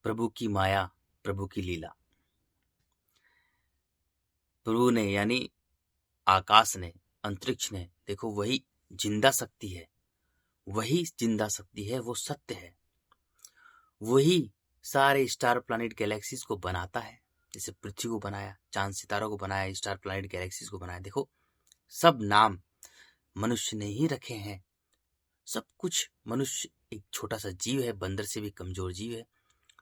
प्रभु की माया, प्रभु की लीला। प्रभु ने यानी आकाश ने, अंतरिक्ष ने, देखो वही जिंदा शक्ति है, वही जिंदा शक्ति है, वो सत्य है। वही सारे स्टार प्लैनेट गैलेक्सीज को बनाता है, जैसे पृथ्वी को बनाया, चांद सितारों को बनाया, स्टार प्लैनेट गैलेक्सीज को बनाया। देखो सब नाम मनुष्य ने ही रखे हैं। सब कुछ मनुष्य एक छोटा सा जीव है, बंदर से भी कमजोर जीव है,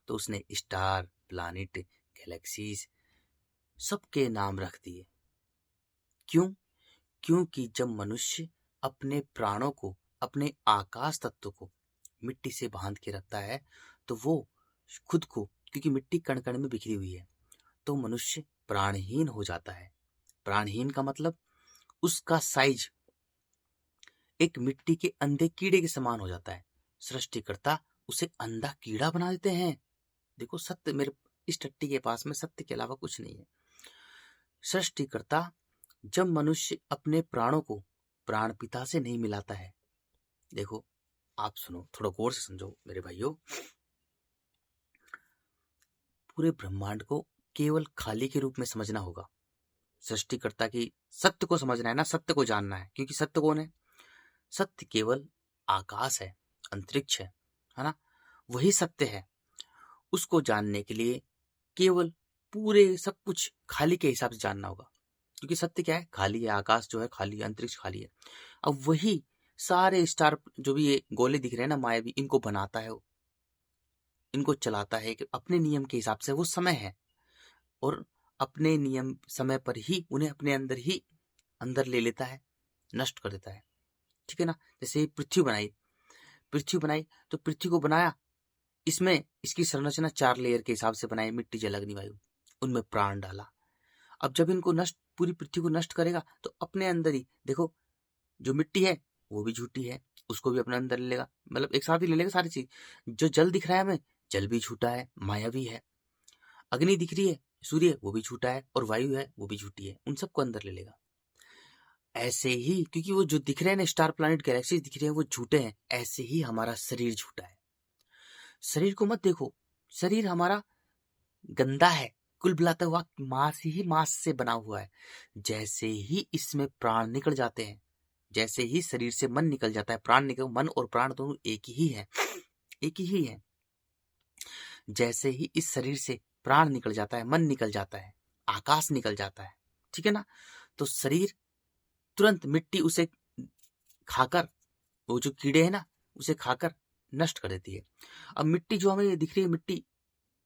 तो उसने स्टार प्लैनेट गैलेक्सीज सबके नाम रख दिए। क्यों? क्योंकि जब मनुष्य अपने प्राणों को, अपने आकाश तत्व को मिट्टी से बांध के रखता है, तो वो खुद को, क्योंकि मिट्टी कण कण में बिखरी हुई है, तो मनुष्य प्राणहीन हो जाता है। प्राणहीन का मतलब उसका साइज एक मिट्टी के अंधे कीड़े के समान हो जाता है। सृष्टिकर्ता उसे अंधा कीड़ा बना देते हैं। देखो सत्य मेरे इस टट्टी के पास में सत्य के अलावा कुछ नहीं है। सृष्टिकर्ता जब मनुष्य अपने प्राणों को प्राण पिता से नहीं मिलाता है, देखो आप सुनो, थोड़ा गौर से समझो मेरे भाइयों, पूरे ब्रह्मांड को केवल खाली के रूप में समझना होगा। सृष्टिकर्ता की सत्य को समझना है ना, सत्य को जानना है, क्योंकि सत्य कौन है? सत्य केवल आकाश है, अंतरिक्ष है ना, वही सत्य है। उसको जानने के लिए केवल पूरे सब कुछ खाली के हिसाब से जानना होगा, क्योंकि सत्य क्या है? खाली है, आकाश जो है खाली है, अंतरिक्ष खाली है। अब वही सारे स्टार जो भी ये गोले दिख रहे हैं ना मायावी, इनको बनाता है, इनको चलाता है कि अपने नियम के हिसाब से। वो समय है और अपने नियम समय पर ही उन्हें अपने अंदर ही अंदर ले लेता है, नष्ट कर देता है। ठीक है ना? जैसे पृथ्वी बनाई, पृथ्वी बनाई तो पृथ्वी को बनाया, इसमें इसकी संरचना 4 लेयर के हिसाब से बनाई, मिट्टी जल अग्नि वायु, उनमें प्राण डाला। अब जब इनको नष्ट, पूरी पृथ्वी को नष्ट करेगा, तो अपने अंदर ही देखो जो मिट्टी है वो भी झूठी है, उसको भी अपने अंदर ले लेगा, मतलब एक साथ ही ले लेगा सारी चीज। जो जल दिख रहा है हमें, जल भी झूठा है, मायावी है। अग्नि दिख रही है, सूर्य, वो भी झूठा है, और वायु है वो भी झूठी है, उन सबको अंदर ले लेगा। ऐसे ही, क्योंकि वो जो दिख रहे हैं ना स्टार प्लैनेट गैलेक्सी दिख रहे हैं वो झूठे हैं, ऐसे ही हमारा शरीर झूठा है। शरीर को मत देखो, शरीर हमारा गंदा है, कुल मिलाता हुआ मांस ही मांस से बना हुआ है। जैसे ही इसमें प्राण निकल जाते हैं, जैसे ही शरीर से मन निकल जाता है, प्राण निकल, मन और प्राण दोनों एक ही है, एक ही है। जैसे ही इस शरीर से प्राण निकल जाता है, मन निकल जाता है, आकाश निकल जाता है, ठीक है ना, तो शरीर तुरंत मिट्टी उसे खाकर, वो जो कीड़े हैं ना उसे खाकर नष्ट कर देती है। अब मिट्टी जो हमें दिख रही है, मिट्टी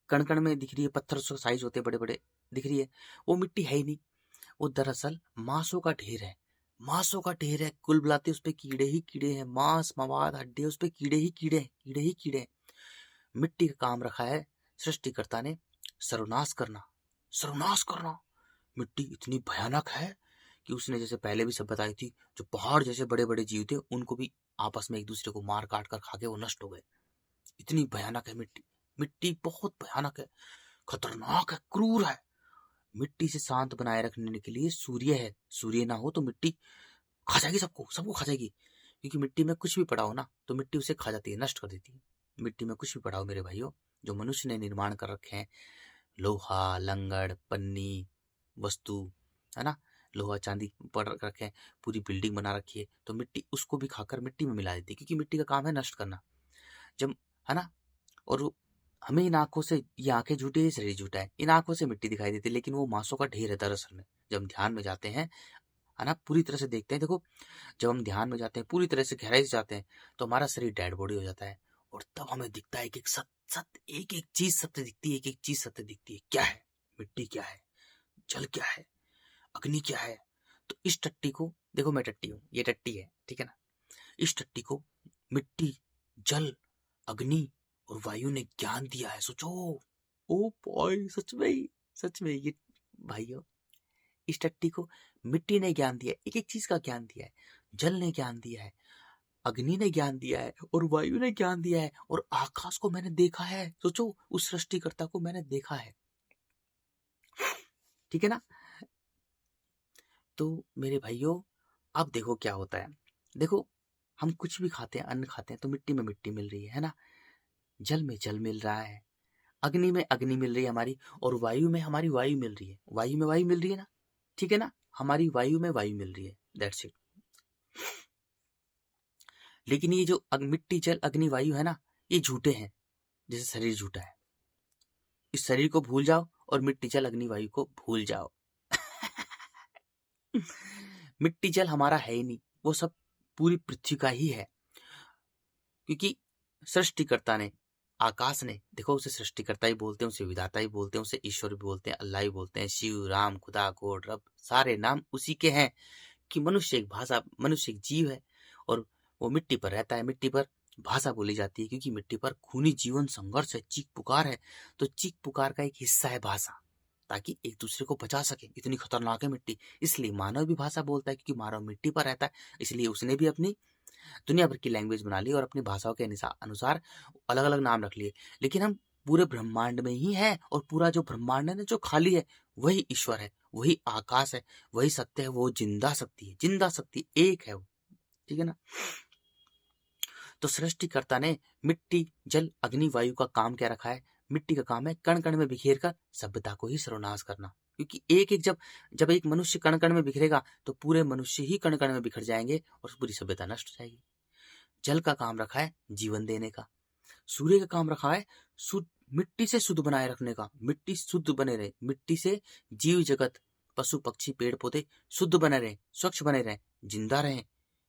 कण कण में दिख रही है, पत्थर से साइज होते बड़े बड़े दिख रही है, वो मिट्टी है ही नहीं, वो दरअसल मांसों का ढेर है, मांसों का ढेर है। कुल बुलाते उस पे कीड़े ही कीड़े हैं, मांस मवाद हड्डी, उस पे कीड़े ही कीड़े हैं, कीड़े ही कीड़े हैं। मिट्टी का काम रखा है सृष्टिकर्ता ने सर्वनाश करना, सर्वनाश करना। मिट्टी इतनी भयानक है कि उसने, जैसे पहले भी सब बताई थी, जो पहाड़ जैसे बड़े बड़े जीव थे उनको भी आपस में एक दूसरे को मार काट कर खा के वो नष्ट हो गए। इतनी भयानक है मिट्टी, मिट्टी बहुत भयानक है, खतरनाक है, क्रूर है। मिट्टी से शांत बनाए रखने के लिए सूर्य है, सूर्य ना हो तो मिट्टी खा जाएगी, सबको सबको खा जाएगी, क्योंकि मिट्टी में कुछ भी पड़ा हो ना तो मिट्टी उसे खा जाती है, नष्ट कर देती है। मिट्टी में कुछ भी पड़ा हो मेरे भाइयों, जो मनुष्य ने निर्माण कर रखे हैं, लोहा लंगड़ पन्नी वस्तु, है ना, लोहा चांदी पड़ रखे हैं, पूरी बिल्डिंग बना रखी है, तो मिट्टी उसको भी खाकर मिट्टी में मिला देती है, क्योंकि मिट्टी का काम है नष्ट करना, जब, है ना। और हमें इन आंखों से, ये आंखें झूठी है, शरीर झूठा है, इन आंखों से मिट्टी दिखाई देती है, लेकिन वो मांसों का ढेर है दरअसल में। जब हम ध्यान में जाते हैं, है ना, पूरी तरह से देखते हैं, देखो जब हम ध्यान में जाते हैं, पूरी तरह से गहराई से जाते हैं, तो हमारा शरीर डेड बॉडी हो जाता है, और तब हमें दिखता है कि एक सत्य, सत्य एक एक चीज सत्य दिखती है, एक एक चीज सत्य दिखती है। क्या है? मिट्टी क्या है, जल क्या है, अग्नि क्या है। तो इस टट्टी को देखो, मैं टट्टी हूं, ये टट्टी है, ठीक है ना, इस टट्टी को मिट्टी, जल, अग्नि और वायु ने ज्ञान दिया है। सोचो, ओ बॉय, सच में ही, सच में ये भाइयों, इस टट्टी को मिट्टी ने ज्ञान दिया, एक एक चीज का ज्ञान दिया है। जल ने ज्ञान दिया है, अग्नि ने ज्ञान दिया है, और वायु ने ज्ञान दिया है, और आकाश को मैंने देखा है। सोचो, उस सृष्टिकर्ता को मैंने देखा है, ठीक है ना। तो मेरे भाइयों, अब देखो क्या होता है। देखो, हम कुछ भी खाते हैं, अन्न खाते हैं, तो मिट्टी में मिट्टी मिल रही है ना, जल में जल मिल रहा है, अग्नि में अग्नि मिल रही है हमारी, और वायु में हमारी वायु मिल रही है, वायु में वायु मिल रही है ना, ठीक है ना, हमारी वायु में वायु मिल रही है, दैट्स इट। लेकिन ये जो मिट्टी जल अग्नि वायु है ना, ये झूठे हैं, जैसे शरीर झूठा है। इस शरीर को भूल जाओ और मिट्टी जल अग्नि वायु को भूल जाओ। मिट्टी जल हमारा है ही नहीं, वो सब पूरी पृथ्वी का ही है, क्योंकि सृष्टिकर्ता ने, आकाश ने, देखो उसे सृष्टिकर्ता ही बोलते हैं, उसे विधाता ही बोलते हैं, उसे ईश्वर भी बोलते हैं, अल्लाह ही बोलते हैं, शिव, राम, खुदा, गॉड, रब, सारे नाम उसी के हैं। कि मनुष्य एक भाषा, मनुष्य एक जीव है और वो मिट्टी पर रहता है, मिट्टी पर भाषा बोली जाती है, क्योंकि मिट्टी पर खूनी जीवन संघर्ष है, चीख पुकार है, तो चीख पुकार का एक हिस्सा है भाषा, ताकि एक दूसरे को बचा सके। इतनी खतरनाक है मिट्टी, इसलिए मानव भी भाषा बोलता है, क्योंकि मानव मिट्टी पर रहता है, इसलिए उसने भी अपनी दुनिया भर की लैंग्वेज बना ली और अपनी भाषाओं के अनुसार अलग अलग नाम रख लिए। लेकिन हम पूरे ब्रह्मांड में ही है, और पूरा जो ब्रह्मांड है ना, जो खाली है, वही ईश्वर है, वही आकाश है, वही सत्य है, वो जिंदा शक्ति है, जिंदा शक्ति एक है वो, ठीक है ना। तो सृष्टिकर्ता ने मिट्टी जल अग्नि वायु का काम क्या रखा है? मिट्टी का काम है कण कण में बिखेर कर सभ्यता को ही सर्वनाश करना, क्योंकि एक एक जब एक मनुष्य कण कण में बिखरेगा तो पूरे मनुष्य ही कण कण में बिखर जाएंगे और पूरी सभ्यता नष्ट हो जाएगी। जल का काम रखा है जीवन देने का, सूर्य का काम रखा है मिट्टी से शुद्ध बनाए रखने का, मिट्टी शुद्ध बने रहे, मिट्टी से जीव जगत, पशु पक्षी पेड़ पौधे शुद्ध बने रहे, स्वच्छ बने रहे, जिंदा रहे,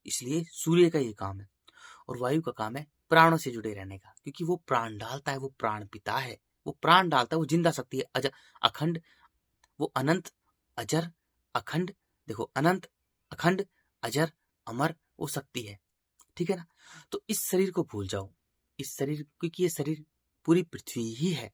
इसलिए सूर्य का ये काम है। और वायु का काम है प्राणों से जुड़े रहने का, क्योंकि वो प्राण डालता है, वो प्राण पिता है, वो प्राण डालता है, वो जिंदा शक्ति है, अजर अखंड, वो अनंत अजर अखंड, देखो अनंत अखंड अजर अमर वो शक्ति है, ठीक है ना। तो इस शरीर को भूल जाओ, इस शरीर, क्योंकि ये शरीर पूरी पृथ्वी ही है।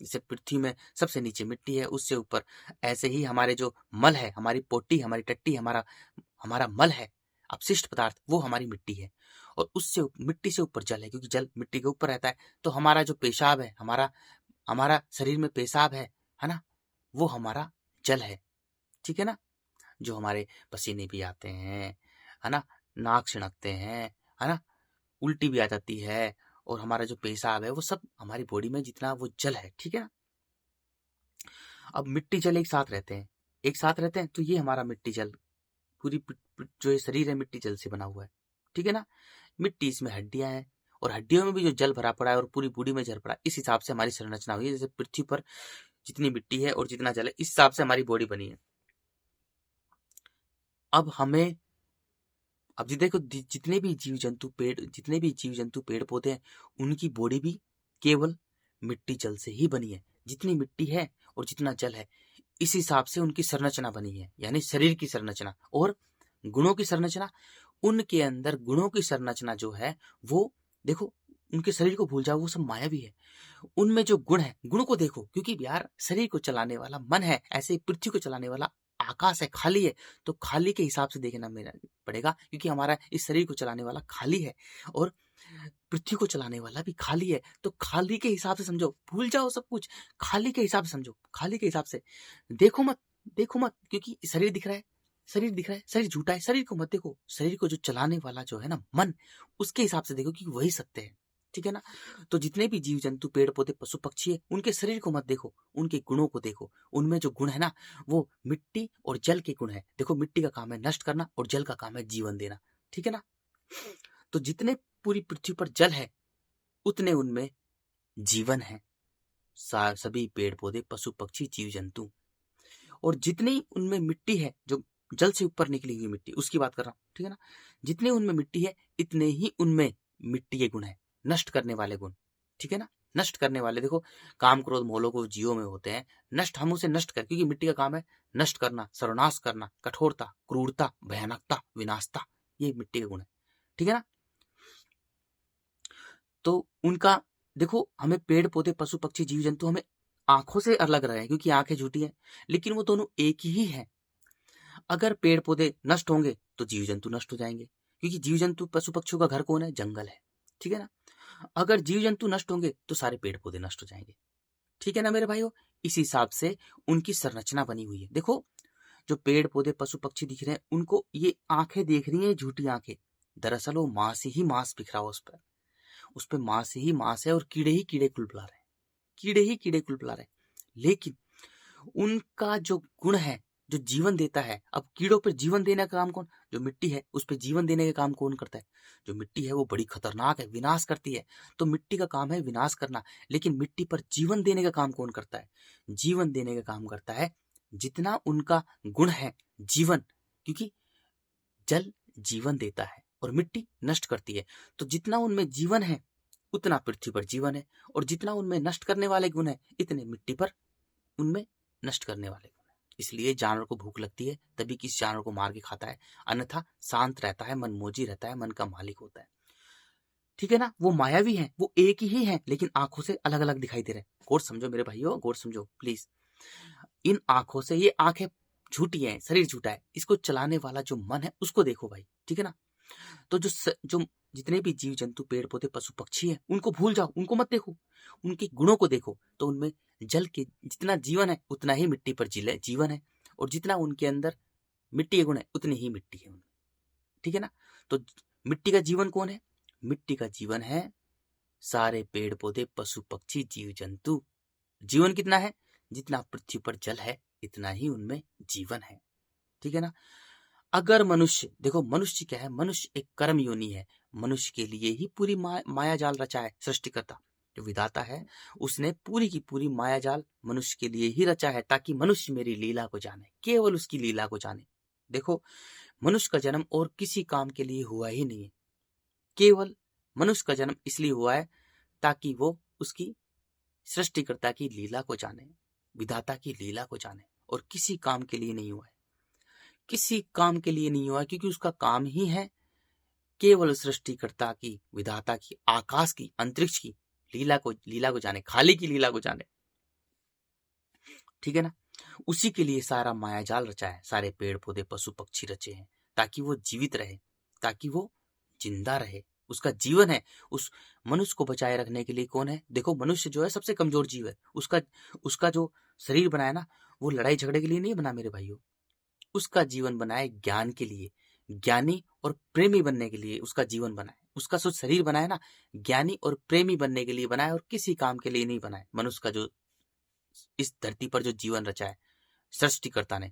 जैसे पृथ्वी में सबसे नीचे मिट्टी है, उससे ऊपर ऐसे ही हमारे जो मल है, हमारी पोटी, हमारी टट्टी, हमारा मल है, अपशिष्ट पदार्थ, वो हमारी मिट्टी है, और उससे मिट्टी से ऊपर जल है, क्योंकि जल मिट्टी के ऊपर रहता है। तो हमारा जो पेशाब है, हमारा शरीर में पेशाब है ना, वो हमारा जल है, ठीक है ना। जो हमारे पसीने भी आते हैं, है ना, नाक छिड़कते हैं, है ना, उल्टी भी आ जाती है, और हमारा जो पेशाब है वो सब हमारी बॉडी में जितना वो जल है, ठीक है ना। अब मिट्टी जल एक साथ रहते हैं, तो ये हमारा मिट्टी जल, पूरी जो ये शरीर है मिट्टी जल से बना हुआ है, ठीक है ना। मिट्टी, इसमें हड्डियां हैं, और हड्डियों में भी जो जल भरा पड़ा है, और पूरी बॉडी में जल पड़ा है, इस हिसाब से हमारी संरचना हुई है। जैसे पृथ्वी पर जितनी मिट्टी है और जितना जल है, इस हिसाब से हमारी बॉडी बनी है। अब देखो, जितने भी जीव जंतु पेड़ पौधे हैं, उनकी बॉडी भी केवल मिट्टी जल से ही बनी है। जितनी मिट्टी है और जितना जल है, इस हिसाब से उनकी संरचना बनी है, यानी शरीर की संरचना। और गुणों की संरचना, उनके अंदर गुणों की संरचना जो है वो देखो, उनके शरीर को भूल जाओ, वो सब मायावी है। उनमें जो गुण है, गुणों को देखो, क्योंकि यार शरीर को चलाने वाला मन है, ऐसे ही पृथ्वी को चलाने वाला आकाश है, खाली है, तो खाली के हिसाब से देखना मेरा पड़ेगा, क्योंकि हमारा इस शरीर को चलाने वाला खाली है, और पृथ्वी को चलाने वाला भी खाली है। तो खाली के हिसाब से समझो, भूल जाओ सब कुछ, खाली के हिसाब से समझो, खाली के हिसाब से देखो मत, क्योंकि शरीर दिख रहा है, शरीर झूठा है, शरीर को मत देखो, शरीर को जो चलाने वाला जो है ना मन, उसके हिसाब से देखो, क्योंकि वही सत्य है, ठीक है ना। तो जितने भी जीव जंतु पेड़ पौधे पशु पक्षी है, उनके शरीर को मत देखो, उनके गुणों को देखो। उनमें जो गुण है ना, वो मिट्टी और जल के गुण है। देखो, मिट्टी का काम है नष्ट करना और जल का काम है जीवन देना, ठीक है ना। तो जितने पूरी पृथ्वी पर जल है, उतने उनमें जीवन है, सभी पेड़ पौधे पशु पक्षी जीव जंतु। और जितनी उनमें मिट्टी है, जो जल से ऊपर निकली हुई मिट्टी, उसकी बात कर रहा हूं, ठीक है ना। जितने उनमें मिट्टी है, इतने ही उनमें मिट्टी के गुण है, नष्ट करने वाले गुण, ठीक है ना। नष्ट करने वाले, देखो, काम क्रोध मोह को जीवों में होते हैं, नष्ट हम उसे नष्ट कर, क्योंकि मिट्टी का काम है नष्ट करना, सर्वनाश करना, कठोरता, क्रूरता, भयानकता, विनाशता, ये मिट्टी का गुण है, ठीक है ना। तो उनका देखो, हमें पेड़ पौधे पशु पक्षी जीव जंतु हमें आंखों से अलग रहे हैं, क्योंकि आंखें झूठी है, लेकिन वो दोनों एक ही है। अगर पेड़ पौधे नष्ट होंगे तो जीव जंतु नष्ट हो जाएंगे, क्योंकि जीव जंतु पशु पक्षियों का घर कौन है? जंगल है, ठीक है ना। अगर जीव जंतु नष्ट होंगे तो सारे पेड़ पौधे नष्ट हो जाएंगे, ठीक है ना मेरे भाइयों। इस हिसाब से उनकी संरचना बनी हुई है। देखो, जो पेड़ पौधे पशु पक्षी दिख रहे हैं, उनको ये आंखें देख रही हैं, झूठी आंखें, दरअसल वो मांस ही मांस बिखरा हुआ, उस पर मांस ही मांस है, और कीड़े ही कीड़े कुलबुला रहे हैं, कीड़े ही कीड़े कुलपला रहे, लेकिन उनका जो गुण है, जो जीवन देता है, अब कीड़ों पर जीवन देने का काम कौन, जो मिट्टी है उस पर जीवन देने का काम कौन करता है, जो मिट्टी है वो बड़ी खतरनाक है, विनाश करती है, तो मिट्टी का काम है विनाश करना, लेकिन मिट्टी पर जीवन देने का काम कौन करता है, जीवन देने का काम करता है जितना उनका गुण है जीवन, क्योंकि जल जीवन देता है और मिट्टी नष्ट करती है, तो जितना उनमें जीवन है उतना पृथ्वी पर जीवन है, और जितना उनमें नष्ट करने वाले गुण है इतने मिट्टी पर उनमें नष्ट करने वाले गुण है। इसलिए जानवर को भूख लगती है तभी किसी जानवर को मार के खाता है, अन्यथा शांत रहता है, मनमोजी रहता है, मन का मालिक होता है। ठीक है ना, वो मायावी है, वो एक ही है, लेकिन आंखों से अलग अलग दिखाई दे रहे हैं। गौर समझो मेरे भाइयों, गौर समझो प्लीज। इन आंखों से, ये आंखें झूठी है, शरीर झूठा है, इसको चलाने वाला जो मन है उसको देखो भाई। ठीक है ना, तो जो जितने भी जीव जंतु, पेड़ पौधे, पशु पक्षी है, उनको भूल जाओ, उनको मत देखो, उनके गुणों को देखो, तो उनमें जल के जितना जीवन है उतना ही मिट्टी पर जीवन है, और जितना उनके अंदर मिट्टी के गुण है उतनी ही मिट्टी है उनमें। ठीक है ना, तो मिट्टी का जीवन कौन है, मिट्टी का जीवन है सारे पेड़ पौधे, पशु पक्षी, जीव जंतु। जीवन कितना है, जितना पृथ्वी पर जल है इतना ही उनमें जीवन है। ठीक है ना, अगर मनुष्य, देखो मनुष्य क्या है, मनुष्य एक कर्म योनि है, मनुष्य के लिए ही पूरी माया जाल रचा है सृष्टिकर्ता, जो विधाता है उसने पूरी की पूरी माया जाल मनुष्य के लिए ही रचा है, ताकि मनुष्य मेरी लीला को जाने, केवल उसकी लीला को जाने। देखो मनुष्य का जन्म और किसी काम के लिए हुआ ही नहीं है, केवल मनुष्य का जन्म इसलिए हुआ है ताकि वो उसकी सृष्टिकर्ता की लीला को जाने, विधाता की लीला को जाने, और किसी काम के लिए नहीं हुआ है, किसी काम के लिए नहीं हुआ, क्योंकि उसका काम ही है केवल सृष्टिकर्ता की, विधाता की, आकाश की, अंतरिक्ष की लीला को जाने, खाली की लीला को जाने। ठीक है ना, उसी के लिए सारा मायाजाल रचा है, सारे पेड़ पौधे, पशु पक्षी रचे हैं, ताकि वो जीवित रहे, ताकि वो जिंदा रहे, उसका जीवन है। उस मनुष्य को बचाए रखने के लिए कौन है, देखो मनुष्य जो है सबसे कमजोर जीव है, उसका जो शरीर बनाया ना, वो लड़ाई झगड़े के लिए नहीं बना मेरे भाइयों, उसका जीवन बनाए ज्ञान के लिए, ज्ञानी और प्रेमी बनने के लिए उसका जीवन बनाए, उसका जो शरीर बनाया ना, ज्ञानी और प्रेमी बनने के लिए बनाए, और किसी काम के लिए नहीं बनाए। मनुष्य का जो इस धरती पर जो जीवन रचा है सृष्टिकर्ता ने,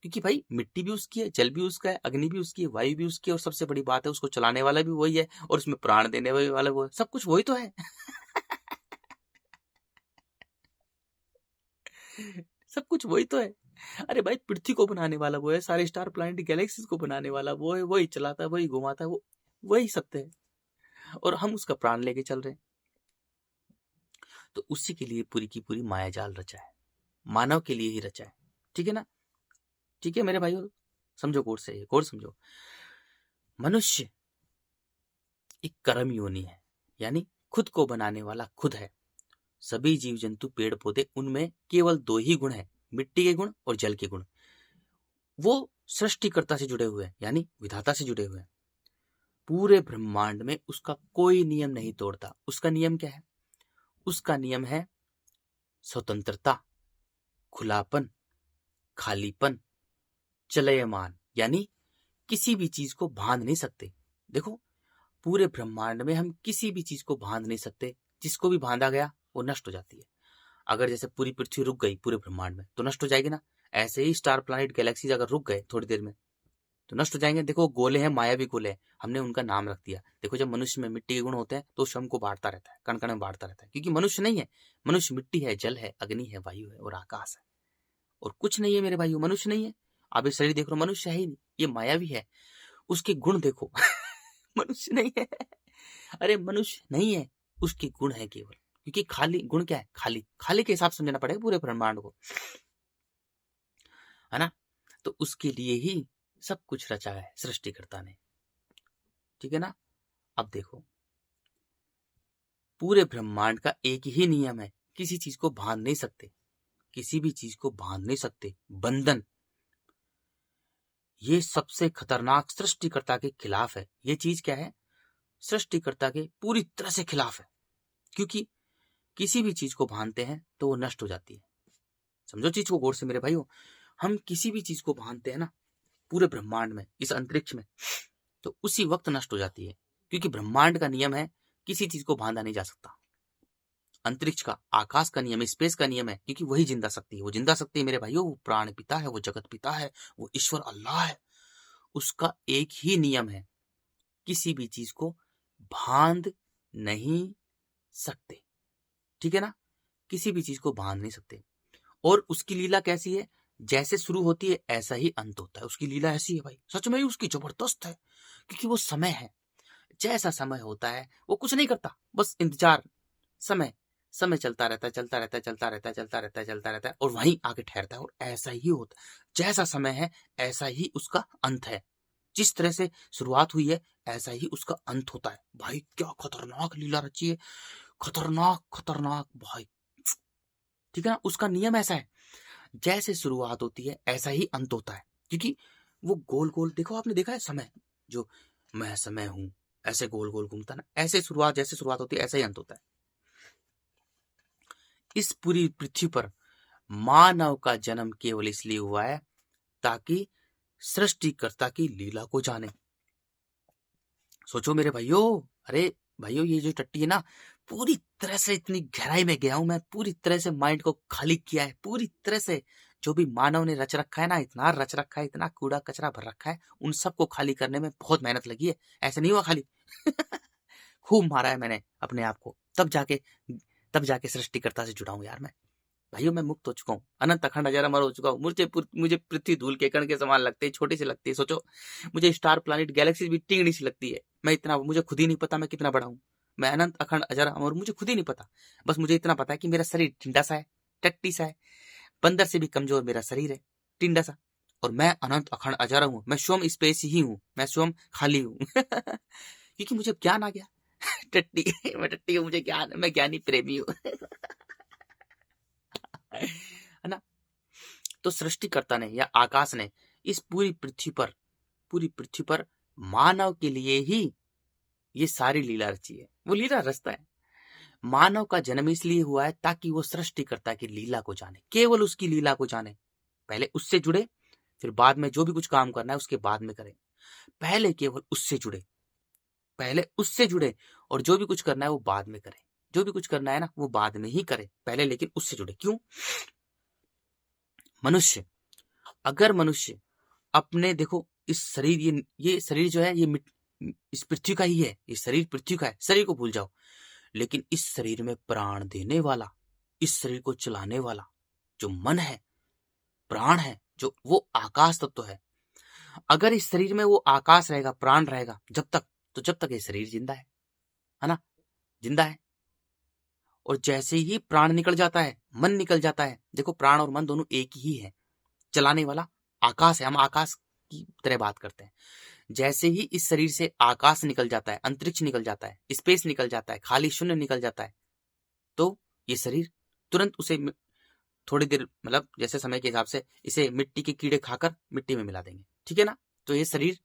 क्योंकि भाई मिट्टी भी उसकी है, जल भी उसका है, अग्नि भी उसकी है, वायु भी उसकी है, और सबसे बड़ी बात है उसको चलाने वाला भी वही है, और उसमें प्राण देने वाला वो है, सब कुछ वही तो है। सब कुछ वही तो है। अरे भाई पृथ्वी को बनाने वाला वो है, सारे स्टार प्लैनेट गैलेक्सीज को बनाने वाला वो है, वही चलाता है, वही घुमाता है, वो वही सत्य है, और हम उसका प्राण लेके चल रहे हैं। तो उसी के लिए पूरी की पूरी मायाजाल रचा है, मानव के लिए ही रचा है। ठीक है ना, ठीक है मेरे भाइयों, समझो गौर से, गौर समझो। मनुष्य एक कर्म योनि है, यानी खुद को बनाने वाला खुद है। सभी जीव जंतु, पेड़ पौधे, उनमें केवल दो ही गुण है, मिट्टी के गुण और जल के गुण। वो सृष्टिकर्ता से जुड़े हुए हैं, यानी विधाता से जुड़े हुए हैं। पूरे ब्रह्मांड में उसका कोई नियम नहीं तोड़ता। उसका नियम क्या है, उसका नियम है स्वतंत्रता, खुलापन, खालीपन, चलयमान, यानी किसी भी चीज को बांध नहीं सकते। देखो पूरे ब्रह्मांड में हम किसी भी चीज को बांध नहीं सकते, जिसको भी बांधा गया वो नष्ट हो जाती है। अगर जैसे पूरी पृथ्वी रुक गई पूरे ब्रह्मांड में तो नष्ट हो जाएगी ना, ऐसे ही स्टार प्लैनेट गैलेक्सीज अगर रुक गए थोड़ी देर में तो नष्ट हो जाएंगे। देखो गोले हैं, मायावी गोले हैं, हमने उनका नाम रख दिया। देखो जब मनुष्य में मिट्टी के गुण होते हैं तो श्रम को बांटता रहता है, कण कण में बांटता रहता है, क्योंकि मनुष्य नहीं है, मनुष्य मिट्टी है, जल है, अग्नि है, वायु है और आकाश है, और कुछ नहीं है मेरे भाइयों, मनुष्य नहीं है। आप ये शरीर देख रहे हो, मनुष्य है ही नहीं, ये मायावी है। उसके गुण देखो। मनुष्य नहीं है, अरे मनुष्य नहीं है, उसके गुण है केवल, क्योंकि खाली गुण क्या है, खाली, खाली के हिसाब से समझना पड़ेगा पूरे ब्रह्मांड को, है ना। तो उसके लिए ही सब कुछ रचा है सृष्टिकर्ता ने। ठीक है ना, अब देखो पूरे ब्रह्मांड का एक ही नियम है, किसी चीज को बांध नहीं सकते, किसी भी चीज को बांध नहीं सकते। बंधन ये सबसे खतरनाक सृष्टिकर्ता के खिलाफ है। ये चीज क्या है, सृष्टिकर्ता के पूरी तरह से खिलाफ है, क्योंकि किसी भी चीज को बांधते हैं तो वो नष्ट हो जाती है। समझो चीज को गौर से मेरे भाइयों, हम किसी भी चीज को बांधते हैं ना पूरे ब्रह्मांड में, इस अंतरिक्ष में, तो उसी वक्त नष्ट हो जाती है, क्योंकि ब्रह्मांड का नियम है किसी चीज को बांधा नहीं जा सकता। अंतरिक्ष का, आकाश का नियम, स्पेस का नियम है, क्योंकि वही जिंदा शक्ति है। वो जिंदा शक्ति है मेरे भाइयों, वो प्राण पिता है, वो जगत पिता है, वो ईश्वर अल्लाह है। उसका एक ही नियम है, किसी भी चीज को बांध नहीं सकते। ठीक है ना, किसी भी चीज को बांध नहीं सकते। और उसकी लीला कैसी है, जैसे शुरू होती है ऐसा ही अंत होता है। उसकी लीला ऐसी है भाई, सच में ही उसकी जबरदस्त है, क्योंकि वो समय है। जैसा समय होता है वो कुछ नहीं करता, बस इंतजार, समय समय चलता रहता है, चलता रहता है, चलता रहता है, चलता रहता है, चलता रहता है, और वहीं आके ठहरता है। और ऐसा ही होता है, जैसा समय है ऐसा ही उसका अंत है। जिस तरह से शुरुआत हुई है ऐसा ही उसका अंत होता है। भाई क्या खतरनाक लीला रची है, खतरनाक खतरनाक भाई। ठीक है ना, उसका नियम ऐसा है, जैसे शुरुआत होती है ऐसा ही अंत होता है। क्योंकि वो गोल गोल, देखो आपने देखा है समय, जो मैं समय हूं ऐसे गोल गोल घूमता ना, ऐसे शुरुआत, जैसे शुरुआत होती है ऐसा ही अंत होता है। इस पूरी पृथ्वी पर मानव का जन्म केवल इसलिए हुआ है ताकि सृष्टिकर्ता की लीला को जाने। सोचो मेरे भाइयों, अरे भाइयों, ये जो टट्टी है ना, पूरी तरह से इतनी गहराई में गया हूं मैं, पूरी तरह से माइंड को खाली किया है, पूरी तरह से जो भी मानव ने रच रखा है ना, इतना रच रखा है, इतना कूड़ा कचरा भर रखा है, उन सबको खाली करने में बहुत मेहनत लगी है। ऐसे नहीं हुआ खाली खूब मारा है मैंने अपने आप को, तब जाके सृष्टिकर्ता से जुड़ा हूं यार मैं। भाइयों मैं मुक्त हो चुका हूँ, अनंत अखंड अजर अमर हो चुका हूँ। मुझे पृथ्वी धूल के कण के समान लगते हैं, छोटी सी लगती है। सोचो, मुझे स्टार प्लैनेट गैलेक्सी भी टिंगड़ी सी लगती है। मैं इतना, मुझे खुद ही नहीं पता मैं कितना बड़ा हूँ। मैं अनंत अखंड अजर अमर, मुझे खुद ही नहीं पता। बस मुझे इतना पता है कि मेरा शरीर टिंडा सा है, टट्टी सा है, बंदर से भी कमजोर मेरा शरीर है, टिंडा सा। और मैं अनंत अखंड अजर हूँ, मैं स्वयं स्पेस ही हूँ, मैं स्वयं खाली हूँ क्योंकि मुझे ज्ञान आ गया टट्टी मैं टट्टी हूँ, मुझे ज्ञान, मैं ज्ञानी प्रेमी हूँ है ना। तो सृष्टिकर्ता ने या आकाश ने इस पूरी पृथ्वी पर मानव के लिए ही ये सारी लीला रची है। वो लीला रचता है। मानव का जन्म इसलिए हुआ है ताकि वो सृष्टिकर्ता की लीला को जाने, केवल उसकी लीला को जाने। पहले उससे जुड़े, फिर बाद में जो भी कुछ काम करना है उसके बाद में करें। पहले केवल उससे जुड़े, पहले उससे जुड़े, और जो भी कुछ करना है वो बाद में करें। जो भी कुछ करना है ना वो बाद में ही करें, पहले लेकिन उससे जुड़े। क्यों? मनुष्य, अगर मनुष्य अपने, देखो इस शरीर, ये शरीर जो है ये इस पृथ्वी का ही है, ये शरीर पृथ्वी का है, शरीर को भूल जाओ। लेकिन इस शरीर में प्राण देने वाला, इस शरीर को चलाने वाला जो मन है, प्राण है, जो वो आकाश तत्व है। अगर इस शरीर में वो आकाश रहेगा, प्राण रहेगा जब तक, तो जब तक ये शरीर जिंदा है ना, जिंदा है। और जैसे ही प्राण निकल जाता है, मन निकल जाता है, देखो प्राण और मन दोनों एक ही है, चलाने वाला आकाश है। हम आकाश की तरह बात करते हैं। जैसे ही इस शरीर से आकाश निकल जाता है, अंतरिक्ष निकल जाता है, स्पेस निकल जाता है, खाली शून्य निकल जाता है, तो ये शरीर तुरंत उसे थोड़ी देर, मतलब जैसे समय के हिसाब से इसे मिट्टी के कीड़े खाकर मिट्टी में मिला देंगे। ठीक है ना। तो ये शरीर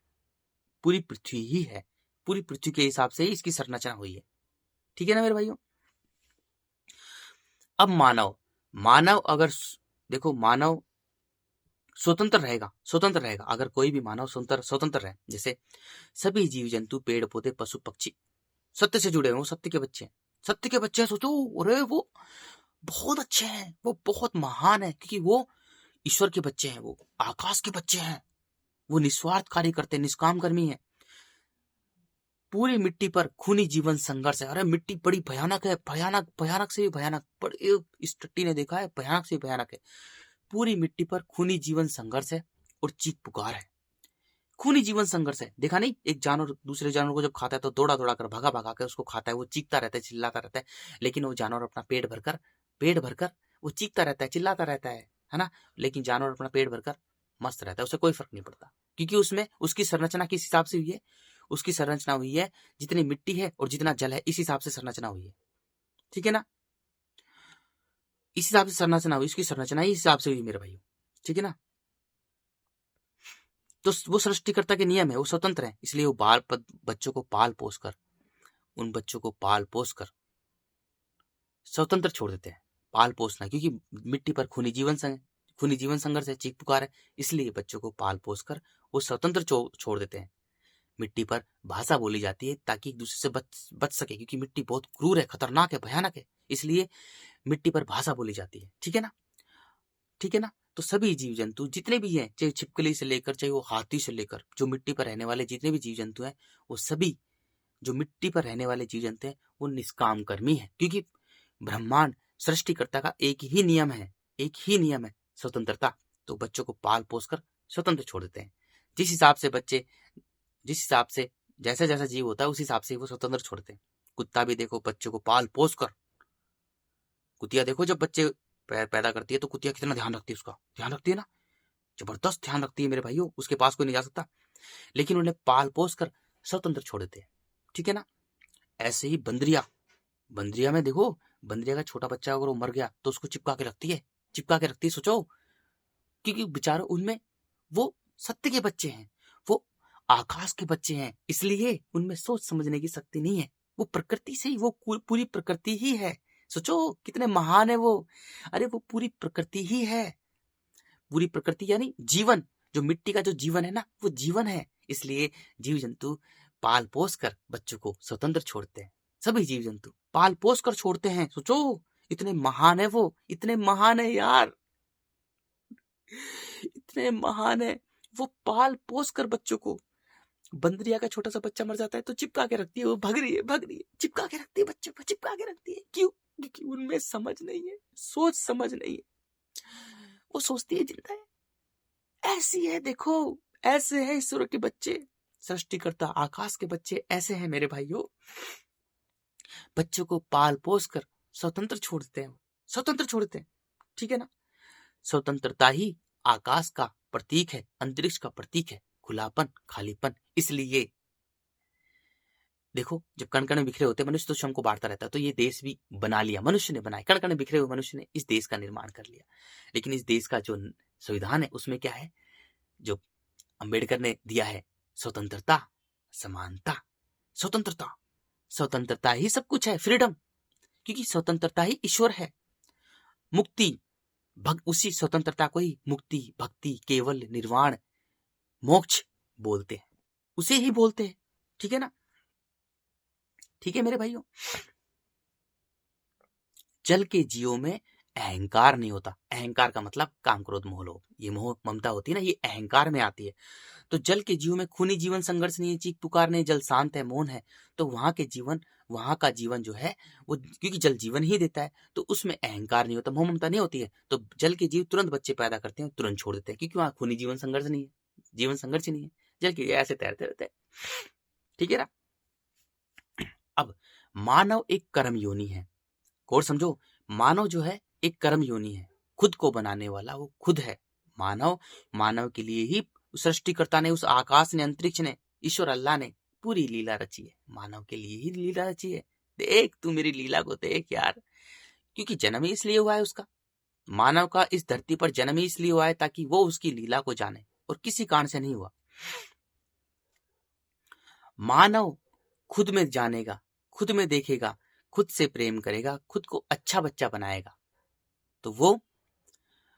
पूरी पृथ्वी ही है, पूरी पृथ्वी के हिसाब से ही इसकी संरचना हुई है। ठीक है ना मेरे भाइयों। अब मानव अगर, देखो मानव स्वतंत्र रहेगा अगर कोई भी मानव स्वतंत्र रहे। जैसे सभी जीव जंतु, पेड़ पौधे, पशु पक्षी सत्य से जुड़े हैं, वो सत्य के बच्चे हैं, सत्य के बच्चे हैं। सोचो, अरे वो बहुत अच्छे हैं, वो बहुत महान है, क्योंकि वो ईश्वर के बच्चे हैं, वो आकाश के बच्चे हैं, वो निस्वार्थ कार्य करते हैं, निष्काम कर्मी है। पूरी मिट्टी पर खूनी जीवन संघर्ष है। अरे मिट्टी बड़ी भयानक है, भयानक, भयानक से भी भयानक, बड़े, इस टट्टी ने देखा है, भयानक से भी भयानक है। पूरी मिट्टी पर खूनी जीवन संघर्ष है और चीख पुकार है। खूनी जीवन संघर्ष है, देखा नहीं, एक जानवर दूसरे जानवर को जब खाता है तो दौड़ा दौड़ा कर, भगा भगा कर उसको खाता है, वो चीखता रहता है, चिल्लाता रहता है। लेकिन वो जानवर अपना पेट भरकर वो चीखता रहता है, चिल्लाता रहता है ना। लेकिन जानवर अपना पेट भरकर मस्त रहता है, उसे कोई फर्क नहीं पड़ता, क्योंकि उसमें उसकी संरचना किस हिसाब से हुई है, उसकी संरचना हुई है जितनी मिट्टी है और जितना जल है, इस हिसाब से संरचना हुई है। ठीक है ना, इस हिसाब से संरचना हुई, इसकी संरचना ही इस हिसाब से हुई मेरे भाइयों। ठीक है ना। तो वो सृष्टिकर्ता के नियम है, वो स्वतंत्र है, इसलिए वो बच्चों को पाल पोस कर, उन बच्चों को पाल पोस कर स्वतंत्र छोड़ देते हैं। पाल पोसना, क्योंकि मिट्टी पर खूनी जीवन संघर्ष है, चीख पुकार है, इसलिए बच्चों को पाल पोस कर वो स्वतंत्र छोड़ देते हैं। मिट्टी पर भाषा बोली जाती है ताकि एक दूसरे से बच सके, क्योंकि मिट्टी बहुत क्रूर है, खतरनाक है, भयानक है, इसलिए मिट्टी पर भाषा बोली जाती है। ठीक है ना, ठीक है ना। तो सभी जीव जंतु जितने भी हैं, चाहे छिपकली से लेकर चाहे वो हाथी से लेकर, जो मिट्टी पर रहने वाले जितने भी जीव जंतु हैं, वो सभी जो मिट्टी पर रहने वाले जीव जंतु हैं वो निष्काम कर्मी है, क्योंकि ब्रह्मांड सृष्टिकर्ता का एक ही नियम है, एक ही नियम है, स्वतंत्रता। तो बच्चों को पाल पोस कर स्वतंत्र छोड़ देते हैं। जिस हिसाब से जैसा जैसा जीव होता है उस हिसाब से वो स्वतंत्र छोड़ते हैं। कुत्ता भी देखो, बच्चों को पाल पोस कर, कुतिया देखो जब बच्चे पैदा करती है तो कुतिया कितना ध्यान रखती है, उसका ध्यान रखती है ना, जबरदस्त ध्यान रखती है मेरे भाइयों, उसके पास कोई नहीं जा सकता, लेकिन उन्हें पाल पोस कर स्वतंत्र छोड़ देते हैं। ठीक है ना। ऐसे ही बंदरिया में देखो, बंदरिया का छोटा बच्चा अगर वो मर गया तो उसको चिपका के रखती है। सोचो, क्योंकि बेचारों उनमें वो सत्य के बच्चे हैं, वो आकाश के बच्चे हैं, इसलिए उनमें सोच समझने की शक्ति नहीं है। वो प्रकृति से ही, वो पूरी प्रकृति ही है। सोचो कितने महान है वो। अरे वो पूरी प्रकृति ही है, पूरी प्रकृति यानी जीवन, जो मिट्टी का जो जीवन है ना, वो जीवन है। इसलिए जीव जंतु पाल पोस कर बच्चों को स्वतंत्र छोड़ते हैं। सभी जीव जंतु पाल पोस कर छोड़ते हैं। सोचो इतने महान है वो, इतने महान है यार, इतने महान है वो, पाल पोस कर बच्चों को। बंदरिया का छोटा सा बच्चा मर जाता है तो चिपका के रखती है, वो भग रही है, चिपका के रखती है, बच्चों को चिपका के रखती है। क्यों? क्योंकि उनमें समझ नहीं है, सोच समझ नहीं है। वो सोचती है जिंदा है, ऐसी है, देखो ऐसे है ईश्वर के बच्चे, सृष्टिकर्ता आकाश के बच्चे ऐसे हैं मेरे भाइयों। बच्चों को पाल पोस कर स्वतंत्र छोड़ते हैं। ठीक है ना। स्वतंत्रता ही आकाश का प्रतीक है, अंतरिक्ष का प्रतीक है, खुलापन, खालीपन। इसलिए देखो जब कण कण बिखरे होते मनुष्य तो श्रम को बांटता रहता है, तो ये देश भी बना लिया, मनुष्य ने बनाया, कण कण बिखरे हुए मनुष्य ने इस देश का निर्माण कर लिया। लेकिन इस देश का जो संविधान है उसमें क्या है, जो अंबेडकर ने दिया है, स्वतंत्रता, समानता, स्वतंत्रता ही सब कुछ है, फ्रीडम, क्योंकि स्वतंत्रता ही ईश्वर है। मुक्ति, उसी स्वतंत्रता को ही मुक्ति, भक्ति, केवल, निर्वाण, मोक्ष बोलते हैं, उसे ही बोलते हैं। ठीक है ना। ठीक है मेरे भाइयों। जल के जीवों में अहंकार नहीं होता। अहंकार का मतलब काम, क्रोध, मोह, लोभ, ये मोह ममता होती है ना, ये अहंकार में आती है। तो जल के जीवों में खूनी जीवन, संघर्ष नहीं है, चीख पुकार नहीं, जल शांत है, मौन है। तो वहां का जीवन जो है वो, क्योंकि जल जीवन ही देता है, तो उसमें अहंकार नहीं होता, मोह ममता नहीं होती है। तो जल के जीव तुरंत बच्चे पैदा करते हैं, तुरंत छोड़ देते हैं, क्योंकि वहां खूनी जीवन संघर्ष नहीं है, जीवन संघर्ष नहीं है, जल के ऐसे तैरते रहते हैं। ठीक है ना। अब मानव एक कर्म योनि है, और समझो, मानव जो है एक कर्म योनि है, खुद को बनाने वाला वो खुद है। मानव के लिए ही सृष्टिकर्ता ने, उस आकाश ने, अंतरिक्ष ने, ईश्वर अल्लाह ने पूरी लीला रची है, मानव के लिए ही लीला रची है। देख तू मेरी लीला को देख यार, क्योंकि जन्म ही इसलिए हुआ है उसका, मानव का इस धरती पर जन्म ही इसलिए हुआ है ताकि वो उसकी लीला को जाने, और किसी कारण से नहीं हुआ। मानव खुद में जानेगा, खुद में देखेगा, खुद से प्रेम करेगा, खुद को अच्छा बच्चा बनाएगा, तो वो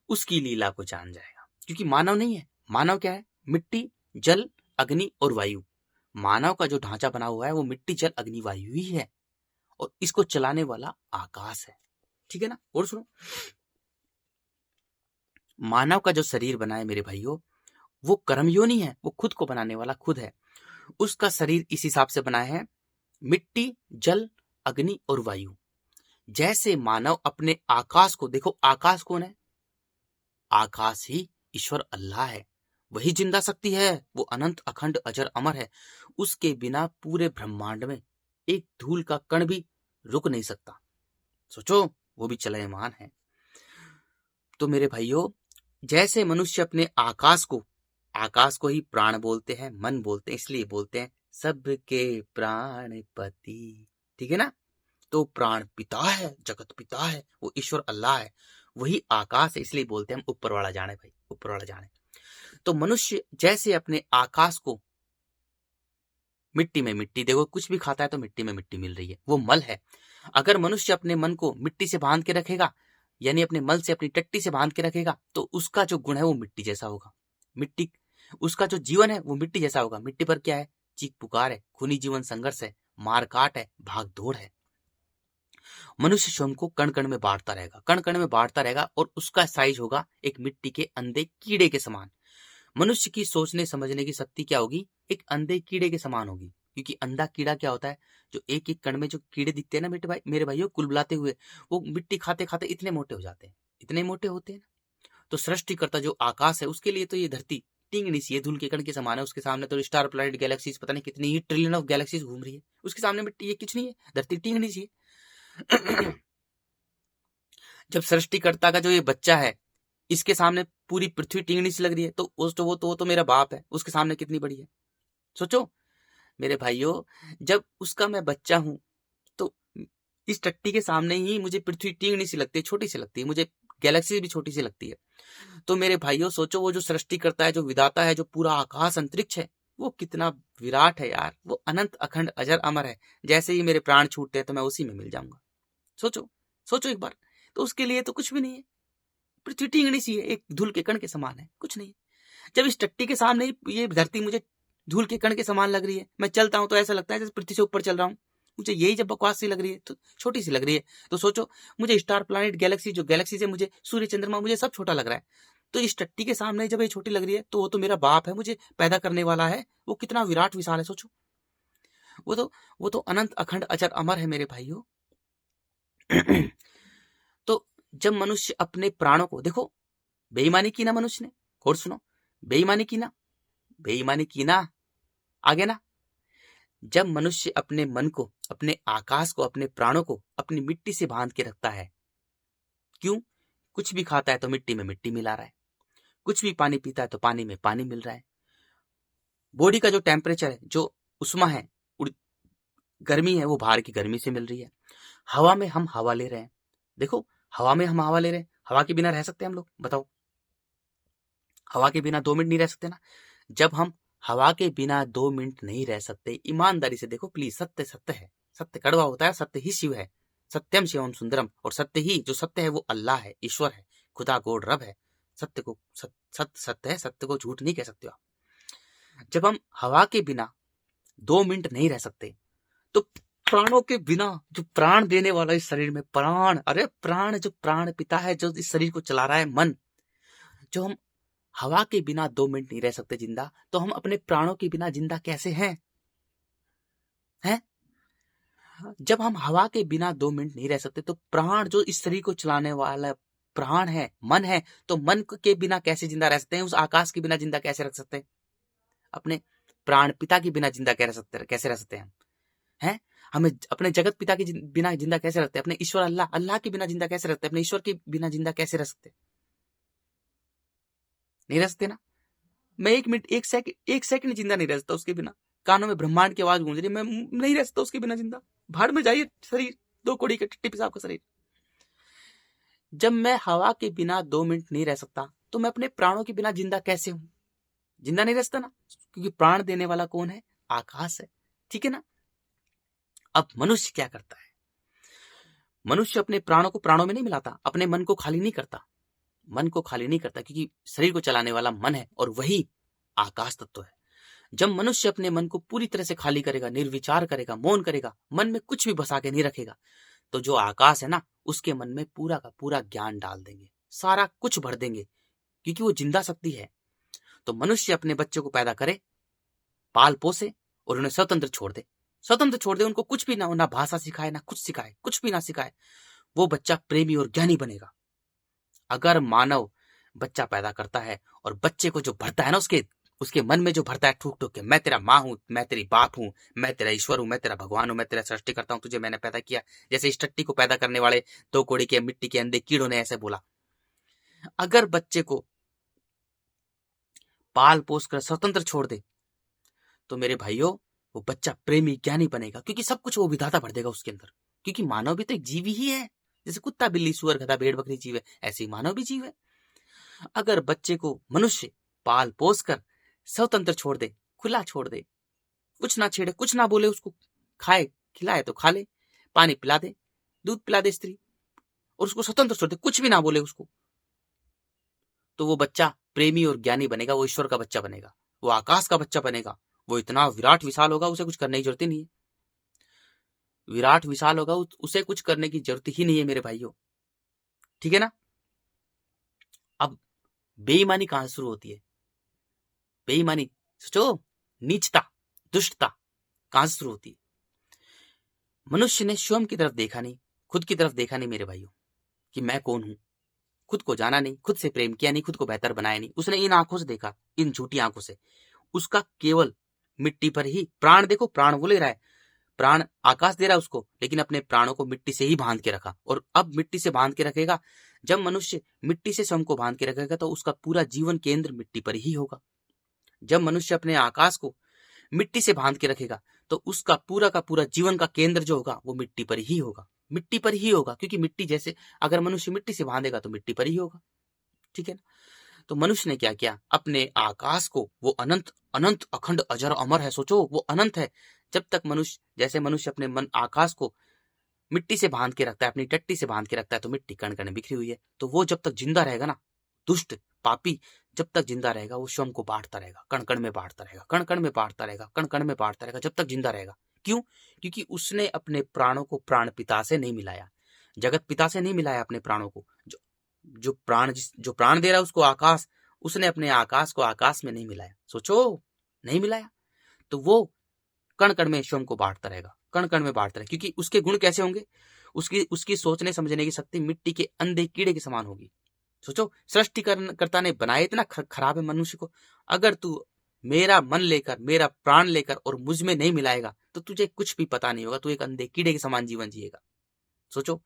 उसकी लीला को जान जाएगा। क्योंकि मानव नहीं है, मानव क्या है, मिट्टी, जल, अग्नि और वायु। मानव का जो ढांचा बना हुआ है वो मिट्टी, जल, अग्नि, वायु ही है, और इसको चलाने वाला आकाश है। ठीक है ना। और सुनो, मानव का जो शरीर बना है मेरे भाइयों, वो कर्मयोनि है, वो खुद को बनाने वाला खुद है। उसका शरीर इस हिसाब से बना है, मिट्टी, जल, अग्नि और वायु। जैसे मानव अपने आकाश को, देखो आकाश कौन है, आकाश ही ईश्वर अल्लाह है, वही जिंदा शक्ति है, वो अनंत, अखंड, अजर, अमर है। उसके बिना पूरे ब्रह्मांड में एक धूल का कण भी रुक नहीं सकता। सोचो, वो भी चलयमान है। तो मेरे भाइयों, जैसे मनुष्य अपने आकाश को ही प्राण बोलते हैं, मन बोलते हैं, इसलिए बोलते हैं सबके प्राणपति। ठीक है ना। तो प्राण पिता है, जगत पिता है, वो ईश्वर अल्लाह है, वही आकाश है, इसलिए बोलते हैं हम ऊपर वाला जाने भाई, ऊपर वाला जाने। तो मनुष्य जैसे अपने आकाश को, मिट्टी में मिट्टी, देखो कुछ भी खाता है तो मिट्टी में मिट्टी मिल रही है, वो मल है। अगर मनुष्य अपने मन को मिट्टी से बांध के रखेगा, यानी अपने मल से, अपनी टट्टी से बांध के रखेगा, तो उसका जो गुण है वो मिट्टी जैसा होगा। मिट्टी, उसका जो जीवन है वो मिट्टी जैसा होगा। मिट्टी पर क्या है, चीख पुकार है, खूनी जीवन संघर्ष है, मारकाट है, भाग दौड़ है। मनुष्य स्वयं को कण कण में बांटता रहेगा, कण कण में बांटता रहेगा, और उसका साइज होगा एक मिट्टी के अंधे कीड़े के समान। मनुष्य की सोचने समझने की शक्ति क्या होगी? एक अंधे कीड़े के समान होगी। क्योंकि अंधा कीड़ा क्या होता है? जो एक एक कण में जो कीड़े दिखते हैं ना मेरे भाइयों, कुलबुलाते हुए, वो मिट्टी खाते खाते इतने मोटे हो जाते हैं, इतने मोटे होते हैं ना। तो सृष्टिकर्ता जो आकाश है, उसके लिए तो ये धरती टिंगनी सी है, धूल के कण के समान है। उसके सामने तो स्टार प्लैनेट गैलेक्सीज, पता नहीं कितनी ही ट्रिलियन ऑफ गैलेक्सीज घूम रही है। उसके सामने मिट्टी ये कुछ नहीं है, धरती टिंगनी सी है। जब सृष्टिकर्ता का जो ये बच्चा है, इसके सामने पूरी पृथ्वी टिंगनी सी लग रही है, तो वो तो मेरा बाप है, उसके सामने कितनी बड़ी है। सोचो मेरे भाइयों, जब उसका मैं बच्चा हूं, तो इस टट्टी के सामने ही मुझे पृथ्वी टिंगनी सी लगती है, छोटी सी लगती है, मुझे गैलेक्सी भी छोटी सी लगती है। तो मेरे भाइयों सोचो, वो जो सृष्टि करता है, जो विधाता है, जो पूरा आकाश अंतरिक्ष है, वो कितना विराट है यार। वो अनंत अखंड अजर अमर है। जैसे ही मेरे प्राण छूटते हैं तो मैं उसी में मिल जाऊंगा। सोचो सोचो एक बार। तो उसके लिए तो कुछ भी नहीं है, पृथ्वी टिंगनी सी है, एक धूल के कण के समान है, कुछ नहीं है। जब इस टट्टी के सामने ये धरती मुझे धूल के कण के समान लग रही है, मैं चलता हूं तो ऐसा लगता है जैसे पृथ्वी से ऊपर चल रहा हूं। मुझे यही जब बकवास सी लग रही है, तो छोटी सी लग रही है, तो सोचो मुझे स्टार प्लैनेट गैलेक्सी, जो गैलेक्सी से मुझे सूर्य चंद्रमा, मुझे सब छोटा लग रहा है। तो इस टट्टी के सामने जब ये छोटी लग रही है, तो वो तो मेरा बाप है, मुझे पैदा करने वाला है। वो कितना विराट विशाल है, सोचो। वो तो अनंत अखंड अजर अमर है मेरे भाइयों। तो जब मनुष्य अपने प्राणों को, देखो बेईमानी की ना मनुष्य ने, और सुनो, बेईमानी की ना, आगे ना। जब मनुष्य अपने मन को, अपने आकाश को, अपने प्राणों को अपनी मिट्टी से बांध के रखता है, क्यों? कुछ भी खाता है तो मिट्टी में मिट्टी मिला रहा है, कुछ भी पानी पीता है तो पानी में पानी मिल रहा है। बॉडी का जो टेम्परेचर है, जो उष्मा है, गर्मी है, वो बाहर की गर्मी से मिल रही है। हवा में हम हवा ले रहे हैं, देखो हवा में हम हवा ले रहे हैं। हवा के बिना रह सकते हैं हम लोग? बताओ, हवा के बिना 2 मिनट नहीं रह सकते ना। जब हम हवा के बिना 2 मिनट नहीं रह सकते, ईमानदारी से देखो प्लीज, सत्य सत्य है, सत्य कड़वा होता है, सत्य ही शिव है, सत्यम शिवम सुंदरम। और सत्य ही, जो सत्य है वो अल्लाह है, ईश्वर है, खुदा गॉड रब है। सत्य को सत्य है, सत्य को झूठ नहीं कह सकते आप। जब हम हवा के बिना 2 मिनट नहीं रह सकते, तो प्राणों के बिना, जो प्राण देने वाला इस शरीर में, प्राण, अरे प्राण, जो प्राण पिता है, जो इस शरीर को चला रहा है, मन, जो हम हवा के बिना 2 मिनट नहीं रह सकते जिंदा, तो हम अपने प्राणों के बिना जिंदा कैसे हैं? जब हम हवा के बिना 2 मिनट नहीं रह सकते, तो प्राण, जो इस शरीर को चलाने वाला प्राण है, मन है, तो मन के बिना कैसे जिंदा रह सकते हैं? उस आकाश के बिना जिंदा कैसे रख सकते हैं? अपने प्राण पिता के बिना जिंदा कैसे रह सकते हैं हम? हैं? हमें अपने जगत पिता के बिना जिंदा कैसे रखते हैं? अपने ईश्वर अल्लाह के बिना जिंदा कैसे रखते हैं? अपने ईश्वर के बिना जिंदा कैसे रह सकते? नहीं रह सकते ना। मैं 1 मिनट, 1 सेकंड जिंदा नहीं रह सकता उसके बिना। कानों में ब्रह्मांड की आवाज गूंज रही है, मैं नहीं रह सकता उसके बिना जिंदा। भाड़ में जाइए शरीर, 2 कौड़ी का टिट्टी पिसाब का शरीर। जब मैं हवा के बिना 2 मिनट नहीं रह सकता, तो मैं अपने प्राणों के बिना जिंदा कैसे हूं? जिंदा नहीं रह सकता ना, क्योंकि प्राण देने वाला कौन है? आकाश है, ठीक है ना। अब मनुष्य क्या करता है? मनुष्य अपने प्राणों को प्राणों में नहीं मिलाता, अपने मन को खाली नहीं करता। मन को खाली नहीं करता, क्योंकि शरीर को चलाने वाला मन है, और वही आकाश तत्व है। जब मनुष्य अपने मन को पूरी तरह से खाली करेगा, निर्विचार करेगा, मौन करेगा, मन में कुछ भी बसा के नहीं रखेगा, तो जो आकाश है ना, उसके मन में पूरा का पूरा ज्ञान डाल देंगे, सारा कुछ भर देंगे, क्योंकि वो जिंदा शक्ति है। तो मनुष्य अपने बच्चों को पैदा करे, पाल पोसे, और उन्हें स्वतंत्र छोड़ दे, उनको कुछ भी ना भाषा सिखाए, ना कुछ सिखाए, कुछ भी ना सिखाए, वो बच्चा प्रेमी और ज्ञानी बनेगा। अगर मानव बच्चा पैदा करता है, और बच्चे को जो भरता है ना, उसके मन में जो भरता है ठूक ठूक के, मैं तेरा माँ हूं, मैं तेरी बाप हूं, मैं तेरा ईश्वर हूं, मैं तेरा भगवान हूं, मैं तेरा सृष्टि करता हूं, तुझे मैंने पैदा किया। जैसे इस टट्टी को पैदा करने वाले 2 कौड़ी के मिट्टी के अंधे कीड़ों ने ऐसे बोला। अगर बच्चे को पाल पोस कर स्वतंत्र छोड़ दे, तो मेरे भाइयों, वो बच्चा प्रेमी ज्ञानी बनेगा, क्योंकि सब कुछ वो विधाता भर देगा उसके अंदर। क्योंकि मानव भी तो एक जीव ही है, जैसे कुत्ता बिल्ली सुअर गधा भेड़ बकरी जीव है, ऐसे ही मानव भी जीव है। अगर बच्चे को मनुष्य पाल पोस कर स्वतंत्र छोड़ दे, खुला छोड़ दे, कुछ ना छेड़े, कुछ ना बोले उसको, खाए खिलाए तो खा ले, पानी पिला दे, दूध पिला दे स्त्री, और उसको स्वतंत्र छोड़ दे, कुछ भी ना बोले उसको, तो वो बच्चा प्रेमी और ज्ञानी बनेगा, वो ईश्वर का बच्चा बनेगा, वो आकाश का बच्चा बनेगा, वो इतना विराट विशाल होगा, उसे कुछ करने की जरूरत ही नहीं है। विराट विशाल होगा, उसे कुछ करने की जरूरत ही नहीं है मेरे भाइयों, ठीक है ना। अब बेईमानी कहां से शुरू होती है? बेईमानी, सोचो, नीचता, दुष्टता कहां से शुरू होती है? मनुष्य ने स्वयं की तरफ देखा नहीं, खुद की तरफ देखा नहीं मेरे भाइयों, कि मैं कौन हूं। खुद को जाना नहीं, खुद से प्रेम किया नहीं, खुद को बेहतर बनाया नहीं। उसने इन आंखों से देखा, इन झूठी आंखों से। उसका केवल मिट्टी पर ही प्राण, देखो प्राण वो ले रहा है, प्राण आकाश दे रहा है उसको, लेकिन अपने प्राणों को मिट्टी से ही बांध के रखा। और अब मिट्टी से बांध के रखेगा, जब मनुष्य मिट्टी से स्वयं को बांध के रखेगा तो उसका पूरा जीवन केंद्र मिट्टी पर ही होगा। जब मनुष्य अपने आकाश को मिट्टी से बांध के रखेगा तो उसका पूरा का पूरा जीवन का केंद्र जो होगा वो मिट्टी पर ही होगा, मिट्टी पर ही होगा। क्योंकि मिट्टी जैसे, अगर मनुष्य मिट्टी से बांधेगा तो मिट्टी पर ही होगा, ठीक है ना। तो मनुष्य ने क्या किया, अपने आकाश को, वो अनंत अनंत अखंड अजर अमर है, सोचो वो अनंत है। जब तक मनुष्य, जैसे मनुष्य अपने मन आकाश को मिट्टी से बांध के रखता है, अपनी टट्टी से बांध के रखता है, तो मिट्टी कण कण बिखरी हुई है, तो वो जब तक जिंदा रहेगा ना, दुष्ट पापी जब तक जिंदा रहेगा वो स्वयं को बांटता रहेगा, कण कण में बांटता रहेगा, कण कण में बांटता रहेगा, कण कण में बांटता रहेगा, जब तक जिंदा रहेगा। क्यों? क्योंकि उसने अपने प्राणों को प्राण पिता से नहीं मिलाया, जगत पिता से नहीं मिलाया अपने प्राणों को। जो प्राण दे रहा है उसको आकाश, उसने अपने आकाश को आकाश में नहीं मिलाया, सोचो, नहीं मिलाया। तो वो कण कण में स्वयं को बांटता रहेगा, कण कण में बांटता रहेगा। क्योंकि उसके गुण कैसे होंगे, उसकी सोचने समझने की शक्ति मिट्टी के अंधे कीड़े के समान होगी। सोचो, सृष्टिकर्ता ने बनाया इतना खराब है मनुष्य को। अगर तू मेरा मन लेकर, मेरा प्राण लेकर और मुझ में नहीं मिलाएगा तो तुझे कुछ भी पता नहीं होगा, तू एक अंधे कीड़े के समान जीवन जिएगा। सोचो,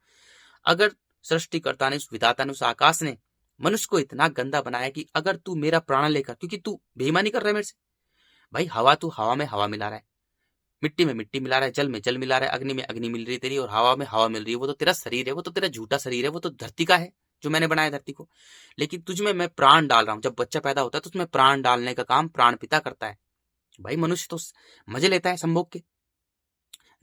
अगर सृष्टिकर्ता ने, उस विधाता ने, उस आकाश ने मनुष्य को इतना गंदा बनाया कि अगर तू मेरा प्राण लेकर, क्योंकि तू बेईमानी कर रहा है मेरे से भाई, तू हवा में हवा मिला रहा है, मिट्टी में मिट्टी मिला रहा है, जल में जल मिला रहा है, अग्नि में अग्नि मिल रही है तेरी, और हवा में हवा मिल रही है। वो तो तेरा शरीर है, वो तो तेरा झूठा शरीर है, वो तो धरती का है जो मैंने बनाया धरती को। लेकिन तुझ में मैं प्राण डाल रहा हूं। जब बच्चा पैदा होता है तो उसमें प्राण डालने का काम प्राण पिता करता है। भाई मनुष्य तो मजे लेता है संभोग के,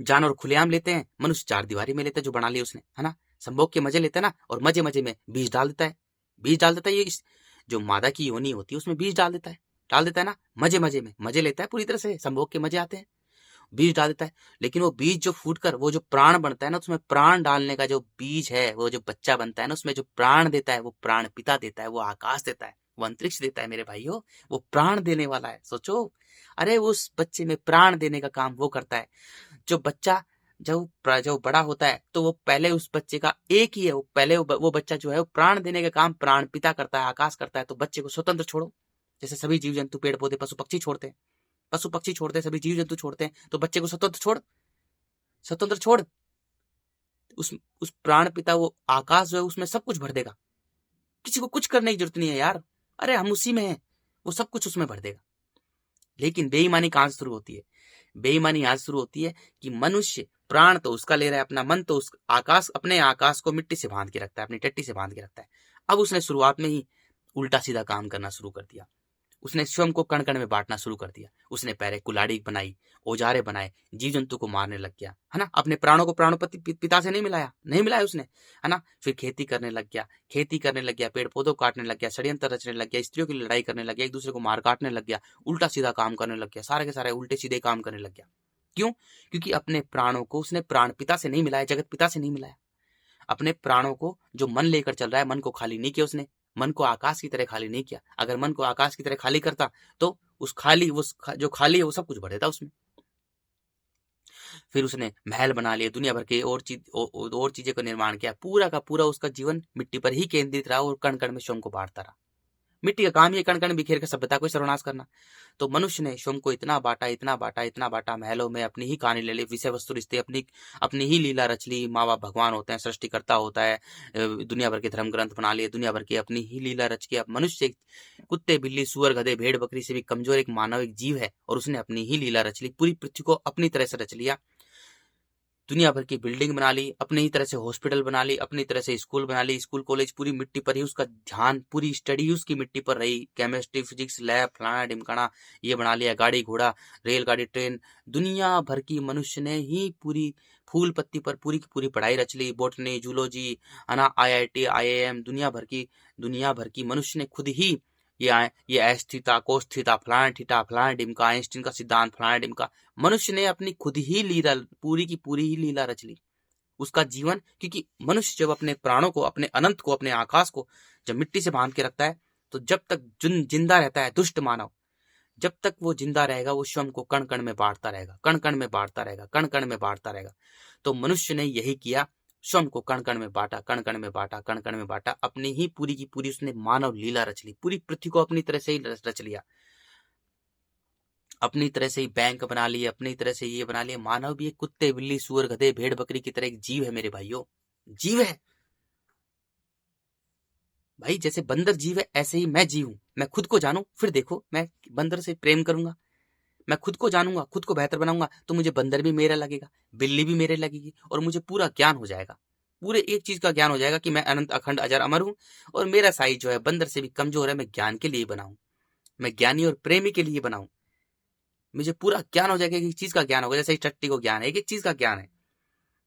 जानवर खुलेआम लेते हैं, मनुष्य चार दीवारी में लेता है जो बना लिया उसने, है ना। संभोग के मजे लेते हैं ना, और मजे मजे में बीज डाल देता है, बीज डाल देता है। ये जो मादा की योनि होती है उसमें बीज डाल देता है ना, मजे मजे में मजे लेता है, पूरी तरह से संभोग के मजे आते हैं, बीज डाल देता है। लेकिन वो बीज जो फूटकर वो जो प्राण बनता है ना, उसमें प्राण डालने का जो बीज है, वो जो बच्चा बनता है ना, उसमें जो प्राण देता है वो प्राण पिता देता है, वो आकाश देता है, वो अंतरिक्ष देता है मेरे भाइयों, वो प्राण देने वाला है। सोचो, अरे उस बच्चे में प्राण देने का काम वो करता है। जो बच्चा जब बड़ा होता है तो वो पहले उस बच्चे का एक ही है, वो पहले वो बच्चा जो है वो प्राण देने का काम प्राण पिता करता है, आकाश करता है। तो बच्चे को स्वतंत्र छोड़ो, जैसे सभी जीव जंतु, पेड़ पौधे, पशु पक्षी छोड़ते हैं, सभी जीव जंतु छोड़ते हैं, तो बच्चे को स्वतंत्र छोड़। उस प्राण पिता, वो आकाश जो है उसमें सब कुछ भर देगा, किसी को कुछ करने की जरूरत नहीं है यार, अरे हम उसी में हैं, वो सब कुछ उसमें भर देगा। लेकिन बेईमानी कहां से शुरू होती है? बेईमानी यहां से शुरू होती है कि मनुष्य प्राण तो उसका ले रहा है, अपना मन तो उस आकाश, अपने आकाश को मिट्टी से बांध के रखता है, अपनी टट्टी से बांध के रखता है। अब उसने शुरुआत में ही उल्टा सीधा काम करना शुरू कर दिया, उसने स्वयं को कण कण में बांटना शुरू कर दिया। उसने पहले कुल्हाड़ी बनाई, औजारे बनाए, जीव जंतु को मारने लग गया, है ना। अपने प्राणों को प्राणपति पिता से नहीं मिलाया उसने, है ना। फिर खेती करने लग गया, पेड़ पौधों काटने लग गया, षड्यंत्र रचने लग गया, स्त्रियों की लड़ाई करने लग गया, एक दूसरे को मार काटने लग गया, उल्टा सीधा काम करने लग गया, सारे के सारे उल्टे सीधे काम करने लग गया। क्यों? क्योंकि अपने प्राणों को उसने प्राण पिता से नहीं मिलाया, जगत पिता से नहीं मिलाया। अपने प्राणों को, जो मन लेकर चल रहा है, मन को खाली नहीं किया उसने, मन को आकाश की तरह खाली नहीं किया। अगर मन को आकाश की तरह खाली करता तो जो खाली है वो सब कुछ भर देता उसमें। फिर उसने महल बना लिए, दुनिया भर के और चीजें का निर्माण किया। पूरा का पूरा उसका जीवन मिट्टी पर ही केंद्रित रहा और कण कण में स्वयं को बांटता रहा। मिट्टी का काम ही कण कण बिखेर कर सभ्यता को सर्वनाश करना। तो मनुष्य ने स्वयं को इतना बांटा, महलों में अपनी ही कहानी ले ली, विषय वस्तु रिश्ते अपनी ही लीला रच ली। माँ बाप भगवान होते हैं, सृष्टिकर्ता होता है, दुनिया भर के धर्म ग्रंथ बना लिए, दुनिया भर की अपनी ही लीला रच के। अब मनुष्य कुत्ते, बिल्ली, सुअर, गधे, भेड़, बकरी से भी कमजोर एक मानव, एक जीव है, और उसने अपनी ही लीला रच ली, पूरी पृथ्वी को अपनी तरह से रच लिया। दुनिया भर की बिल्डिंग बना ली, अपनी ही तरह से हॉस्पिटल बना ली, अपनी तरह से स्कूल बना ली, स्कूल कॉलेज पूरी मिट्टी पर ही, उसका ध्यान, पूरी स्टडी उसकी मिट्टी पर रही। केमिस्ट्री, फिजिक्स, लैब, फलाना ढिमकाना ये बना लिया, गाड़ी घोड़ा, रेलगाड़ी, ट्रेन, दुनिया भर की मनुष्य ने ही पूरी फूल पत्ती पर पूरी की पूरी पढ़ाई रच ली। बॉटनी, जूलॉजी, है ना, IIT, IIM, दुनिया भर की मनुष्य ने खुद ही ये एस थीटा कोस थीटा फलाना डिमका आइंस्टीन का सिद्धांत फलाना डिमका। मनुष्य ने अपनी खुद ही लीला, पूरी की पूरी ही लीला रच ली उसका जीवन। क्योंकि मनुष्य जब अपने प्राणों को, अपने अनंत को, अपने आकाश को जब मिट्टी से बांध के रखता है, तो जब तक जिंदा रहता है दुष्ट मानव, जब तक वो जिंदा रहेगा वो स्वयं को कण कण में बांटता रहेगा, कण कण में बांटता रहेगा, कण कण में बांटता रहेगा। तो मनुष्य ने यही किया, स्वयं को कण कण में बांटा, कण कण में बांटा, कण कण में बांटा। अपनी ही पूरी की पूरी उसने मानव लीला रच ली, पूरी पृथ्वी को अपनी तरह से ही रच लिया, अपनी तरह से ही बैंक बना लिए, अपनी तरह से ये बना लिए। मानव भी एक कुत्ते बिल्ली सूअर गधे भेड़ बकरी की तरह एक जीव है मेरे भाइयों, जीव है भाई। जैसे बंदर जीव है ऐसे ही मैं जीव हूं। मैं खुद को जानूं, फिर देखो मैं बंदर से प्रेम करूंगा। मैं खुद को जानूंगा, खुद को बेहतर बनाऊंगा, तो मुझे बंदर भी मेरा लगेगा, बिल्ली भी मेरे लगेगी, और मुझे पूरा ज्ञान हो जाएगा। पूरे एक चीज का ज्ञान हो जाएगा कि मैं अनंत अखंड अजर अमर हूं, और मेरा साइज जो है बंदर से भी कमजोर है। मैं ज्ञान के लिए बनाऊं, मैं ज्ञानी और प्रेमी के लिए बनाऊं। मुझे पूरा ज्ञान हो जाएगा, एक चीज का ज्ञान होगा। जैसे टट्टी को ज्ञान है, एक एक चीज का ज्ञान है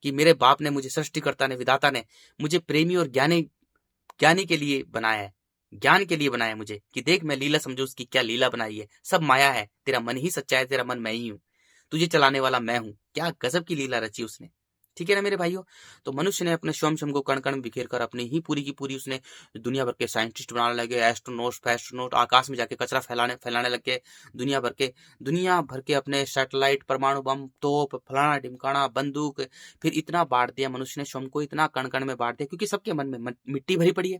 कि मेरे बाप ने मुझे, सृष्टिकर्ता ने, विधाता ने मुझे प्रेमी और ज्ञानी के लिए बनाया है, ज्ञान के लिए बनाया है मुझे, कि देख मैं लीला समझू उसकी क्या लीला बनाई है। सब माया है, तेरा मन ही सच्चा है, तेरा मन मैं ही हूं, तुझे चलाने वाला मैं हूं। क्या गजब की लीला रची उसने, ठीक है ना मेरे भाइयों। तो मनुष्य ने अपने स्वयं को कण कण बिखेर कर अपनी ही पूरी की पूरी उसने दुनिया भर के साइंटिस्ट बनाने लगे, एस्ट्रोनॉट फैस्ट्रोनॉट, आकाश में जाके कचरा फैलाने लगे, दुनिया भर के अपने सैटेलाइट, परमाणु बम, तोप, फलाना ढिमकाना, बंदूक। फिर इतना बांट दिया मनुष्य ने स्वयं को, इतना कण कण में बांट दिया, क्योंकि सबके मन में मिट्टी भरी पड़ी है।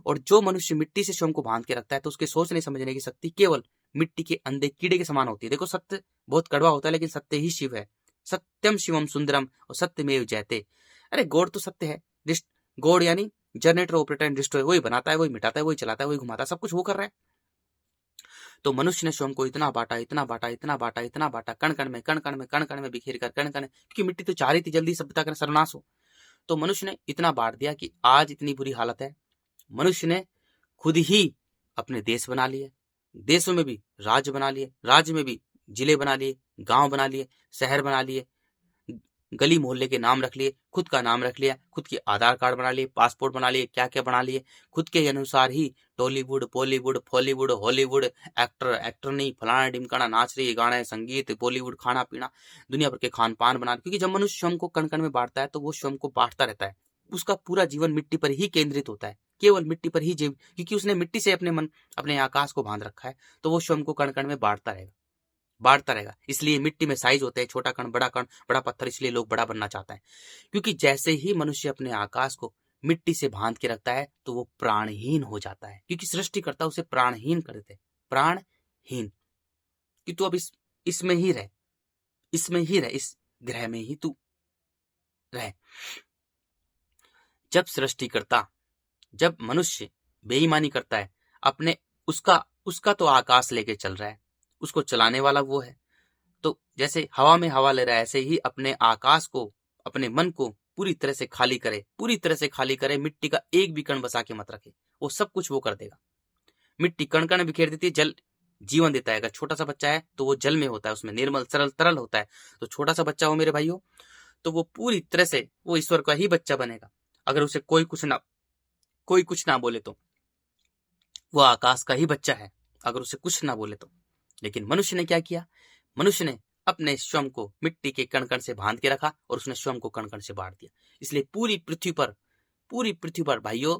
और जो मनुष्य मिट्टी से स्वयं को बांध के रखता है, तो उसके सोचने समझने की शक्ति केवल मिट्टी के अंधे कीड़े के समान होती है। देखो सत्य बहुत कड़वा होता है, लेकिन सत्य ही शिव है। सत्यम शिवम सुंदरम और सत्यमेव जयते। अरे गॉड तो सत्य है। गॉड यानी जनरेटर, ऑपरेटर एंड डिस्ट्रॉय, वही बनाता है, वही मिटाता है, वही चलाता है, वही घुमाता है, सब कुछ वो कर रहा है। तो मनुष्य ने स्वयं को इतना बांटा, इतना बांटा, इतना बांटा, इतना बांटा, कण कण में, कण कण में, कण कण में बिखेर कर, कण कण, क्योंकि मिट्टी तो चाह रही थी जल्दी सभ्यता का सर्वनाश हो। तो मनुष्य ने इतना बांट दिया कि आज इतनी बुरी हालत है। मनुष्य ने खुद ही अपने देश बना लिए, देशों में भी राज्य बना लिए, राज्य में भी जिले बना लिए, गांव बना लिए, शहर बना लिए, गली मोहल्ले के नाम रख लिए, खुद का नाम रख लिया, खुद के आधार कार्ड बना लिए, पासपोर्ट बना लिए, क्या क्या बना लिए। खुद के अनुसार ही टॉलीवुड, बॉलीवुड, फॉलीवुड, हॉलीवुड, एक्टर नहीं, फलाना ढिमकाना, नाच रही, गाने, संगीत, बॉलीवुड, खाना पीना, दुनिया भर के खान पान बना। क्योंकि जब मनुष्य स्वयं को कण कण में बांटता है, तो वो स्वयं को बांटता रहता है। उसका पूरा जीवन मिट्टी पर ही केंद्रित होता है, केवल मिट्टी पर ही जीव, क्योंकि उसने मिट्टी से अपने आकाश को बांध रखा है। तो वो स्वयं को कण कण में बांटता रहेगा। इसलिए मिट्टी में साइज होते हैं, छोटा कण, बड़ा पत्थर, इसलिए लोग बड़ा बनना चाहता है। क्योंकि जैसे ही मनुष्य अपने आकाश को मिट्टी से बांध के रखता है, तो वो प्राणहीन हो जाता है, क्योंकि सृष्टिकर्ता उसे प्राणहीन कर देते, प्राणहीन, कि तू अब इसमें ही रह, इस ग्रह में ही तू रह। जब मनुष्य बेईमानी करता है, अपने उसका तो आकाश लेके चल रहा है, उसको चलाने वाला वो है। तो जैसे हवा में हवा ले रहा है, ऐसे ही अपने आकाश को, अपने मन को पूरी तरह से खाली करे, मिट्टी का एक भी कण बचा के मत रखे, वो सब कुछ वो कर देगा। मिट्टी कण कण बिखेर देती है, जल जीवन देता है। अगर छोटा सा बच्चा है तो वो जल में होता है, उसमें निर्मल सरल तरल होता है। तो छोटा सा बच्चा हो मेरे भाइयों, तो वो पूरी तरह से वो ईश्वर का ही बच्चा बनेगा। अगर उसे कोई कुछ ना बोले तो वो आकाश का ही बच्चा है, अगर उसे कुछ ना बोले तो। लेकिन मनुष्य ने क्या किया, मनुष्य ने अपने स्वयं को मिट्टी के कण कण से बांध के रखा, और उसने स्वयं को कण कण से बांट दिया। इसलिए पूरी पृथ्वी पर भाइयों,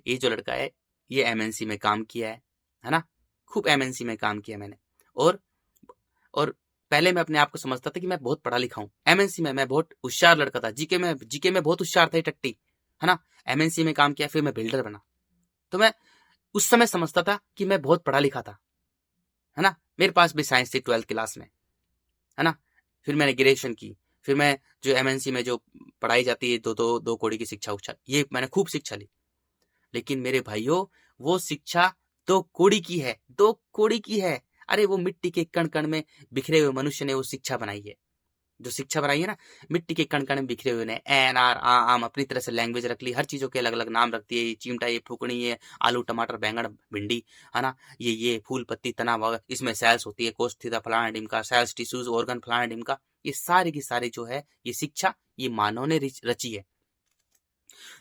ये जो लड़का है, ये एमएनसी में काम किया है ना, खूब एमएनसी में काम किया मैंने। और पहले मैं अपने आप को समझता था कि मैं बहुत पढ़ा लिखा हूं। एमएनसी में मैं बहुत होशियार लड़का था, जीके में बहुत होशियार था, टट्टी है ना। एमएनसी में काम किया, फिर मैं बिल्डर बना। तो मैं उस समय समझता था कि मैं बहुत पढ़ा लिखा था, है ना। मेरे पास भी साइंस थी 12th क्लास में, है ना। फिर मैंने ग्रेजुएशन की, फिर मैं जो एमएनसी में जो पढ़ाई जाती है, दो कौड़ी की शिक्षा उच्छा, ये मैंने खूब शिक्षा ली। लेकिन मेरे भाइयों, वो शिक्षा 2 कौड़ी की है। अरे वो मिट्टी के कण कण में बिखरे हुए मनुष्य ने वो शिक्षा बनाई है, जो शिक्षा बनाई है ना, मिट्टी के कण कण में बिखरे हुए ने एन आर आम अपनी तरह से लैंग्वेज रख ली, हर चीजों के अलग अलग नाम रखती है। ये चिमटा, ये फुकनी, ये आलू टमाटर बैंगन भिंडी, है ना, ये फूल पत्ती तना वगैरह, इसमें सेल्स होती है, कोष थीटा फलाना डिमका, सेल्स टिश्यूज ऑर्गन फलाना डिमका। ये सारी की सारी जो है ये शिक्षा, ये मानव ने रची है।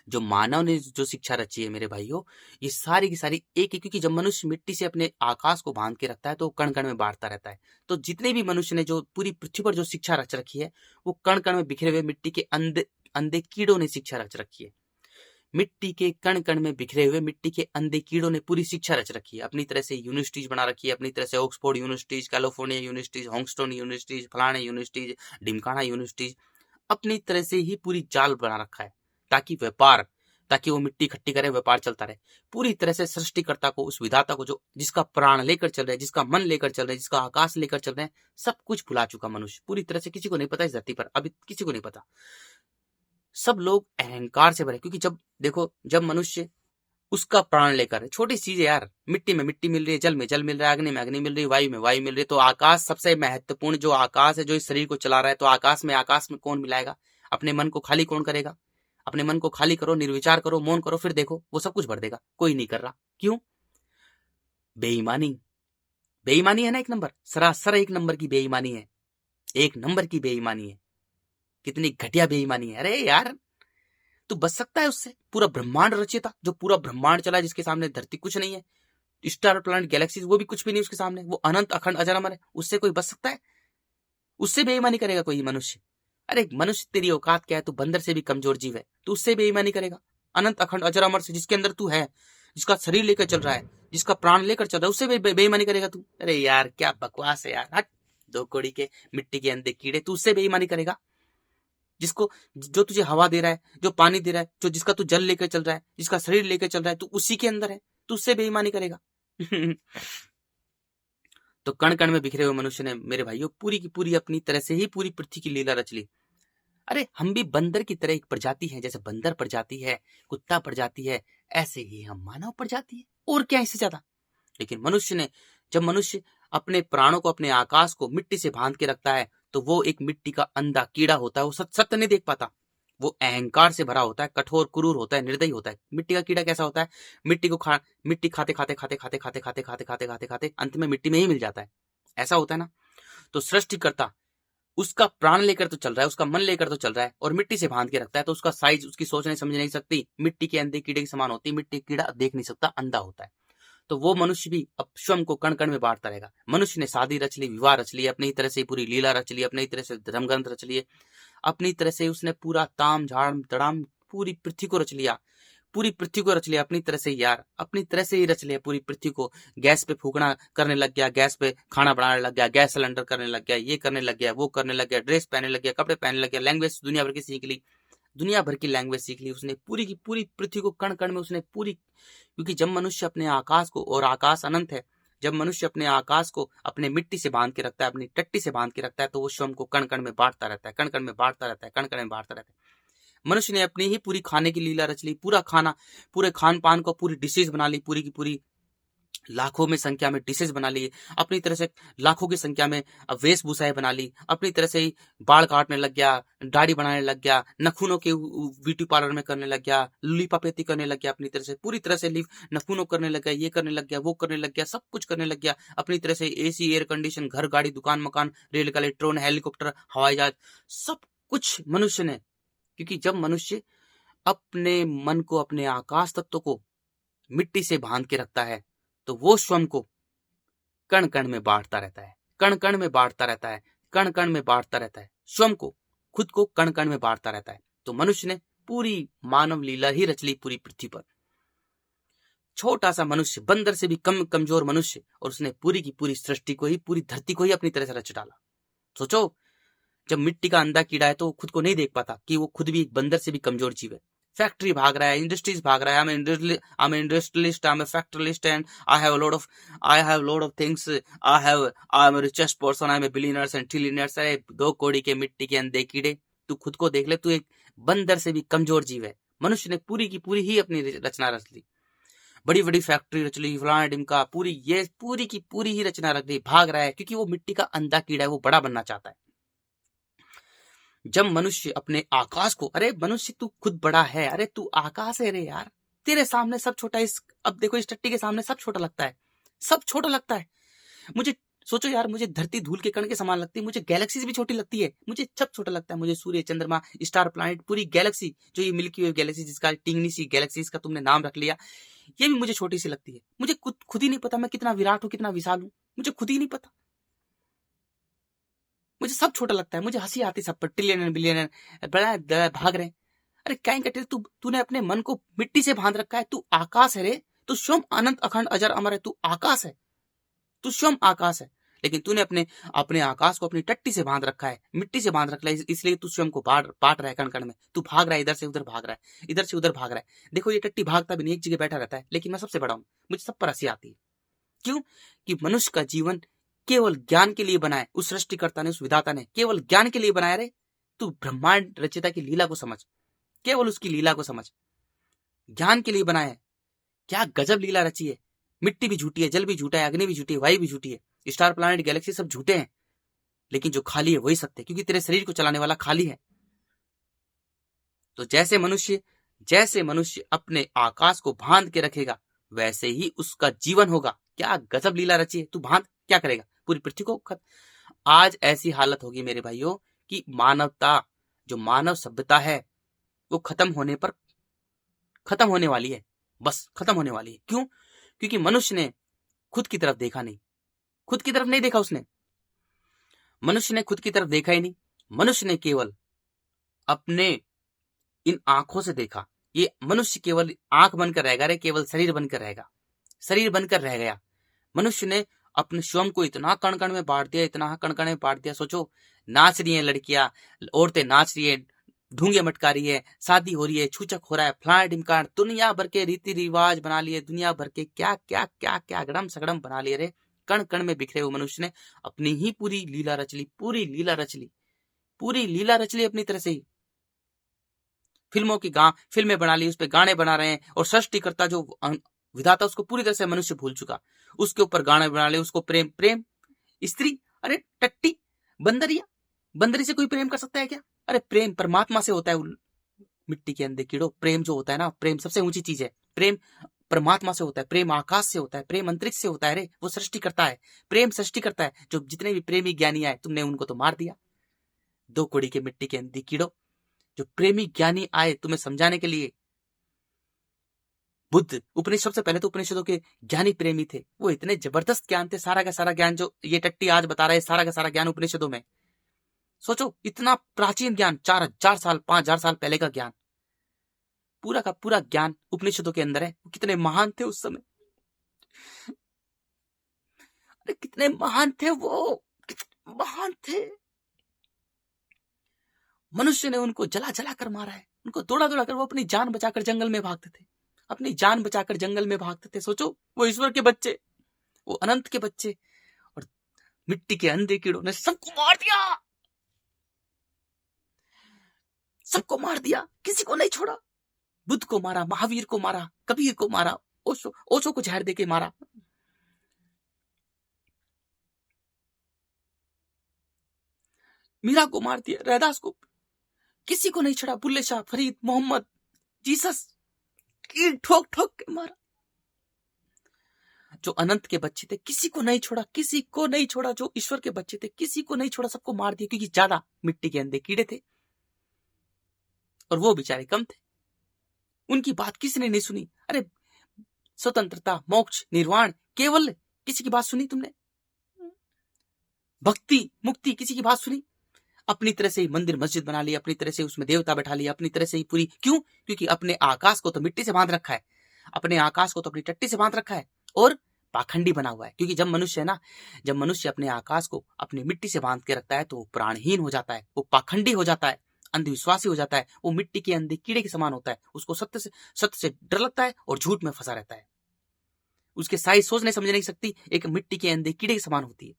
जो मानव ने जो शिक्षा रची है मेरे भाइयों, ये सारी की सारी एक है, क्योंकि जब मनुष्य मिट्टी से अपने आकाश को बांध के रखता है तो कण कण में बांटता रहता है। तो जितने भी मनुष्य ने जो पूरी पृथ्वी पर जो शिक्षा रच रखी है, वो कण कण में बिखरे हुए मिट्टी के अंधे अंधे कीड़ों ने शिक्षा रच रखी है। मिट्टी के कण कण में बिखरे हुए मिट्टी के अंधे कीड़ों ने पूरी शिक्षा रच रखी है। अपनी तरह से यूनिवर्सिटीज बना रखी है, अपनी तरह से ऑक्सफोर्ड यूनिवर्सिटीज, कैलिफोर्निया यूनिवर्सिटीज, होंगस्टोन यूनिवर्सिटीज, फलाने यूनिवर्सिटीज, ढिमकाना यूनिवर्सिटीज, अपनी तरह से ही पूरी जाल बना रखा है ताकि वो मिट्टी इकट्ठी करे, व्यापार चलता रहे। पूरी तरह से सृष्टिकर्ता को, उस विधाता को, जो जिसका प्राण लेकर चल रहे हैं, जिसका मन लेकर चल रहे हैं, जिसका आकाश लेकर चल रहे हैं, सब कुछ भुला चुका मनुष्य पूरी तरह से। किसी को नहीं पता इस धरती पर, अभी किसी को नहीं पता। सब लोग अहंकार से भरे, क्योंकि जब मनुष्य उसका प्राण लेकर, छोटी चीज है यार, मिट्टी में मिट्टी मिल रही है, जल में जल मिल रहा है, अग्नि में अग्नि मिल रही है, वायु में वायु मिल रही है, तो आकाश सबसे महत्वपूर्ण जो आकाश है, जो इस शरीर को चला रहा है, तो आकाश में कौन मिलाएगा? अपने मन को खाली कौन करेगा? अपने मन को खाली करो, निर्विचार करो, मौन करो, फिर देखो वो सब कुछ भर देगा। कोई नहीं कर रहा, क्यों? बेईमानी है ना, एक नंबर, सरासर एक नंबर की बेईमानी है, एक नंबर की बेईमानी है। कितनी घटिया बेईमानी है। अरे यार, तू बच सकता है उससे? पूरा ब्रह्मांड रचिता, जो पूरा ब्रह्मांड चला, जिसके सामने धरती कुछ नहीं है, स्टार प्लैनेट गैलेक्सीज वो भी कुछ भी नहीं उसके सामने, वो अनंत अखंड अजर अमर है, उससे कोई बच सकता है? उससे बेईमानी करेगा कोई मनुष्य? अरे मनुष्य, तेरी औकात क्या है? तू बंदर से भी कमजोर जीव है, तू उससे बेईमानी करेगा? अनंत अखंड अजर अमर से, जिसके अंदर तू है, जिसका शरीर लेकर चल रहा है, जिसका प्राण लेकर चल रहा है, उससे बेईमानी करेगा तू? अरे यार क्या बकवास है यार, हट। दो कौड़ी के मिट्टी के अंधे कीड़े, तू उससे बेईमानी करेगा? जो तुझे हवा दे रहा है, जो पानी दे रहा है, जो जिसका तू जल लेकर चल रहा है, जिसका शरीर लेकर चल रहा है, तू उसी के अंदर है, तू उससे बेईमानी करेगा? तो कण कण में बिखरे हुए मनुष्य ने मेरे भाइयों पूरी की पूरी अपनी तरह से ही पूरी पृथ्वी की लीला रच ली। अरे हम भी बंदर की तरह एक प्रजाति है, जैसे बंदर प्रजाति है, कुत्ता प्रजाति है, ऐसे ही हम मानव प्रजाति है, और क्या इससे ज्यादा। लेकिन जब मनुष्य अपने प्राणों को, अपने आकाश को मिट्टी से बांध के रखता है, तो वो एक मिट्टी का अंधा कीड़ा होता है, वो सत्य नहीं देख पाता, वो अहंकार से भरा होता है, कठोर क्रूर होता है, निर्दयी होता है। मिट्टी का कीड़ा कैसा होता है? मिट्टी खाते खाते अंत में मिट्टी में ही मिल जाता है, ऐसा होता है ना। तो सृष्टिकर्ता उसका प्राण लेकर तो चल रहा है, उसका मन लेकर तो चल रहा है, और मिट्टी से बांध के रखता है, तो उसका साइज, उसकी सोच नहीं समझ नहीं सकती, मिट्टी के अंधे कीड़े के समान होती है। मिट्टी कीड़ा देख नहीं सकता, अंधा होता है। तो वो मनुष्य भी अब स्वयं को कण कण में बांटता रहेगा। मनुष्य ने शादी रच ली, विवाह रच ली, अपनी तरह से पूरी लीला रच ली, अपनी तरह से धर्मग्रंथ रच लिए, अपनी तरह से उसने पूरा ताम झाड़ तड़ाम पूरी पृथ्वी को रच लिया, पूरी पृथ्वी को रच लिया अपनी तरह से यार, अपनी तरह से ही रच लिया पूरी पृथ्वी को। गैस पे फूकना करने लग गया, गैस पे खाना बनाने लग गया, गैस सिलेंडर करने लग गया, ये करने लग गया, वो करने लग गया, ड्रेस पहनने लग गया, कपड़े पहनने लग गया, लैंग्वेज दुनिया भर की सीख ली, दुनिया भर की लैंग्वेज सीख ली उसने, पूरी की पूरी पृथ्वी को कण कण में उसने पूरी। क्योंकि जब मनुष्य अपने आकाश को, और आकाश अनंत है, जब मनुष्य अपने आकाश को अपने मिट्टी से बांध के रखता है, अपनी टट्टी से बांध के रखता है, तो वो स्वयं को कण कण में बांटता रहता है, कण कण में बांटता रहता है, कण कण में बांटता रहता है। मनुष्य ने अपनी ही पूरी खाने की लीला रच ली, पूरा खाना, पूरे खान पान को पूरी डिशेज बना ली, पूरी की पूरी लाखों में संख्या में डिशेज बना ली, अपनी तरह से लाखों की संख्या में वेशभूषाएं बना ली, अपनी तरह से ही बाल काटने लग गया, दाढ़ी बनाने लग गया, नखूनों के ब्यूटी पार्लर में करने लग गया, लिपापेती करने लग गया, अपनी तरह से पूरी तरह से नखूनों करने लग गया, ये करने लग गया, वो करने लग गया, सब कुछ करने लग गया अपनी तरह से। एसी, एयर कंडीशन, घर, गाड़ी, दुकान, मकान, रेलगाड़ी, ट्रेन, हेलीकॉप्टर, हवाई जहाज, सब कुछ मनुष्य ने। क्योंकि जब मनुष्य अपने मन को, अपने आकाश तत्व को मिट्टी से बांध के रखता है, तो वो स्वयं को कण कण में बांटता रहता है, कण कण में बांटता रहता है, कण कण में बांटता रहता है, स्वयं को, खुद को कण कण में बांटता रहता है। तो मनुष्य ने पूरी मानव लीला ही रच ली पूरी पृथ्वी पर। छोटा सा मनुष्य, बंदर से भी कमजोर मनुष्य, और उसने पूरी की पूरी सृष्टि को ही, पूरी धरती को ही अपनी तरह से रच डाला। सोचो, जब मिट्टी का अंधा कीड़ा है तो खुद को नहीं देख पाता कि वो खुद भी एक बंदर से भी कमजोर जीव है। फैक्ट्री भाग रहा है, इंडस्ट्रीज भाग रहा है, I'm an industrialist, I'm a factoryist, and I have a lot of things, I'm a richest person, I'm a billionaires and trillionaires। अरे दो कौड़ी के मिट्टी के अंधे कीड़े, तू खुद को देख ले, तू एक बंदर से भी कमजोर जीव है। मनुष्य ने पूरी की पूरी ही अपनी रचना रच ली, बड़ी बड़ी फैक्ट्री रच ली, फलाना डिमका, पूरी की पूरी ही रचना रच ली, भाग रहा है क्योंकि वो मिट्टी का अंधा कीड़ा है, वो बड़ा बनना चाहता है। जब मनुष्य अपने आकाश को, अरे मनुष्य तू खुद बड़ा है, अरे तू आकाश है रे यार, तेरे सामने सब छोटा है। अब देखो, इस टट्टी के सामने सब छोटा लगता है, सब छोटा लगता है। मुझे सोचो यार, मुझे धरती धूल के कण के समान लगती है, मुझे गैलेक्सीज भी छोटी लगती है, मुझे सब छोटा लगता है, मुझे सूर्य, चंद्रमा, स्टार, प्लैनेट, पूरी गैलेक्सी, जो ये मिल्की वे गैलेक्सी जिसका टिंगनी सी गैलेक्सीज का तुमने नाम रख लिया, ये भी मुझे छोटी सी लगती है। मुझे खुद ही नहीं पता मैं कितना विराट हूं, कितना विशाल हूं, मुझे खुद ही नहीं पता। मुझे सब छोटा लगता है, मुझे हंसी आती सब पर, ट्रिलियन बिलियन भाग रहे हैं। अरे क्या कटे, तूने अपने मन को मिट्टी से बांध रखा है। तू आकाश है रे, तू स्वयं अनंत अखंड अजर अमर है, तू आकाश है, तू स्वयं आकाश है। लेकिन तूने अपने आकाश को अपनी टट्टी से बांध रखा है, मिट्टी से बांध रखा है, इसलिए तू स्वयं को बांट रहा है कण कण में। तू भाग रहा है, इधर से उधर भाग रहा है, इधर से उधर भाग रहा है। देखो ये टट्टी भागता भी नहीं, एक जगह बैठा रहता है, लेकिन मैं सबसे बड़ा हूं, मुझे सब पर हंसी आती है। क्यों? कि मनुष्य का जीवन केवल ज्ञान के लिए बना है। उस सृष्टिकर्ता ने, उस विधाता ने केवल ज्ञान के लिए बनाया रे। तू ब्रह्मांड रचयिता की लीला को समझ, केवल उसकी लीला को समझ। ज्ञान के लिए बनाया है। क्या गजब लीला रची है। मिट्टी भी झूठी है, जल भी झूठा है, अग्नि भी झूठी है, वायु भी झूठी है, स्टार, प्लैनेट, गैलेक्सी सब झूठे हैं, लेकिन जो खाली है वही सत्य है, क्योंकि तेरे शरीर को चलाने वाला खाली है। तो जैसे मनुष्य अपने आकाश को बांध के रखेगा, वैसे ही उसका जीवन होगा। क्या गजब लीला रची है। तू बांध क्या करेगा? पूरी पृथ्वी को आज ऐसी हालत होगी मेरे भाइयों कि मानवता, जो मानव सभ्यता है, वो खत्म होने वाली है, बस खत्म होने वाली है। क्यों? क्योंकि मनुष्य ने खुद की तरफ देखा नहीं, खुद की तरफ नहीं देखा उसने, मनुष्य ने खुद की तरफ देखा ही नहीं। मनुष्य ने केवल अपने इन आंखों से देखा। ये मनुष्य केवल आंख बनकर रहेगा रे, केवल शरीर बनकर रहेगा, शरीर बनकर रह गया। मनुष्य ने अपने स्वयं को इतना कण कण में बांट दिया, इतना कण कण में बांट दिया। सोचो, नाच रही है लड़कियां, औरतें नाच रही है, ढूंगे मटका रही है, शादी हो रही है, छूचक हो रहा है, फलाना ढिमकान, दुनिया भर के रीति रिवाज बना लिए, दुनिया भर के क्या क्या क्या क्या गड़म सगड़म बना लिए रे। कण कण में बिखरे हुए मनुष्य ने अपनी ही पूरी लीला रच ली, पूरी लीला रच ली अपनी तरह से ही। फिल्में बना ली, उस पर गाने बना रहे हैं, और सृष्टिकर्ता जो विधाता उसको पूरी तरह से मनुष्य भूल चुका, उसके ऊपर गाने बना ले। उसको प्रेम स्त्री, अरे टट्टी, बंदरी से कोई प्रेम कर सकता है क्या? अरे प्रेम परमात्मा से होता है। मिट्टी के अंदर कीड़ो, प्रेम जो होता है ना, प्रेम सबसे ऊंची चीज है। प्रेम परमात्मा से होता है, प्रेम आकाश से होता है, प्रेम अंतरिक्ष से होता है रे। वो सृष्टि करता है, प्रेम सृष्टि करता है। जो जितने भी प्रेमी ज्ञानी आए, तुमने उनको तो मार दिया। दो कोड़ी के मिट्टी के अंदर कीड़ो, जो प्रेमी ज्ञानी आए तुम्हें समझाने के लिए, बुद्ध, उपनिषद, सबसे पहले तो उपनिषदों के ज्ञानी प्रेमी थे। वो इतने जबरदस्त ज्ञान थे, सारा का सारा ज्ञान जो ये टट्टी आज बता रहे हैं, सारा का सारा ज्ञान उपनिषदों में। सोचो, इतना प्राचीन ज्ञान, 4000 साल 5000 साल पहले का ज्ञान, पूरा का पूरा ज्ञान उपनिषदों के अंदर है। वो कितने महान थे उस समय, अरे कितने महान थे वो, महान थे। मनुष्य ने उनको जला जला कर मारा है, उनको दौड़ा दौड़ा कर, वो अपनी जान बचाकर जंगल में भागते थे, अपनी जान बचाकर जंगल में भागते थे। सोचो, वो ईश्वर के बच्चे, वो अनंत के बच्चे, और मिट्टी के अंधे कीड़ों ने सबको मार दिया, सबको मार दिया, किसी को नहीं छोड़ा। बुद्ध को मारा, महावीर को मारा, कबीर को मारा, ओशो को जहर देके मारा। मीरा को मार दिया, रैदास को, किसी को नहीं छोड़ा। बुल्ले शाह, फरीद, मोहम्मद, जीसस, ठोक ठोक के मारा। जो अनंत के बच्चे थे किसी को नहीं छोड़ा, किसी को नहीं छोड़ा। जो ईश्वर के बच्चे थे किसी को नहीं छोड़ा, सबको मार दिया, क्योंकि ज्यादा मिट्टी के अंदर कीड़े थे और वो बेचारे कम थे। उनकी बात किसी ने नहीं सुनी। अरे स्वतंत्रता, मोक्ष, निर्वाण, केवल किसी की बात सुनी तुमने? भक्ति, मुक्ति, किसी की बात सुनी? अपनी तरह से ही मंदिर मस्जिद बना लिया, अपनी तरह से उसमें देवता बैठा लिया, अपनी तरह से ही पूरी। क्यों? क्योंकि अपने आकाश को तो मिट्टी से बांध रखा है, अपने आकाश को तो अपनी टट्टी से बांध रखा है, और पाखंडी बना हुआ है। क्योंकि जब मनुष्य है ना, जब मनुष्य अपने आकाश को अपनी मिट्टी से बांध के रखता है, तो वो प्राणहीन हो जाता है, वो पाखंडी हो जाता है, अंधविश्वासी हो जाता है। वो मिट्टी के अंदर कीड़े के समान होता है। उसको सत्य से डर लगता है और झूठ में फंसा रहता है। उसके साइज सोचने समझ नहीं सकती, एक मिट्टी के अंदर कीड़े के समान होती है।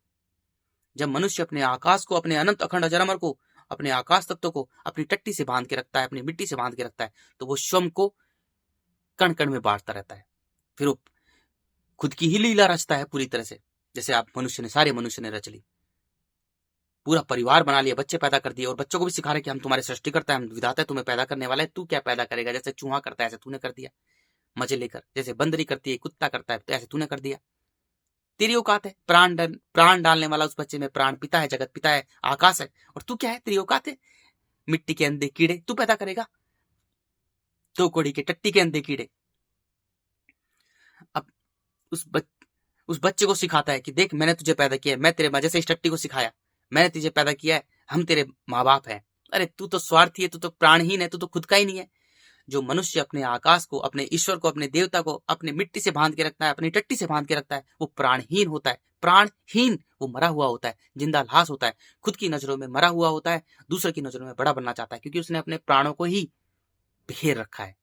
जब मनुष्य अपने आकाश को, अपने अनंत अखंड अजरअमर को, अपने आकाश तत्व को अपनी टट्टी से बांध के रखता है, अपनी मिट्टी से बांध के रखता है, तो वो स्वयं को कण कण में बांटता रहता है। फिर वो खुद की ही लीला रचता है पूरी तरह से, जैसे आप सारे मनुष्य ने रच ली। पूरा परिवार बना लिया, बच्चे पैदा कर दिए, और बच्चों को भी सिखा रहे कि हम तुम्हारे सृष्टि करता है, हम विधाता है, तुम्हें पैदा करने वाला है, तू क्या पैदा करेगा? जैसे चूहा करता है ऐसे तूने कर दिया, मजे लेकर। जैसे बंदरी करती है, कुत्ता करता है, तो ऐसे तूने कर दिया। तेरी औकात है, प्राण डालने वाला उस बच्चे में प्राण पिता है, जगत पिता है, आकाश है। और तू क्या है, तेरी औकात है मिट्टी के अंधे कीड़े तू पैदा करेगा, 2 कौड़ी के टट्टी के अंधे कीड़े। अब उस बच्चे को सिखाता है कि देख मैंने तुझे पैदा किया है, मैं तेरे जैसे इस टट्टी को सिखाया, मैंने तुझे पैदा किया है, हम तेरे माँ बाप हैं। अरे तू तो स्वार्थी है, तू तो प्राणहीन है, तू तो खुद का ही नहीं है। जो मनुष्य अपने आकाश को, अपने ईश्वर को, अपने देवता को अपने मिट्टी से बांध के रखता है, अपनी टट्टी से बांध के रखता है, वो प्राणहीन होता है। प्राणहीन वो मरा हुआ होता है, जिंदा लाश होता है, खुद की नजरों में मरा हुआ होता है, दूसरे की नजरों में बड़ा बनना चाहता है, क्योंकि उसने अपने प्राणों को ही बिखेर रखा है,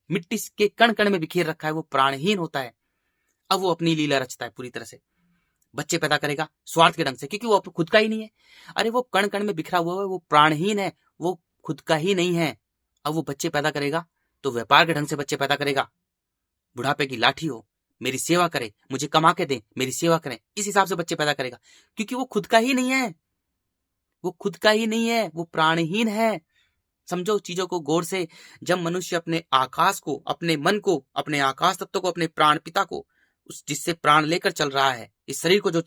मिट्टी के कण कण में बिखेर रखा है, वो प्राणहीन होता है। अब वो अपनी लीला रचता है पूरी तरह से, बच्चे पैदा करेगा स्वार्थ के ढंग से, क्योंकि वो खुद का ही नहीं है। अरे वो कण कण में बिखरा हुआ है, वो प्राणहीन है, वो खुद का ही नहीं है। अब वो बच्चे पैदा करेगा तो व्यापार के ढंग से बच्चे पैदा करेगा, बुढ़ापे की लाठी हो, मेरी सेवा करे, मुझे कमा के दे, मेरी सेवा करें, इस हिसाब से बच्चे पैदा करेगा, क्योंकि वो खुद का ही नहीं है, वो खुद का ही नहीं है, वो प्राणहीन है। समझो चीजों को गौर से। जब मनुष्य अपने आकाश को, अपने मन को, अपने आकाश तत्व को, अपने प्राण पिता को, उस जिससे प्राण लेकर चल रहा है, इस शरीर को, जो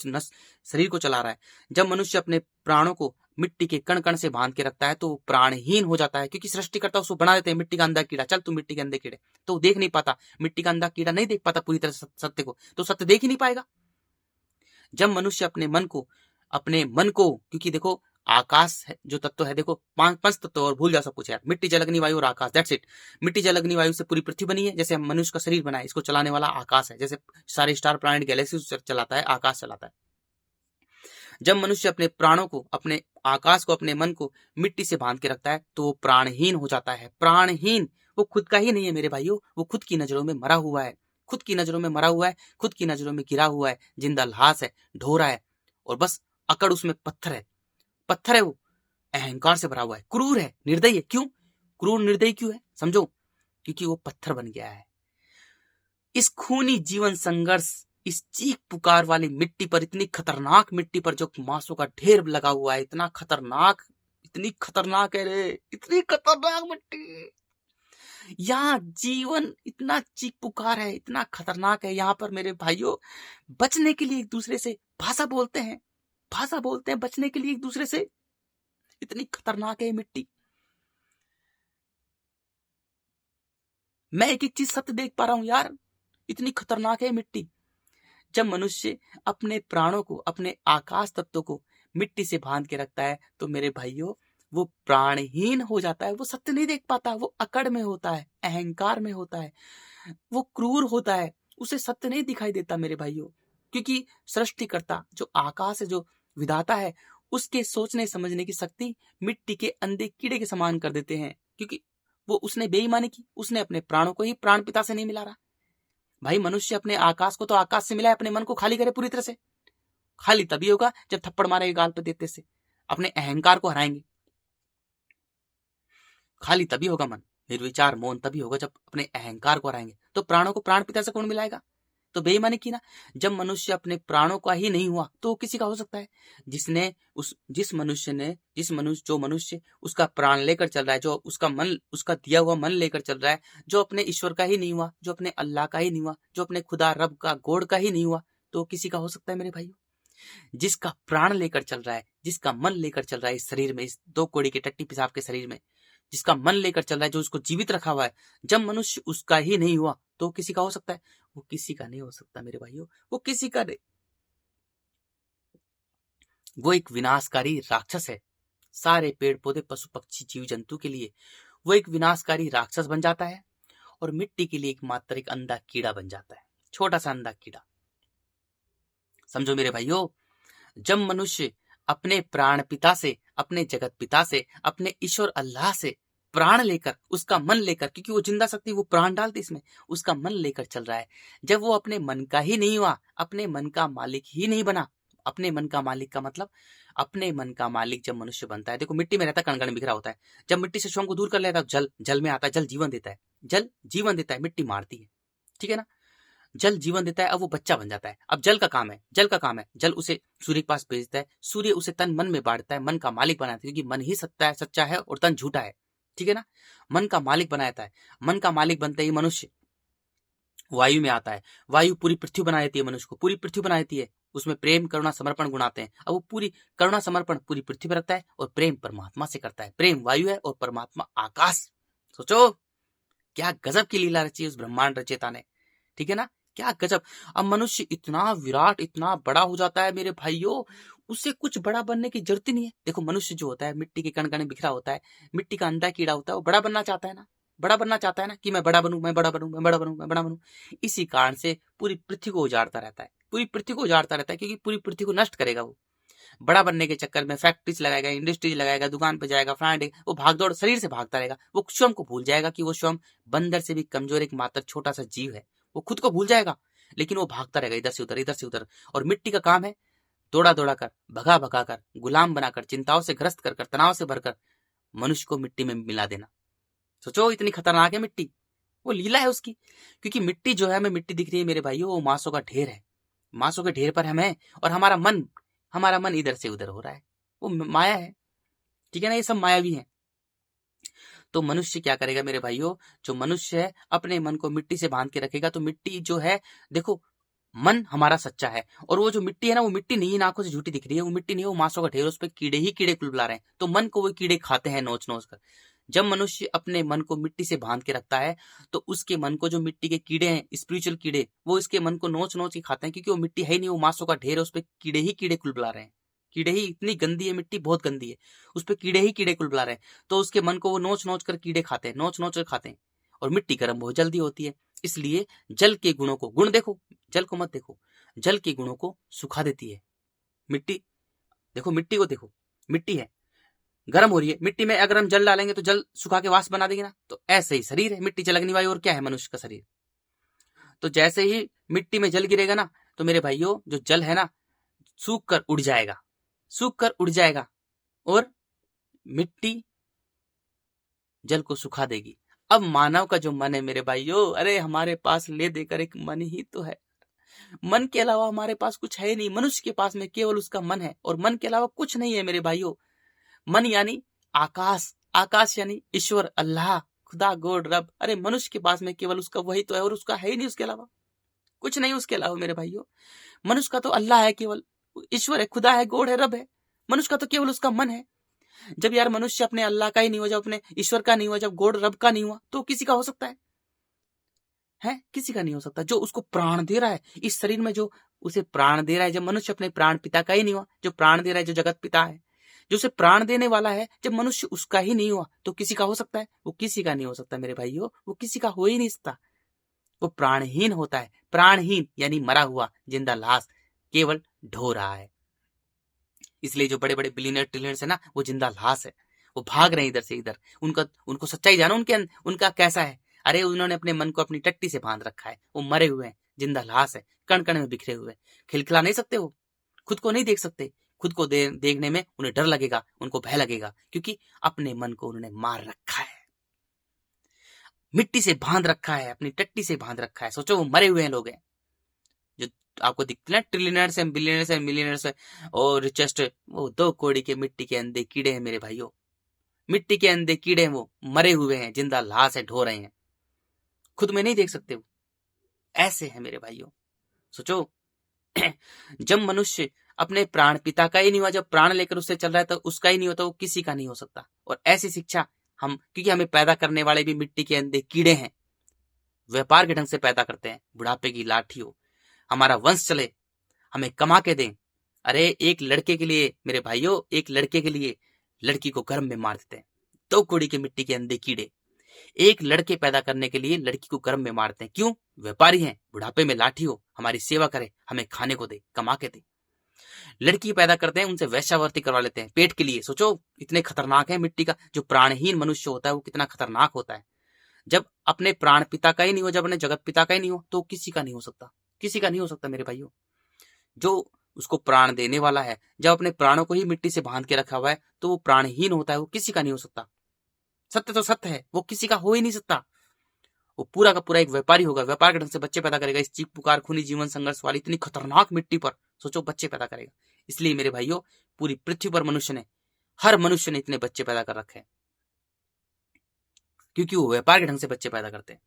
शरीर को चला रहा है, जब मनुष्य अपने प्राणों को मिट्टी के कण कण से बांध के रखता है तो वो प्राणहीन हो जाता है, क्योंकि सृष्टिकर्ता उसको बना देते हैं मिट्टी का अंधा कीड़ा, चल तू मिट्टी के अंधे कीड़े, तो वो देख नहीं पाता, मिट्टी का अंधा कीड़ा नहीं देख पाता पूरी तरह से सत्य को, तो सत्य देख ही नहीं पाएगा। जब मनुष्य अपने मन को, क्योंकि देखो आकाश है जो तत्व है, देखो पंच तत्व, और भूल जाओ सब कुछ यार, मिट्टी जल अग्नि वायु और आकाश, दैट्स इट। मिट्टी जल अग्नि वायु से पूरी पृथ्वी बनी है, जैसे हम मनुष्य का शरीर बना है, इसको चलाने वाला आकाश है, जैसे सारे स्टार प्लैनेट गैलेक्सी चलाता है, आकाश चलाता है। जब मनुष्य अपने प्राणों को, अपने आकाश को, अपने मन को मिट्टी से बांध के रखता है तो वो प्राणहीन हो जाता है। प्राणहीन वो खुद का ही नहीं है मेरे भाइयों, वो खुद की नजरों में मरा हुआ है, खुद की नजरों में मरा हुआ है, खुद की नजरों में गिरा हुआ है, जिंदा लाश है, ढोरा है, और बस अकड़ उसमें पत्थर है, वो अहंकार से भरा हुआ है, क्रूर है, निर्दयी है। क्यों क्रूर निर्दयी क्यों है, समझो, क्योंकि वो पत्थर बन गया है। इस खूनी जीवन संघर्ष, इस चीख पुकार वाली मिट्टी पर, इतनी खतरनाक मिट्टी पर जो मांसों का ढेर लगा हुआ है, इतना खतरनाक, इतनी खतरनाक है रे, इतनी खतरनाक मिट्टी, यहाँ जीवन इतना चीख पुकार है, इतना खतरनाक है। यहाँ पर मेरे भाइयों बचने के लिए एक दूसरे से भाषा बोलते हैं बचने के लिए एक दूसरे से, इतनी खतरनाक है मिट्टी। मैं एक एक चीज सत्य देख पा रहा हूं यार, इतनी खतरनाक है मिट्टी। जब मनुष्य अपने प्राणों को, अपने आकाश तत्व को मिट्टी से बांध के रखता है तो मेरे भाइयों वो प्राणहीन हो जाता है, वो सत्य नहीं देख पाता, वो अकड़ में होता है, अहंकार में होता है, वो क्रूर होता है, उसे सत्य नहीं दिखाई देता मेरे भाइयों। क्योंकि सृष्टिकर्ता जो आकाश है, जो विधाता है, उसके सोचने समझने की शक्ति मिट्टी के अंधे कीड़े के समान कर देते हैं, क्योंकि वो उसने बेईमानी की, उसने अपने प्राणों को ही प्राण पिता से नहीं मिला रहा। भाई मनुष्य अपने आकाश को तो आकाश से मिला है, अपने मन को खाली करे पूरी तरह से। खाली तभी होगा जब थप्पड़ मारेंगे गाल पे देते से, अपने अहंकार को हराएंगे। खाली तभी होगा मन, निर्विचार मौन तभी होगा जब अपने अहंकार को हराएंगे। तो प्राणों को प्राण पिता से कौन मिलाएगा, तो बेईमानी की ना। जब मनुष्य अपने प्राणों का ही नहीं हुआ तो किसी का हो सकता है, जो मनुष्य उसका प्राण लेकर चल रहा है, जो उसका मन, उसका दिया हुआ मन लेकर चल रहा है, जो अपने ईश्वर का ही नहीं हुआ, जो अपने अल्लाह का ही नहीं हुआ, जो अपने खुदा रब का गॉड का ही नहीं हुआ, तो किसी का हो सकता है मेरे भाइयों। जिसका प्राण लेकर चल रहा है, जिसका मन लेकर चल रहा है इस शरीर में, इस 2 कौड़ी के टट्टी पिसाब के शरीर में, जिसका मन लेकर चल रहा है, जो उसको जीवित रखा हुआ है, जब मनुष्य उसका ही नहीं हुआ तो किसी का हो सकता है, वो किसी का नहीं हो सकता मेरे भाइयों, वो किसी का नहीं। वो एक विनाशकारी राक्षस है, सारे पेड़ पौधे पशु पक्षी जीव जंतु के लिए वो एक विनाशकारी राक्षस बन जाता है, और मिट्टी के लिए मात्र एक अंधा कीड़ा बन जाता है, छोटा सा अंधा कीड़ा। समझो मेरे भाइयों, जब मनुष्य अपने प्राण पिता से, अपने जगत पिता से, अपने ईश्वर अल्लाह से प्राण लेकर, उसका मन लेकर, क्योंकि वो जिंदा शक्ति, वो प्राण डालती इसमें, उसका मन लेकर चल रहा है, जब वो अपने मन का ही नहीं हुआ, अपने मन का मालिक ही नहीं बना। अपने मन का मालिक का मतलब, अपने मन का मालिक जब मनुष्य बनता है, देखो मिट्टी में रहता है, कण कण बिखरा होता है, जब मिट्टी से श्रम को दूर कर लेता है जल में आता है, जल जीवन देता है, जल जीवन देता है, मिट्टी मारती है, ठीक है ना, जल जीवन देता है। अब वो बच्चा बन जाता है। अब जल का काम है, जल उसे सूर्य के पास भेजता है, सूर्य उसे तन मन में बांटता है, मन का मालिक बनाता है, क्योंकि मन ही सच्चा है और तन झूठा है, ठीक है ना। मन का मालिक बनाता है, मन का मालिक बनते ही मनुष्य वायु में आता है। वायु पूरी पृथ्वी बना देती है, मनुष्य को पूरी पृथ्वी बना देती है। उसमें प्रेम करुणा समर्पण गुण आते हैं। अब वो पूरी करुणा समर्पण पूरी पृथ्वी पर रखता है और प्रेम परमात्मा से करता है। प्रेम वायु है और परमात्मा आकाश। सोचो क्या गजब की लीला रची उस ब्रह्मांड रचयिता ने, ठीक है ना, क्या गजब। अब मनुष्य इतना विराट इतना बड़ा हो जाता है मेरे भाइयों, उससे कुछ बड़ा बनने की जरूरत ही नहीं है। देखो मनुष्य जो होता है मिट्टी के कण कण में बिखरा होता है, मिट्टी का अंधा कीड़ा होता है, वो बड़ा बनना चाहता है ना, बड़ा बनना चाहता है ना कि मैं बड़ा बनूं, मैं बड़ा बनूं, मैं बड़ा बनूं, मैं बड़ा बनूं। इसी कारण से पूरी पृथ्वी को उजाड़ता रहता है, पूरी पृथ्वी को उजाड़ता रहता है, क्योंकि पूरी पृथ्वी को नष्ट करेगा वो। बड़ा बनने के चक्कर में फैक्ट्रीज लगाएगा, इंडस्ट्रीज लगाएगा, दुकान पे जाएगा, फ्रांड, वो भागदौड़ शरीर से भागता रहेगा। वो स्वयं को भूल जाएगा कि वो स्वयं बंदर से भी कमजोर एक मात्र छोटा सा जीव है। वो खुद को भूल जाएगा, लेकिन वो भागता रहेगा इधर से उधर, इधर से उधर। और मिट्टी का काम है दौड़ा दौड़ा कर, भगा भगा कर, गुलाम बनाकर, चिंताओं से ग्रस्त कर, तनाव से भरकर मनुष्य को मिट्टी में मिला देना। सोचो इतनी खतरनाक है मिट्टी, वो लीला है उसकी। क्योंकि मिट्टी जो है, हमें मिट्टी दिख रही है मेरे भाइयों, वो मांसों का ढेर है। मांसों के ढेर पर हम हैं और हमारा मन इधर से उधर हो रहा है, वो माया है, ठीक है ना, ये सब मायावी है। तो मनुष्य क्या करेगा मेरे भाइयों, जो मनुष्य है अपने मन को मिट्टी से बांध के रखेगा, तो मिट्टी जो है, देखो मन हमारा सच्चा है और वो जो मिट्टी है ना, वो मिट्टी नहीं, आंखों से झूठी दिख रही है, वो मिट्टी नहीं, वो मांसों का ढेर, उस पर कीड़े ही कीड़े कुलबुला रहे हैं, तो मन को वो कीड़े खाते हैं नोच नोच कर। जब मनुष्य अपने मन को मिट्टी से बांध के रखता है, तो उसके मन को जो मिट्टी के कीड़े हैं, स्पिरिचुअल कीड़े, वो इसके मन को नोच नोच के खाते हैं, क्योंकि वो मिट्टी है ही नहीं, वो मांसों का ढेर है, उस पर कीड़े ही कीड़े कुलबुला रहे हैं। कीड़े ही, इतनी गंदी है मिट्टी, बहुत गंदी है, उस पर कीड़े ही कीड़े कुलबुला रहे हैं, तो उसके मन को वो नोच नोच कर कीड़े खाते हैं, नोच नोच कर खाते हैं। और मिट्टी गर्म बहुत जल्दी होती है, इसलिए जल के गुणों को, गुण देखो, जल को मत देखो, जल के गुणों को सुखा देती है मिट्टी। देखो मिट्टी को देखो, मिट्टी है गर्म हो रही है, मिट्टी में अगर हम जल डालेंगे तो जल सुखा के वाष्प बना देगी ना, तो ऐसे ही शरीर है, मिट्टी जल अग्नि वायु, और क्या है मनुष्य का शरीर। तो जैसे ही मिट्टी में जल गिरेगा ना, तो मेरे भाइयों जो जल है ना, सूख कर उड़ जाएगा, सूख कर उड़ जाएगा, और मिट्टी जल को सुखा देगी। अब मानव का जो मन है मेरे भाइयों, अरे हमारे पास ले देकर एक मन ही तो है, मन के अलावा हमारे पास कुछ है नहीं। मनुष्य के पास में केवल उसका मन है, और मन के अलावा कुछ नहीं है मेरे भाइयों। मन यानी आकाश, आकाश यानी ईश्वर, अल्लाह, खुदा, गॉड, रब। अरे मनुष्य के पास में केवल उसका वही तो है, और उसका है ही नहीं उसके अलावा, कुछ नहीं उसके अलावा मेरे भाइयों। मनुष्य का तो अल्लाह है, केवल ईश्वर है, खुदा है, गॉड है, रब है। मनुष्य का तो केवल उसका मन है। जब यार मनुष्य अपने अल्लाह का ही नहीं हुआ, जब अपने ईश्वर का नहीं हुआ, जब गॉड रब का नहीं हुआ, तो किसी का हो सकता है? किसी का नहीं हो सकता। जो उसको प्राण दे रहा है इस शरीर में, जो उसे प्राण दे रहा है, जब मनुष्य अपने प्राण पिता का ही नहीं हुआ, जो प्राण दे रहा है, जो जगत पिता है, जो उसे प्राण देने वाला है, जब मनुष्य उसका ही नहीं हुआ, तो किसी का हो सकता है? वो किसी का नहीं हो सकता मेरे भाइयों, वो किसी का हो ही नहीं सकता। वो प्राणहीन होता है, प्राणहीन यानी मरा हुआ, जिंदा लाश, केवल ढो रहा है। इसलिए जो बड़े बड़े बिलियनर ट्रिलियनर्स है ना, वो जिंदा लाश है, वो भाग रहे हैं इधर से इधर। उनको सच्चाई जानो, उनका कैसा है। अरे उन्होंने अपने मन को अपनी टट्टी से बांध रखा है, वो मरे हुए हैं, जिंदा लाश है, कण कण में बिखरे हुए, खिलखिला नहीं सकते, वो खुद को नहीं देख सकते। खुद को देखने में उन्हें डर लगेगा, उनको भय लगेगा, क्योंकि अपने मन को उन्होंने मार रखा है, मिट्टी से बांध रखा है, अपनी टट्टी से बांध रखा है। सोचो वो मरे हुए हैं लोग हैं, जो आपको दिखते ना ट्रिलियनर्स हैं, बिलियनर्स हैं, मिलियनर्स हैं और रिचेस्ट, वो 2 कौड़ी के मिट्टी के अंधे कीड़े हैं मेरे भाइयों, मिट्टी के अंधे कीड़े हैं, वो मरे हुए हैं, जिंदा लाश है, ढो रहे हैं, खुद में नहीं देख सकते, वो ऐसे है मेरे भाइयों। सोचो जब मनुष्य अपने प्राण पिता का ही नहीं हुआ, जब प्राण लेकर उससे चल रहा है, तो उसका ही नहीं होता, वो किसी का नहीं हो सकता। और ऐसी शिक्षा हम, क्योंकि हमें पैदा करने वाले भी मिट्टी के अंधे कीड़े हैं, व्यापार के ढंग से पैदा करते हैं, बुढ़ापे की लाठी हो, हमारा वंश चले, हमें कमा के दें। अरे एक लड़के के लिए मेरे भाइयों, एक लड़के के लिए लड़की को गर्भ में मार देते हैं 2 कौड़ी के मिट्टी के अंधे कीड़े। एक लड़के पैदा करने के लिए लड़की को गर्भ में मारते हैं, क्यों? व्यापारी हैं, बुढ़ापे में लाठी हो, हमारी सेवा करे, हमें खाने को दे, कमा के दे। लड़की पैदा करते हैं, उनसे वैश्यावृत्ति करवा लेते हैं पेट के लिए। सोचो इतने खतरनाक है मिट्टी का जो प्राणहीन मनुष्य होता है, वो कितना खतरनाक होता है। जब अपने प्राण पिता का ही नहीं हो, जब अपने जगत पिता का ही नहीं हो, तो किसी का नहीं हो सकता, किसी का नहीं हो सकता मेरे भाइयों। जो उसको प्राण देने वाला है, जब अपने प्राणों को ही मिट्टी से बांध के रखा हुआ है, तो वो प्राणहीन होता है, वो किसी का नहीं हो सकता। सत्य तो सत्य है, वो किसी का हो ही नहीं सकता। वो पूरा का पूरा एक व्यापारी होगा, व्यापार के ढंग से बच्चे पैदा करेगा, इस चीख पुकार खूनी जीवन संघर्ष वाली इतनी खतरनाक मिट्टी पर सोचो बच्चे पैदा करेगा। इसलिए मेरे भाइयों, पूरी पृथ्वी पर मनुष्य ने, हर मनुष्य ने इतने बच्चे पैदा कर रखे हैं, क्योंकि वो व्यापार के ढंग से बच्चे पैदा करते हैं।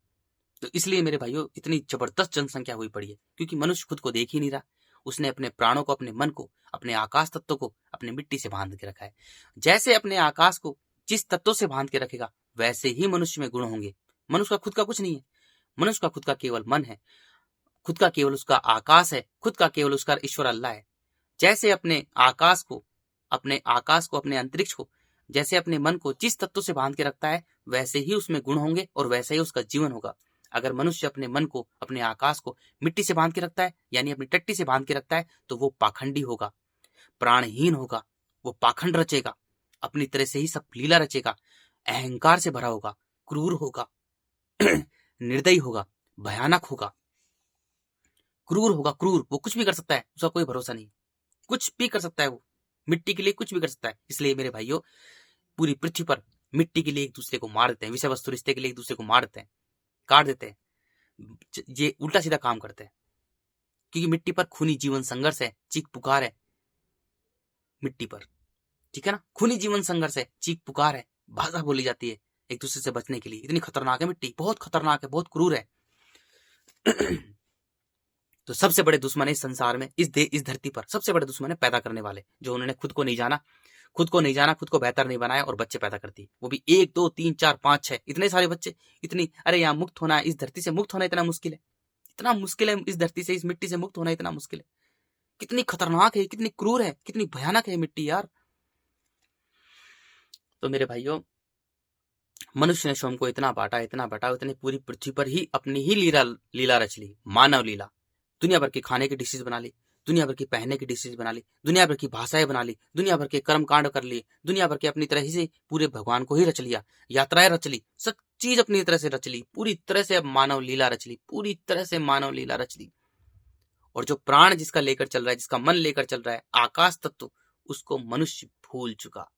तो इसलिए मेरे भाइयों इतनी जबरदस्त जनसंख्या हुई पड़ी है, क्योंकि मनुष्य खुद को देख ही नहीं रहा। उसने अपने प्राणों को, अपने मन को, अपने आकाश तत्व को अपने मिट्टी से बांध के रखा है। जैसे अपने आकाश को जिस तत्व से बांध के रखेगा वैसे ही मनुष्य में गुण होंगे। मनुष्य का खुद का कुछ नहीं है, मनुष्य का खुद का केवल मन है, खुद का केवल उसका आकाश है, खुद का केवल उसका ईश्वर अल्लाह है। जैसे अपने आकाश को, अपने अंतरिक्ष को, जैसे अपने मन को जिस तत्व से बांध के रखता है वैसे ही उसमें गुण होंगे और वैसे ही उसका जीवन होगा। अगर मनुष्य अपने मन को, अपने आकाश को मिट्टी से बांध के रखता है, यानी अपनी टट्टी से बांध के रखता है, तो वो पाखंडी होगा, प्राणहीन होगा, वो पाखंड रचेगा, अपनी तरह से ही सब लीला रचेगा, अहंकार से भरा होगा, क्रूर होगा, निर्दयी होगा, भयानक होगा, क्रूर होगा। क्रूर, वो कुछ भी कर सकता है, उसका कोई भरोसा नहीं, कुछ भी कर सकता है, वो मिट्टी के लिए कुछ भी कर सकता है। इसलिए मेरे भाइयों, पूरी पृथ्वी पर मिट्टी के लिए एक दूसरे को मार देते हैं, विषय वस्तु रिश्ते के लिए एक दूसरे को मार देते हैं, काट देते हैं, ये उल्टा सीधा काम करते हैं। क्योंकि मिट्टी पर खूनी जीवन संघर्ष है, चीख पुकार है मिट्टी पर, ठीक है ना। खूनी जीवन संघर्ष है, चीख पुकार है, भाषा बोली जाती है एक दूसरे से बचने के लिए। इतनी खतरनाक है मिट्टी, बहुत खतरनाक है, बहुत क्रूर है। तो सबसे बड़े दुश्मन है इस संसार में, इस धरती पर सबसे बड़े दुश्मन है पैदा करने वाले, जो उन्होंने खुद को नहीं जाना, खुद को बेहतर नहीं बनाया और बच्चे पैदा करती, वो भी 1 2 3 4 5 6 इतने सारे बच्चे। इतनी, अरे यहाँ मुक्त होना, इस धरती से मुक्त होना इतना मुश्किल है, इतना मुश्किल है, इस धरती से, इस मिट्टी से मुक्त होना इतना मुश्किल है। कितनी खतरनाक है, कितनी क्रूर है, कितनी भयानक है मिट्टी यार। तो मेरे भाइयों, मनुष्य ने स्वयं को इतना बांटा, इतनी पूरी पृथ्वी पर ही अपनी ही लीला रच ली, मानव लीला। दुनिया भर के खाने की डिशेज बना ली, दुनिया भर की पहनने की डिशेज बना ली, दुनिया भर की भाषाएं बना ली, दुनिया भर के कर्म कांड कर लिए, दुनिया भर के अपनी तरह से पूरे भगवान को ही रच लिया, यात्राएं रच ली, सब चीज अपनी तरह से रच ली, पूरी तरह से अब मानव लीला रच ली, पूरी तरह से मानव लीला रच ली। और जो प्राण जिसका लेकर चल रहा है, जिसका मन लेकर चल रहा है, आकाश तत्व, उसको मनुष्य भूल चुका।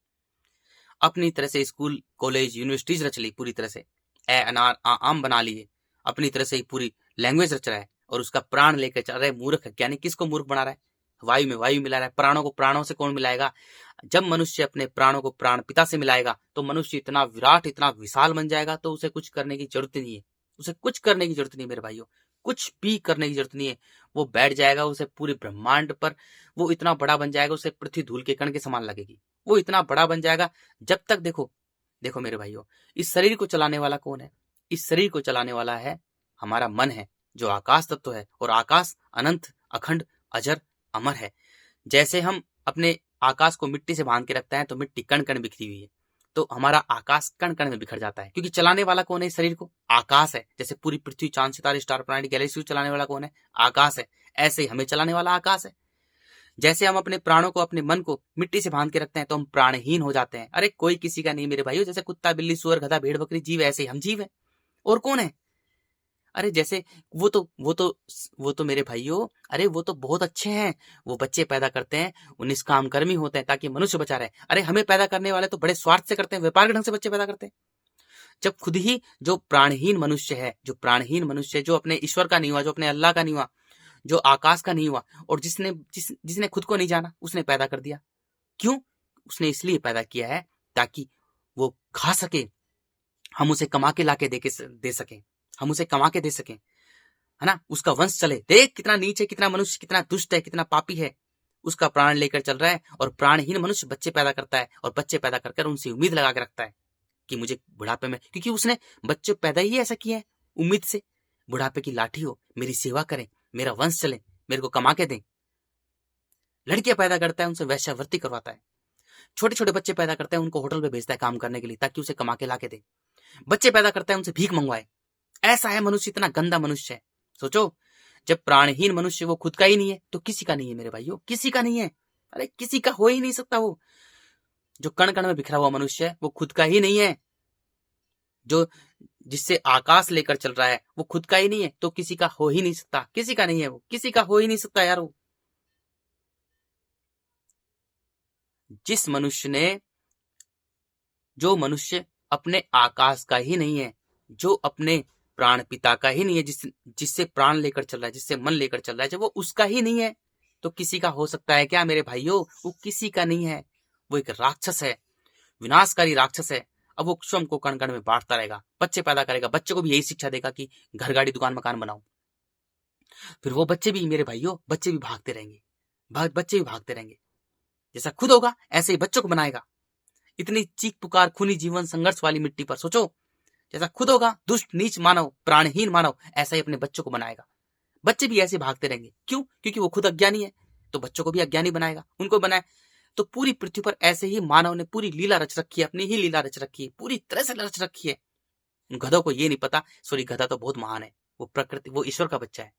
अपनी तरह से स्कूल, कॉलेज, यूनिवर्सिटीज रच ली पूरी तरह से, ए अनार आ आम बना लिए, अपनी तरह से ही पूरी लैंग्वेज रच रहा है और उसका प्राण लेकर चल रहा है। मूर्ख, यानी किसको मूर्ख बना रहा है? वायु में वायु मिला रहा है। प्राणों को प्राणों से कौन मिलाएगा? जब मनुष्य अपने प्राणों को प्राण पिता से मिलाएगा तो मनुष्य इतना विराट, इतना विशाल बन जाएगा, तो उसे कुछ करने की जरूरत नहीं है, उसे कुछ करने की जरूरत नहीं मेरे भाइयों, कुछ भी करने की जरूरत नहीं है। वो बैठ जाएगा, उसे पूरे ब्रह्मांड पर वो इतना बड़ा बन जाएगा, उसे पृथ्वी धूल के कण के समान लगेगी, वो इतना बड़ा बन जाएगा। जब तक देखो मेरे भाइयों, इस शरीर को चलाने वाला कौन है? इस शरीर को चलाने वाला है हमारा मन है, जो आकाश तत्व है। और आकाश अनंत, अखंड, अजर, अमर है। जैसे हम अपने आकाश को मिट्टी से बांध के रखते हैं तो मिट्टी कण कण बिखरी हुई है, तो हमारा आकाश कण कण में बिखर जाता है, क्योंकि चलाने वाला कौन है इस शरीर को? आकाश है। जैसे पूरी पृथ्वी, चांद, सितारे, स्टार प्लैनेट, गैलेक्सी को चलाने वाला कौन है? आकाश है। ऐसे ही हमें चलाने वाला आकाश है। जैसे हम अपने प्राणों को, अपने मन को मिट्टी से बांध के रखते हैं तो हम प्राणहीन हो जाते हैं। अरे कोई किसी का नहीं मेरे भाइयों। जैसे कुत्ता, बिल्ली, सुअर, गधा, भेड़, बकरी जीव, ऐसे ही हम जीव है। और कौन है? अरे जैसे वो तो मेरे भाइयों, अरे वो तो बहुत अच्छे हैं, वो बच्चे पैदा करते हैं, वो निष्काम कर्मी होते हैं ताकि मनुष्य बचा रहे। अरे हमें पैदा करने वाले तो बड़े स्वार्थ से करते हैं, व्यापार के ढंग से बच्चे पैदा करते हैं। जब खुद ही जो प्राणहीन मनुष्य है, जो अपने ईश्वर का नहीं हुआ, जो अपने अल्लाह का नहीं हुआ, जो आकाश का नहीं हुआ, और जिसने खुद को नहीं जाना, उसने पैदा कर दिया। क्यों? उसने इसलिए पैदा किया है ताकि वो खा सके, हम उसे कमा के लाके दे सके, हम उसे कमा के दे सके, है ना, उसका वंश चले। देख कितना नीच है, कितना मनुष्य कितना दुष्ट है, कितना पापी है, उसका प्राण लेकर चल रहा है। और प्राणहीन मनुष्य बच्चे पैदा करता है, और बच्चे पैदा कर उनसे उम्मीद लगा के रखता है कि मुझे बुढ़ापे में, क्योंकि उसने बच्चे पैदा ही ऐसा किया है उम्मीद से, बुढ़ापे की लाठी हो, मेरी सेवा करें, मेरा वंश चले, मेरे को कमा के दें। लड़कियां पैदा करता है, उनसे वैश्यावृत्ति करवाता है। छोटे छोटे बच्चे पैदा करता है, उनको होटल पे भेजता है काम करने के लिए ताकि उसे कमा के ला के दे। बच्चे पैदा करता है, उनसे भीख मंगवाए। ऐसा है मनुष्य, इतना गंदा मनुष्य है। सोचो, जब प्राणहीन मनुष्य वो खुद का ही नहीं है तो किसी का नहीं है मेरे भाइयों, किसी का नहीं है। अरे किसी का हो ही नहीं सकता। वो जो कण कण में बिखरा हुआ मनुष्य है वो खुद का ही नहीं है। जो जिससे आकाश लेकर चल रहा है वो खुद का ही नहीं है, तो किसी का हो ही नहीं सकता, किसी का नहीं है वो, किसी का हो ही नहीं सकता यार। वो जो मनुष्य अपने आकाश का ही नहीं है, जो अपने प्राण पिता का ही नहीं है, जिससे प्राण लेकर चल रहा है, जिससे मन लेकर चल रहा है, जब वो उसका ही नहीं है तो किसी का हो सकता है क्या मेरे भाइयों? वो किसी का नहीं है। वो एक राक्षस है, विनाशकारी राक्षस है। अब वो स्वयं को कण कण में बांटता रहेगा, बच्चे पैदा करेगा, बच्चे को भी यही शिक्षा देगा कि घर गाड़ी दुकान मकान बनाओ। फिर वो बच्चे भी मेरे भाइयों, बच्चे भी भागते रहेंगे, बच्चे भी भागते रहेंगे। जैसा खुद होगा ऐसे ही बच्चों को बनाएगा। इतनी चीख पुकार खूनी जीवन संघर्ष वाली मिट्टी पर सोचो, जैसा खुद होगा दुष्ट नीच मानव प्राणहीन मानव, ऐसा ही अपने बच्चों को बनाएगा। बच्चे भी ऐसे भागते रहेंगे। क्यों? क्योंकि वो खुद अज्ञानी है, तो बच्चों को भी अज्ञानी बनाएगा, उनको बनाए। तो पूरी पृथ्वी पर ऐसे ही मानव ने पूरी लीला रच रखी है, अपनी ही लीला रच रखी है, पूरी तरह से रच रखी है। गधों को ये नहीं पता, सॉरी गधा तो बहुत महान है, वो प्रकृति, वो ईश्वर का बच्चा है।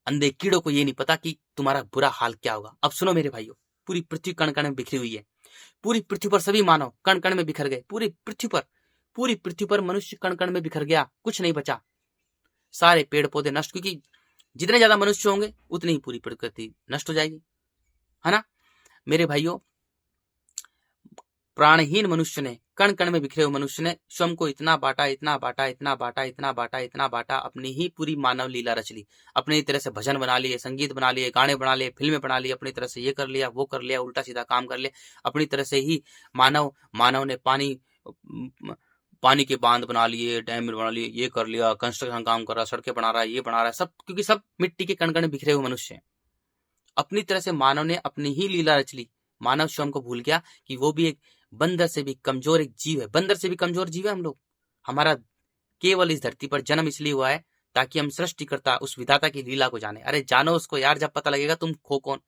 अंधे कीड़ों को ये नहीं पता कि तुम्हारा बुरा हाल क्या होगा। अब सुनो मेरे भाइयों, पूरी पृथ्वी कण कण में बिखरी हुई है। पूरी पृथ्वी पर सभी मानव कण कण में बिखर गए। पूरी पृथ्वी पर मनुष्य कण कण में बिखर गया, कुछ नहीं बचा। सारे पेड़ पौधे नष्ट, क्योंकि जितने ज्यादा मनुष्य होंगे उतनी ही पूरी प्रकृति नष्ट हो जाएगी, है ना मेरे भाइयों। प्राणहीन मनुष्य ने, कण कण में बिखरे हुए मनुष्य ने स्वयं को इतना बांटा, इतना बांटा, इतना बांटा, इतना बांटा, इतना बांटा, अपनी ही पूरी मानव लीला रच ली। अपनी तरह से भजन बना लिए, संगीत बना लिए, गाने बना लिए, फिल्में बना ली, अपनी तरह से ये कर लिया, वो कर लिया, उल्टा सीधा काम कर लिया। अपनी तरह से ही मानव ने पानी के बांध बना लिए, डैम बना लिए, ये कर लिया, कंस्ट्रक्शन काम कर रहा, सड़कें बना रहा है, ये बना रहा है, सब क्योंकि सब मिट्टी के कण कण बिखरे हुए मनुष्य हैं। अपनी तरह से मानव ने अपनी ही लीला रच ली। मानव स्वयं को भूल गया कि वो भी एक बंदर से भी कमजोर एक जीव है। बंदर से भी कमजोर जीव है हम लोग। हमारा केवल इस धरती पर जन्म इसलिए हुआ है ताकि हम सृष्टिकर्ता उस विधाता की लीला को जाने। अरे जानो उसको यार, जब पता लगेगा तुम खो कौन,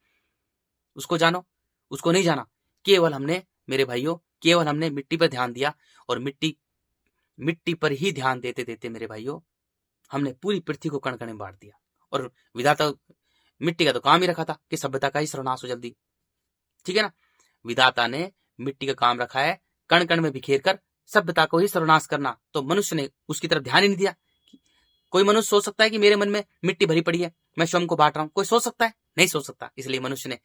उसको जानो। उसको नहीं जाना। केवल हमने मेरे भाइयों, केवल हमने मिट्टी पर ध्यान दिया, और मिट्टी पर ही ध्यान देते देते मेरे भाइयों हमने पूरी पृथ्वी को कण कण में बांट दिया। और विधाता मिट्टी का तो काम ही रखा था कि सभ्यता का ही सर्वनाश हो जल्दी, ठीक है ना। विधाता ने मिट्टी का काम रखा है कण कण में बिखेर कर सभ्यता को ही सर्वनाश करना, तो मनुष्य ने उसकी तरफ ध्यान ही नहीं दिया। कोई मनुष्य सोच सकता है कि मेरे मन में मिट्टी भरी पड़ी है, मैं स्वयं को बांट रहा हूं? कोई सोच सकता है? नहीं सोच सकता। इसलिए मनुष्य ने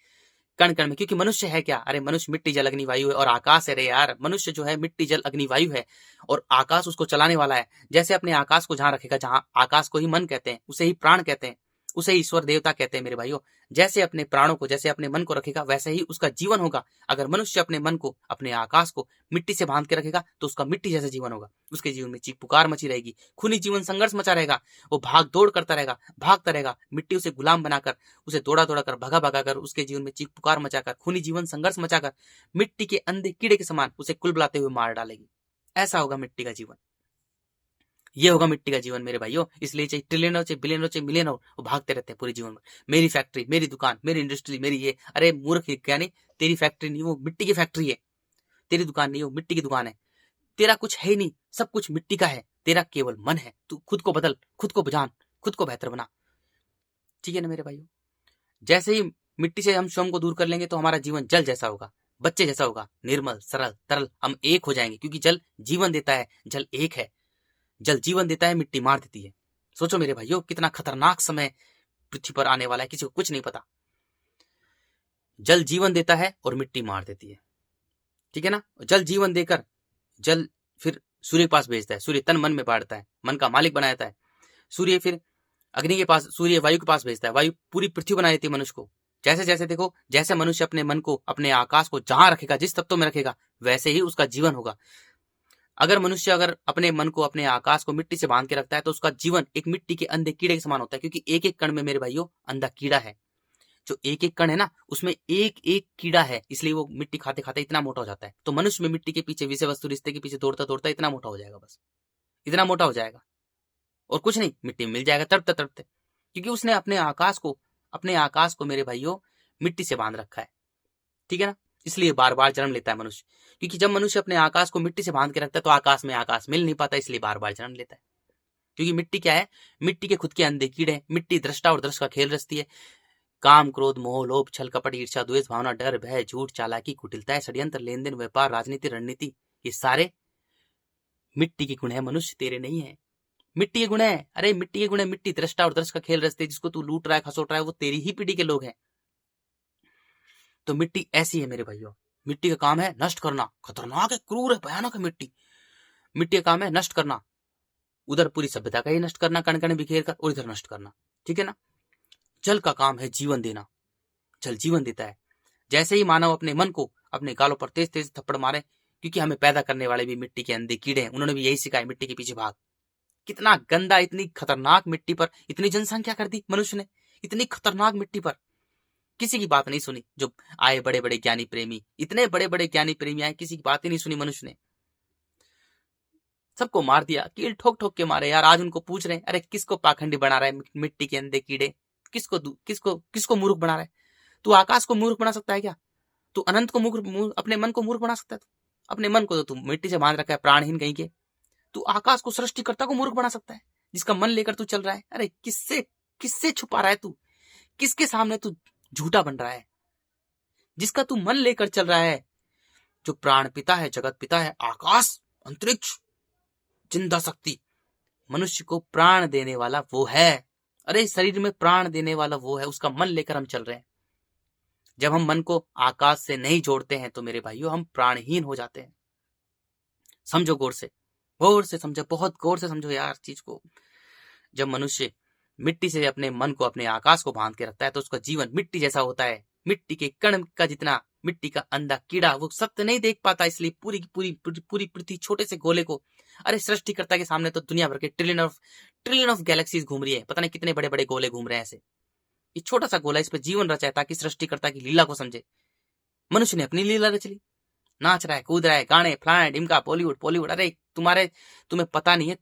कण कण में, क्योंकि मनुष्य है क्या, अरे मनुष्य मिट्टी जल अग्नि वायु है और आकाश है। रे यार, मनुष्य जो है मिट्टी जल अग्नि वायु है और आकाश उसको चलाने वाला है। जैसे अपने आकाश को जहां रखेगा, जहां आकाश को ही मन कहते हैं, उसे ही प्राण कहते हैं, उसे ईश्वर देवता कहते हैं मेरे भाइयों। जैसे अपने प्राणों को, जैसे अपने मन को रखेगा, वैसे ही उसका जीवन होगा। अगर मनुष्य अपने मन को, अपने आकाश को मिट्टी से बांध के रखेगा तो उसका मिट्टी जैसा जीवन होगा। उसके जीवन में चीख पुकार मची रहेगी, खूनी जीवन संघर्ष मचा रहेगा, वो भाग दौड़ करता रहेगा, भागता रहेगा। मिट्टी उसे गुलाम बनाकर, उसे दौड़ा दौड़ा कर, भगा भगा कर, उसके जीवन में चीख पुकार मचाकर, खूनी जीवन संघर्ष मचाकर मिट्टी के अंधे कीड़े के समान उसे कुलबुलाते हुए मार डालेगी। ऐसा होगा मिट्टी का जीवन। ये होगा मिट्टी का जीवन मेरे भाइयों। इसलिए चाहे ट्रिलियन हो, चाहे बिलियन हो, चाहे मिलियन हो, वो भागते रहते हैं पूरे जीवन में। मेरी फैक्ट्री, मेरी दुकान, मेरी इंडस्ट्री, मेरी ये। अरे मूर्ख, क्या नहीं, तेरी फैक्ट्री नहीं, वो मिट्टी की फैक्ट्री है। तेरी दुकान नहीं, वो मिट्टी की दुकान है। तेरा कुछ है ही नहीं, सब कुछ मिट्टी का है। तेरा केवल मन है। तू खुद को बदल, खुद को जान, खुद को बेहतर बना, ठीक है ना मेरे भाइयों। जैसे ही मिट्टी से हम स्वयं को दूर कर लेंगे तो हमारा जीवन जल जैसा होगा, बच्चे जैसा होगा, निर्मल, सरल, तरल। हम एक हो जाएंगे, क्योंकि जल जीवन देता है, जल एक है। जल जीवन देता है, मिट्टी मार देती है। सोचो मेरे भाइयों, कितना खतरनाक समय पृथ्वी पर आने वाला है, किसी को कुछ नहीं पता। जल जीवन देता है और मिट्टी मार देती है, ठीक है ना। जल जीवन देकर जल फिर सूर्य के पास भेजता है, सूर्य तन मन में बांटता है, मन का मालिक बना देता है। सूर्य फिर अग्नि के पास, सूर्य वायु के पास भेजता है, वायु पूरी पृथ्वी बना देती है मनुष्य को। जैसे जैसे देखो, जैसे मनुष्य अपने मन को, अपने आकाश को जहां रखेगा, जिस तत्व में रखेगा, वैसे ही उसका जीवन होगा। अगर मनुष्य अपने मन को, अपने आकाश को मिट्टी से बांध के रखता है तो उसका जीवन एक मिट्टी के अंधे कीड़े के समान होता है, क्योंकि एक एक कण में मेरे भाइयों अंधा कीड़ा है। जो एक एक कण है ना, उसमें एक एक कीड़ा है, इसलिए वो मिट्टी खाते खाते इतना मोटा हो जाता है। तो मनुष्य में मिट्टी के पीछे, विषय वस्तु रिश्ते के पीछे दौड़ता दौड़ता इतना मोटा हो जाएगा, बस इतना मोटा हो जाएगा और कुछ नहीं, मिट्टी में मिल जाएगा तड़पते तड़पते, क्योंकि उसने अपने आकाश को मेरे भाइयों मिट्टी से बांध रखा है, ठीक है ना। इसलिए बार बार जन्म लेता है मनुष्य, क्योंकि जब मनुष्य अपने आकाश को मिट्टी से बांध के रखता है तो आकाश में आकाश मिल नहीं पाता, इसलिए बार बार जन्म लेता है। क्योंकि मिट्टी क्या है, मिट्टी के खुद के अंधे कीड़े। मिट्टी दृष्टा और दृश्य का खेल रचती है। काम, क्रोध, मोह, लोभ, छल, कपट, ईर्ष्या, द्वेष भावना, डर, भय, झूठ, चालाकी, कुटिलता, षड्यंत्र, लेन देन, व्यापार, राजनीति, रणनीति, ये सारे मिट्टी के गुण है, मनुष्य तेरे नहीं है, मिट्टी के गुण है। अरे मिट्टी के गुण है, मिट्टी दृष्टा और दृश्य का खेल रचती है। जिसको तू लूट रहा है, खसोट रहा है, वो तेरी ही पीढ़ी के लोग हैं। तो मिट्टी ऐसी है मेरे भाइयों। मिट्टी का काम है नष्ट करना। खतरनाक है, क्रूर है, भयानक है मिट्टी। मिट्टी का काम है नष्ट करना। उधर पूरी सभ्यता का ही नष्ट करना, कण कण बिखेर कर, और इधर नष्ट करना, ठीक है ना। जल का काम है जीवन देना। जल जीवन देता है। जैसे ही मानव अपने मन को अपने गालों पर तेज तेज थप्पड़ मारे, क्योंकि हमें पैदा करने वाले भी मिट्टी के अंधे कीड़े हैं, उन्होंने भी यही सिखाया, मिट्टी के पीछे भाग। कितना गंदा, इतनी खतरनाक मिट्टी पर इतनी जनसंख्या कर दी मनुष्य ने, इतनी खतरनाक मिट्टी पर किसी की बात नहीं सुनी। जो आए बड़े बड़े ज्ञानी प्रेमी, इतने बड़े बड़े ज्ञानी प्रेमी आए, किसी की बात ही नहीं सुनी मनुष्य ने, सबको मार दिया, कील ठोक ठोक के मारे यार। आज उनको पूछ रहे हैं, अरे किसको पाखंडी बना रहा है मिट्टी के अंधे कीड़े, किसको किसको किसको मूर्ख बना रहा है? तू आकाश को मूर्ख बना सकता है क्या? तू अनंत को मूर्ख, अपने मन को मूर्ख बना सकता है? अपने मन को तो तू मिट्टी से बांध रखा है, प्राणहीन कहीं के। तू आकाश को, सृष्टिकर्ता को मूर्ख बना सकता है, जिसका मन लेकर तू चल रहा है? अरे किससे किससे छुपा रहा है तू? किसके सामने तू झूठा बन रहा है? जिसका तू मन लेकर चल रहा है, जो प्राण पिता है, जगत पिता है, आकाश, अंतरिक्ष, जिंदा शक्ति, मनुष्य को प्राण देने वाला वो है। अरे शरीर में प्राण देने वाला वो है, उसका मन लेकर हम चल रहे हैं। जब हम मन को आकाश से नहीं जोड़ते हैं तो मेरे भाइयों हम प्राणहीन हो जाते हैं। समझो, गौर से समझो, बहुत गौर से समझो यार चीज को। जब मनुष्य मिट्टी से अपने मन को, अपने आकाश को बांध के रखता है तो उसका जीवन मिट्टी जैसा होता है। मिट्टी के कण का जितना मिट्टी का अंधा कीड़ा, वो सत्य नहीं देख पाता, इसलिए पूरी की पूरी पृथ्वी छोटे से गोले को, अरे सृष्टिकर्ता के सामने तो दुनिया भर के ट्रिलियन ऑफ गैलेक्सीज घूम रही है, पता नहीं कितने बड़े बड़े गोले घूम रहे हैं ऐसे। ये छोटा सा गोला, इस पर जीवन रचा है ताकि सृष्टिकर्ता की लीला को समझे। मनुष्य ने अपनी लीला रच ली, नाच रहा है, कूद रहा है, गाने, फलाना ढिमका, बॉलीवुड। अरे तुम्हें पता नहीं है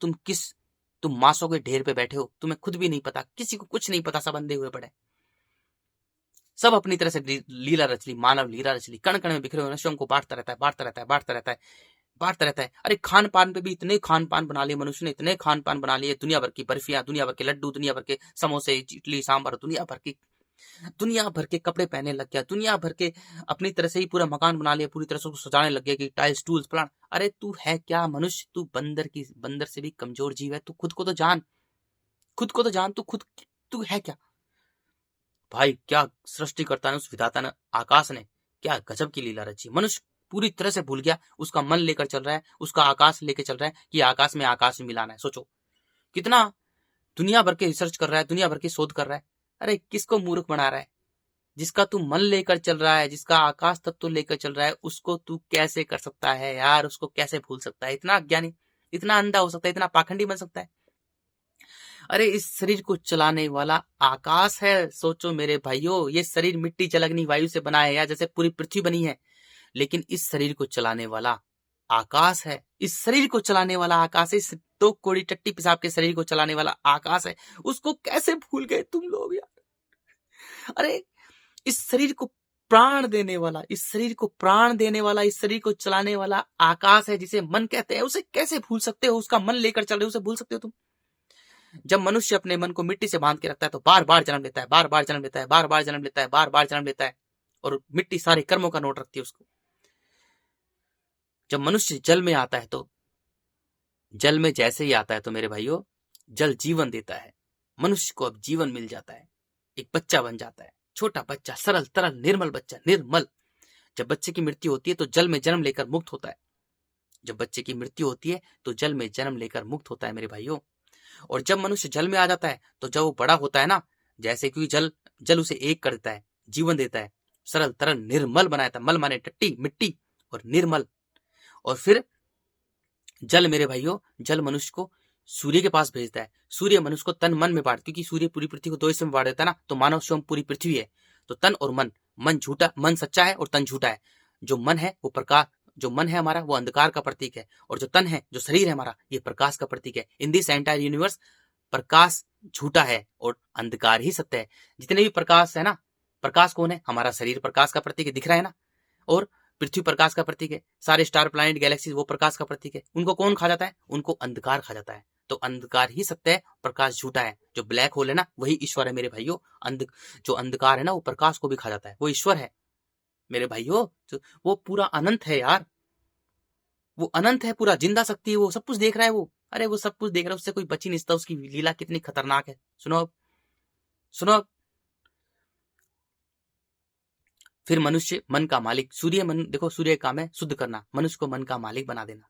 तुम मासों के ढेर पे बैठे हो, तुम्हें खुद भी नहीं पता, किसी को कुछ नहीं पता, सब अंधे हुए पड़े। सब अपनी तरह से लीला रच ली, मानव लीला रच ली, कण कण में बिखरे हुए नशों को बांटता रहता है। अरे खान पान पे भी इतने खान पान बना लिए मनुष्य ने, इतने खान पान बना लिए, दुनिया भर की बर्फियां, दुनिया भर के लड्डू, दुनिया भर के समोसे, इडली सांभर, दुनिया भर के कपड़े पहनने लग गया, दुनिया भर के अपनी तरह से ही पूरा मकान बना लिया, पूरी तरह से उसको सजाने लग गया कि टाइल्स, टूल्स, प्लान। अरे तू है क्या मनुष्य? तू बंदर से भी कमजोर जीव है। तू खुद को तो जान, तू है क्या भाई? क्या सृष्टिकर्ता ने, उस विधाता ने, आकाश ने क्या गजब की लीला रची। मनुष्य पूरी तरह से भूल गया, उसका मन लेकर चल रहा है, उसका आकाश लेकर चल रहा है कि आकाश में मिलाना है। सोचो कितना दुनिया भर के रिसर्च कर रहा है, दुनिया भर की शोध कर रहा है। अरे किसको मूर्ख बना रहा है? जिसका तू मन लेकर चल रहा है, जिसका आकाश तत्व लेकर चल रहा है, उसको तू कैसे कर सकता है यार? उसको कैसे भूल सकता है? इतना अज्ञानी, इतना अंधा हो सकता है, इतना पाखंडी बन सकता है? अरे इस शरीर को चलाने वाला आकाश है। सोचो मेरे भाइयों, ये शरीर मिट्टी, जल, अग्नि, वायु से बना है, या जैसे पूरी पृथ्वी बनी है, लेकिन इस शरीर को चलाने वाला आकाश है। इस शरीर को चलाने वाला आकाश है, इस 2 कोड़ी टट्टी पिसाब के शरीर को चलाने वाला आकाश है। उसको कैसे भूल गए तुम लोग यार? अरे इस शरीर को प्राण देने वाला, इस शरीर को चलाने वाला आकाश है, जिसे मन कहते हैं। उसे कैसे भूल सकते हो? उसका मन लेकर चल रहे हो, उसे भूल सकते हो तुम? जब मनुष्य अपने मन को मिट्टी से बांध के रखता है तो बार बार जन्म लेता है, और मिट्टी सारे कर्मों का नोट रखती है उसको। जब मनुष्य जल में आता है तो जल में जैसे ही आता है तो मेरे भाइयों, जल जीवन देता है। मनुष्य को अब जीवन मिल जाता है, एक बच्चा बन जाता है, छोटा बच्चा, सरल तरल निर्मल बच्चा, निर्मल। जब बच्चे की मृत्यु होती है तो जल में जन्म लेकर मुक्त होता है। मेरे भाइयों। और जब मनुष्य जल में आ जाता है तो जब वो बड़ा होता है ना, जैसे क्योंकि जल उसे एक कर देता है, जीवन देता है, सरल तरल निर्मल बनाता है। मल माने टट्टी, मिट्टी, और निर्मल। और फिर जल मेरे भाइयों, जल मनुष्य को सूर्य के पास भेजता है। सूर्य मनुष्य को तन मन में बांट, क्योंकि सूर्य पूरी पृथ्वी को 2 हिस्सों में बांट देता है ना, तो मानव स्वयं पूरी पृथ्वी है। तो तन और मन, मन सच्चा है और तन झूठा है। जो मन है वो प्रकाश, जो मन है हमारा वो अंधकार का प्रतीक है, और जो तन है, जो शरीर है हमारा, ये प्रकाश का प्रतीक है। इन दिस एंटायर यूनिवर्स प्रकाश झूठा है और अंधकार ही सत्य है। जितने भी प्रकाश है ना, प्रकाश कौन है? हमारा शरीर प्रकाश का प्रतीक है, दिख रहा है ना। और पृथ्वी प्रकाश का प्रतीक है, सारे स्टार, प्लैनेट, गैलेक्सीज वो प्रकाश का प्रतीक है। उनको कौन खा जाता है? उनको अंधकार खा जाता है। तो अंधकार ही सत्य है, प्रकाश झूठा है। जो ब्लैक होल है ना, वही ईश्वर है मेरे भाइयों। जो अंधकार है ना, वो प्रकाश को भी खा जाता है, वो ईश्वर है मेरे भाइयों। वो पूरा अनंत है यार, वो अनंत है, पूरा जिंदा शक्ति है, वो सब कुछ देख रहा है वो। अरे वो सब कुछ देख रहा है, उससे कोई बची नहीं सकता। उसकी लीला कितनी खतरनाक है, सुनो अब। फिर मनुष्य मन का मालिक, देखो सूर्य का काम है शुद्ध करना, मनुष्य को मन का मालिक बना देना।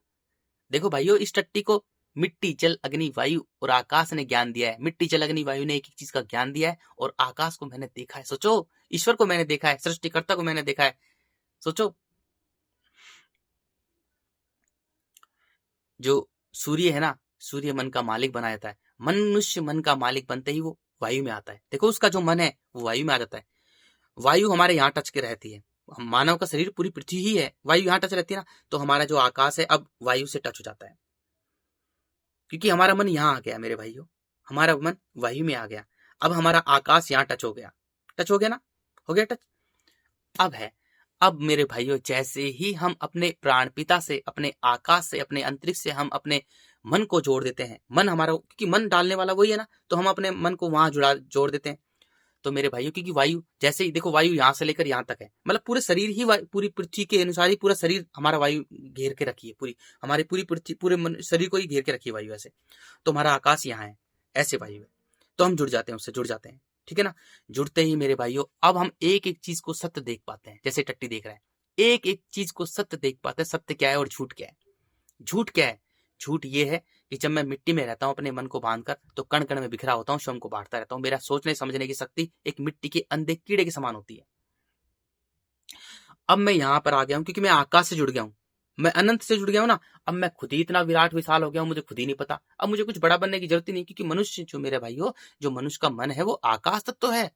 देखो भाइयों, इस टट्टी को मिट्टी, जल, अग्नि, वायु और आकाश ने ज्ञान दिया है। मिट्टी, जल, अग्नि, वायु ने एक एक चीज का ज्ञान दिया है, और आकाश को मैंने देखा है। सोचो, ईश्वर को मैंने देखा है, सृष्टिकर्ता को मैंने देखा है। सोचो, जो सूर्य है ना, सूर्य मन का मालिक बना जाता है। मनुष्य मन का मालिक बनते ही वो वायु में आता है। देखो उसका जो मन है वो वायु में आ जाता है। वायु हमारे यहाँ टच के रहती है। मानव का शरीर पूरी पृथ्वी ही है, वायु यहाँ टच रहती है ना, तो हमारा जो आकाश है अब वायु से टच हो जाता है, क्योंकि हमारा मन यहाँ आ गया मेरे भाइयों, हमारा मन वायु में आ गया। अब हमारा आकाश यहाँ टच हो गया, टच हो गया ना, हो गया टच। अब मेरे भाइयों, जैसे ही हम अपने प्राण पिता से, अपने आकाश से, अपने अंतरिक्ष से हम अपने मन को जोड़ देते हैं, मन हमारा, क्योंकि मन डालने वाला वही है ना, तो हम अपने मन को वहां जोड़ देते हैं। तो मेरे भाइयों, क्योंकि वायु, जैसे ही देखो वायु यहाँ से लेकर यहाँ तक है, मतलब पूरे शरीर ही पूरी पृथ्वी के अनुसार ही पूरा शरीर हमारा वायु घेर के रखी है, पूरी हमारी पूरी पृथ्वी, पूरे शरीर को ही घेर के रखी है वायु। ऐसे तो हमारा आकाश यहाँ है, ऐसे वायु है, तो हम जुड़ जाते हैं, उससे जुड़ जाते हैं, ठीक है ना। जुड़ते ही मेरे भाइयों, अब हम एक एक चीज को सत्य देख पाते हैं, जैसे टट्टी देख रहा है, एक एक चीज को सत्य देख पाते हैं। सत्य क्या है और झूठ क्या है? झूठ क्या है? झूठ ये है कि जब मैं मिट्टी में रहता हूं अपने मन को बांधकर, तो कण कण में बिखरा होता हूं, श्रम को बांटता रहता हूं। मेरा सोचने समझने की शक्ति एक मिट्टी के अंधे कीड़े के समान होती है। अब मैं यहां पर आ गया हूं क्योंकि मैं आकाश से जुड़ गया हूं, मैं अनंत से जुड़ गया हूं ना। अब मैं खुद ही इतना विराट विशाल हो गया हूं, मुझे खुद ही नहीं पता। अब मुझे कुछ बड़ा बनने की जरूरत ही नहीं, क्योंकि मनुष्य जो मेरे भाइयों, जो मनुष्य का मन है वो आकाश तत्व है,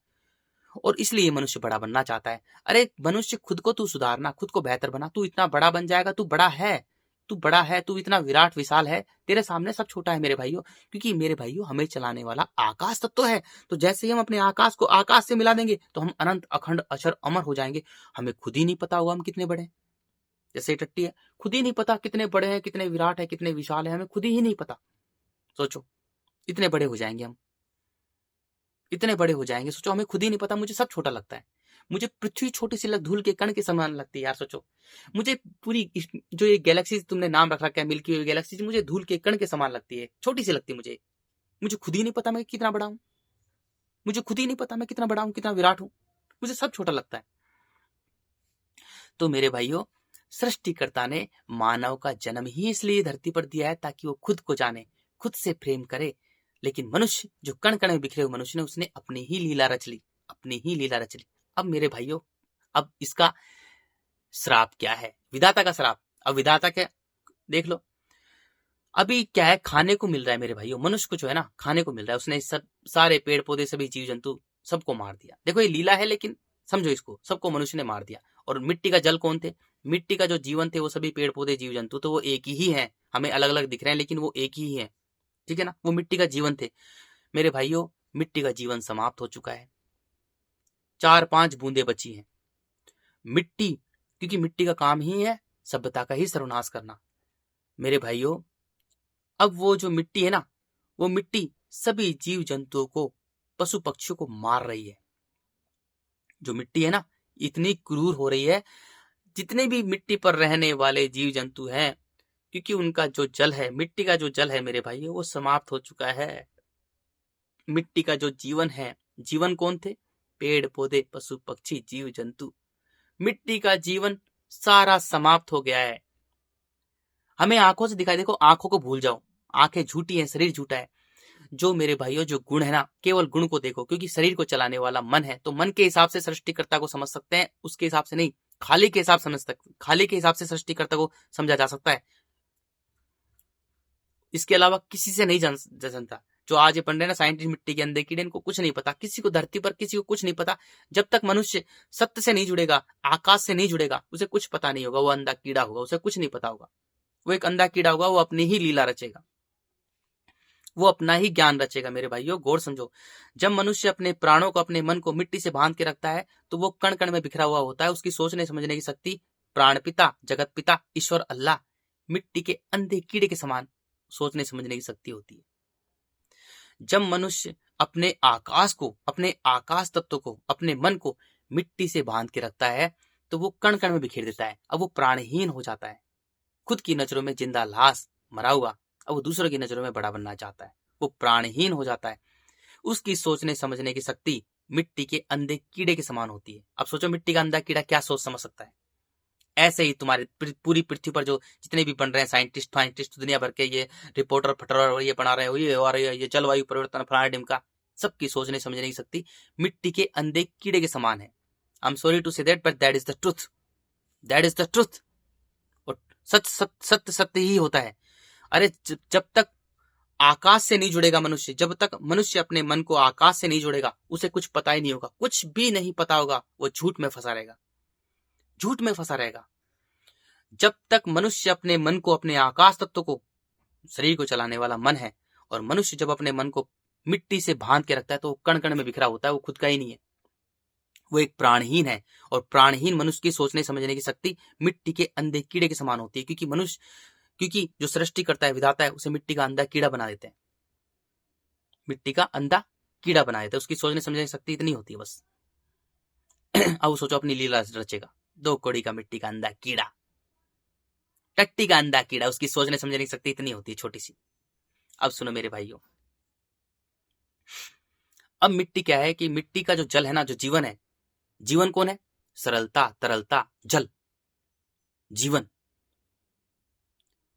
और इसलिए मनुष्य बड़ा बनना चाहता है। अरे मनुष्य, खुद को तू सुधारना, खुद को बेहतर बना, तू इतना बड़ा बन जाएगा। तू बड़ा है, तू बड़ा है, तू इतना विराट विशाल है, तेरे सामने सब छोटा है मेरे भाइयों। क्योंकि मेरे भाइयों, हमें चलाने वाला आकाश तत्व है। तो जैसे ही हम अपने आकाश को आकाश से मिला देंगे, तो हम अनंत अखंड अक्षर अमर हो जाएंगे। हमें खुद ही नहीं पता होगा हम कितने बड़े हैं। जैसे टट्टी है, खुद ही नहीं पता कितने बड़े हैं, कितने विराट है, कितने विशाल है, हमें खुद ही नहीं पता। सोचो, इतने बड़े हो जाएंगे हम, इतने बड़े हो जाएंगे। सोचो, हमें खुद ही नहीं पता। मुझे सब छोटा लगता है, मुझे पृथ्वी छोटी सी धूल के कण के समान लगती है यार। सोचो, मुझे पूरी जो ये गैलेक्सी तुमने नाम रख रखा है मिल्की वे गैलेक्सी, मुझे धूल के कण के समान लगती है, छोटी सी लगती है मुझे। मुझे खुद ही नहीं पता मैं कितना बड़ा हूं, मुझे खुद ही नहीं पता मैं कितना बड़ा हूं, कितना विराट हूं, मुझे सब छोटा लगता है। तो मेरे भाइयों, सृष्टिकर्ता ने मानव का जन्म ही इसलिए धरती पर दिया है ताकि वो खुद को जाने, खुद से प्रेम करे। लेकिन मनुष्य, जो कण कण में बिखरे हुए मनुष्य ने, उसने अपनी ही लीला रच ली, अपनी ही लीला रच ली। अब मेरे भाइयों, अब इसका श्राप क्या है? विधाता का श्राप। अब विधाता क्या, देख लो। अभी क्या है, खाने को मिल रहा है मेरे भाइयों, मनुष्य को जो है ना खाने को मिल रहा है, उसने सब सारे पेड़ पौधे, सभी जीव जंतु, सबको मार दिया। देखो ये लीला है, लेकिन समझो इसको, सबको मनुष्य ने मार दिया। और मिट्टी का जल कौन थे? मिट्टी का जो जीवन थे वो सभी पेड़ पौधे जीव जंतु, तो वो एक ही है। हमें अलग अलग दिख रहे हैं, लेकिन वो एक ही है, ठीक है ना। वो मिट्टी का जीवन थे मेरे भाइयों। मिट्टी का जीवन समाप्त हो चुका है, 4-5 बूंदे बची हैं। मिट्टी, क्योंकि मिट्टी का काम ही है सभ्यता का ही सर्वनाश करना मेरे भाइयों। अब वो जो मिट्टी है ना, वो मिट्टी सभी जीव जंतुओं को, पशु पक्षियों को मार रही है। जो मिट्टी है ना, इतनी क्रूर हो रही है, जितने भी मिट्टी पर रहने वाले जीव जंतु हैं, क्योंकि उनका जो जल है, मिट्टी का जो जल है मेरे भाइयों, वो समाप्त हो चुका है। मिट्टी का जो जीवन है, जीवन कौन थे? पेड़ पौधे, पशु पक्षी, जीव जंतु। मिट्टी का जीवन सारा समाप्त हो गया है। हमें आंखों से दिखाई, देखो आंखों को भूल जाओ, आंखें झूठी हैं, शरीर झूठा है। जो मेरे भाइयों, जो गुण है ना, केवल गुण को देखो, क्योंकि शरीर को चलाने वाला मन है, तो मन के हिसाब से सृष्टिकर्ता को समझ सकते हैं, उसके हिसाब से नहीं, खाली के हिसाब समझ सकते, खाली के हिसाब से सृष्टिकर्ता को समझा जा सकता है। इसके अलावा किसी से नहीं जानता। जो आज ये पढ़ रहे ना साइंटिस्ट, मिट्टी के अंदर कीड़े, इनको कुछ नहीं पता, किसी को धरती पर किसी को कुछ नहीं पता। जब तक मनुष्य सत्य से नहीं जुड़ेगा, आकाश से नहीं जुड़ेगा, उसे कुछ पता नहीं होगा। वो अंधा कीड़ा होगा, उसे कुछ नहीं पता होगा। वो एक अंधा कीड़ा होगा, वो अपनी ही लीला रचेगा, वो अपना ही ज्ञान रचेगा मेरे भाइयों। गौर समझो, जब मनुष्य अपने प्राणों को, अपने मन को मिट्टी से बांध के रखता है, तो वो कण कण में बिखरा हुआ होता है। उसकी सोचने समझने की शक्ति प्राण पिता, जगत पिता, ईश्वर अल्लाह, मिट्टी के अंधे कीड़े के समान सोचने समझने की शक्ति होती है। जब मनुष्य अपने आकाश को, अपने आकाश तत्व को, अपने मन को मिट्टी से बांध के रखता है, तो वो कण कण में बिखेर देता है। अब वो प्राणहीन हो जाता है, खुद की नजरों में जिंदा लाश, मरा हुआ। अब वो दूसरों की नजरों में बड़ा बनना चाहता है, वो प्राणहीन हो जाता है। उसकी सोचने समझने की शक्ति मिट्टी के अंधे कीड़े के समान होती है। अब सोचो, मिट्टी का अंधा कीड़ा क्या सोच समझ सकता है? ऐसे ही तुम्हारे पूरी पृथ्वी पर जो जितने भी बन रहे हैं साइंटिस्ट दुनिया भर के, ये रिपोर्टर फटर ये बना रहे हो, ये और ये जलवायु परिवर्तन फलाना ढिमका, सबकी सोचने समझने की शक्ति मिट्टी के अंधे कीड़े के समान है। I am sorry to say that, but that is the truth, that is the truth. और सत्य सत्य सत्य ही होता है। अरे जब तक आकाश से नहीं जुड़ेगा मनुष्य, जब तक मनुष्य अपने मन को आकाश से नहीं जोड़ेगा, उसे कुछ पता ही नहीं होगा, कुछ भी नहीं पता होगा, वो झूठ में फंसा रहेगा, झूठ में फंसा रहेगा। जब तक मनुष्य अपने मन को, अपने आकाश तत्व को, शरीर को चलाने वाला मन है, और मनुष्य जब अपने मन को मिट्टी से बांध के रखता है तो वो कण कण में बिखरा होता है, वो खुद का ही नहीं है, वो एक प्राणहीन है। और प्राणहीन मनुष्य की सोचने समझने की शक्ति मिट्टी के अंधे कीड़े के समान होती है, क्योंकि जो सृष्टि करता है, विधाता है, उसे मिट्टी का अंधा कीड़ा बना देते हैं, मिट्टी का अंधा कीड़ा बना देते हैं, उसकी सोचने समझने की शक्ति इतनी होती है बस। अब सोचो अपनी लीला रचेगा, 2 कौड़ी का मिट्टी का अंधा कीड़ा, टट्टी का अंधा कीड़ा, उसकी सोचने समझने की शक्ति इतनी होती है, छोटी सी। अब सुनो मेरे भाइयों, अब मिट्टी क्या है कि मिट्टी का जो जल है ना, जो जीवन है, जीवन कौन है? सरलता, तरलता, जल, जीवन।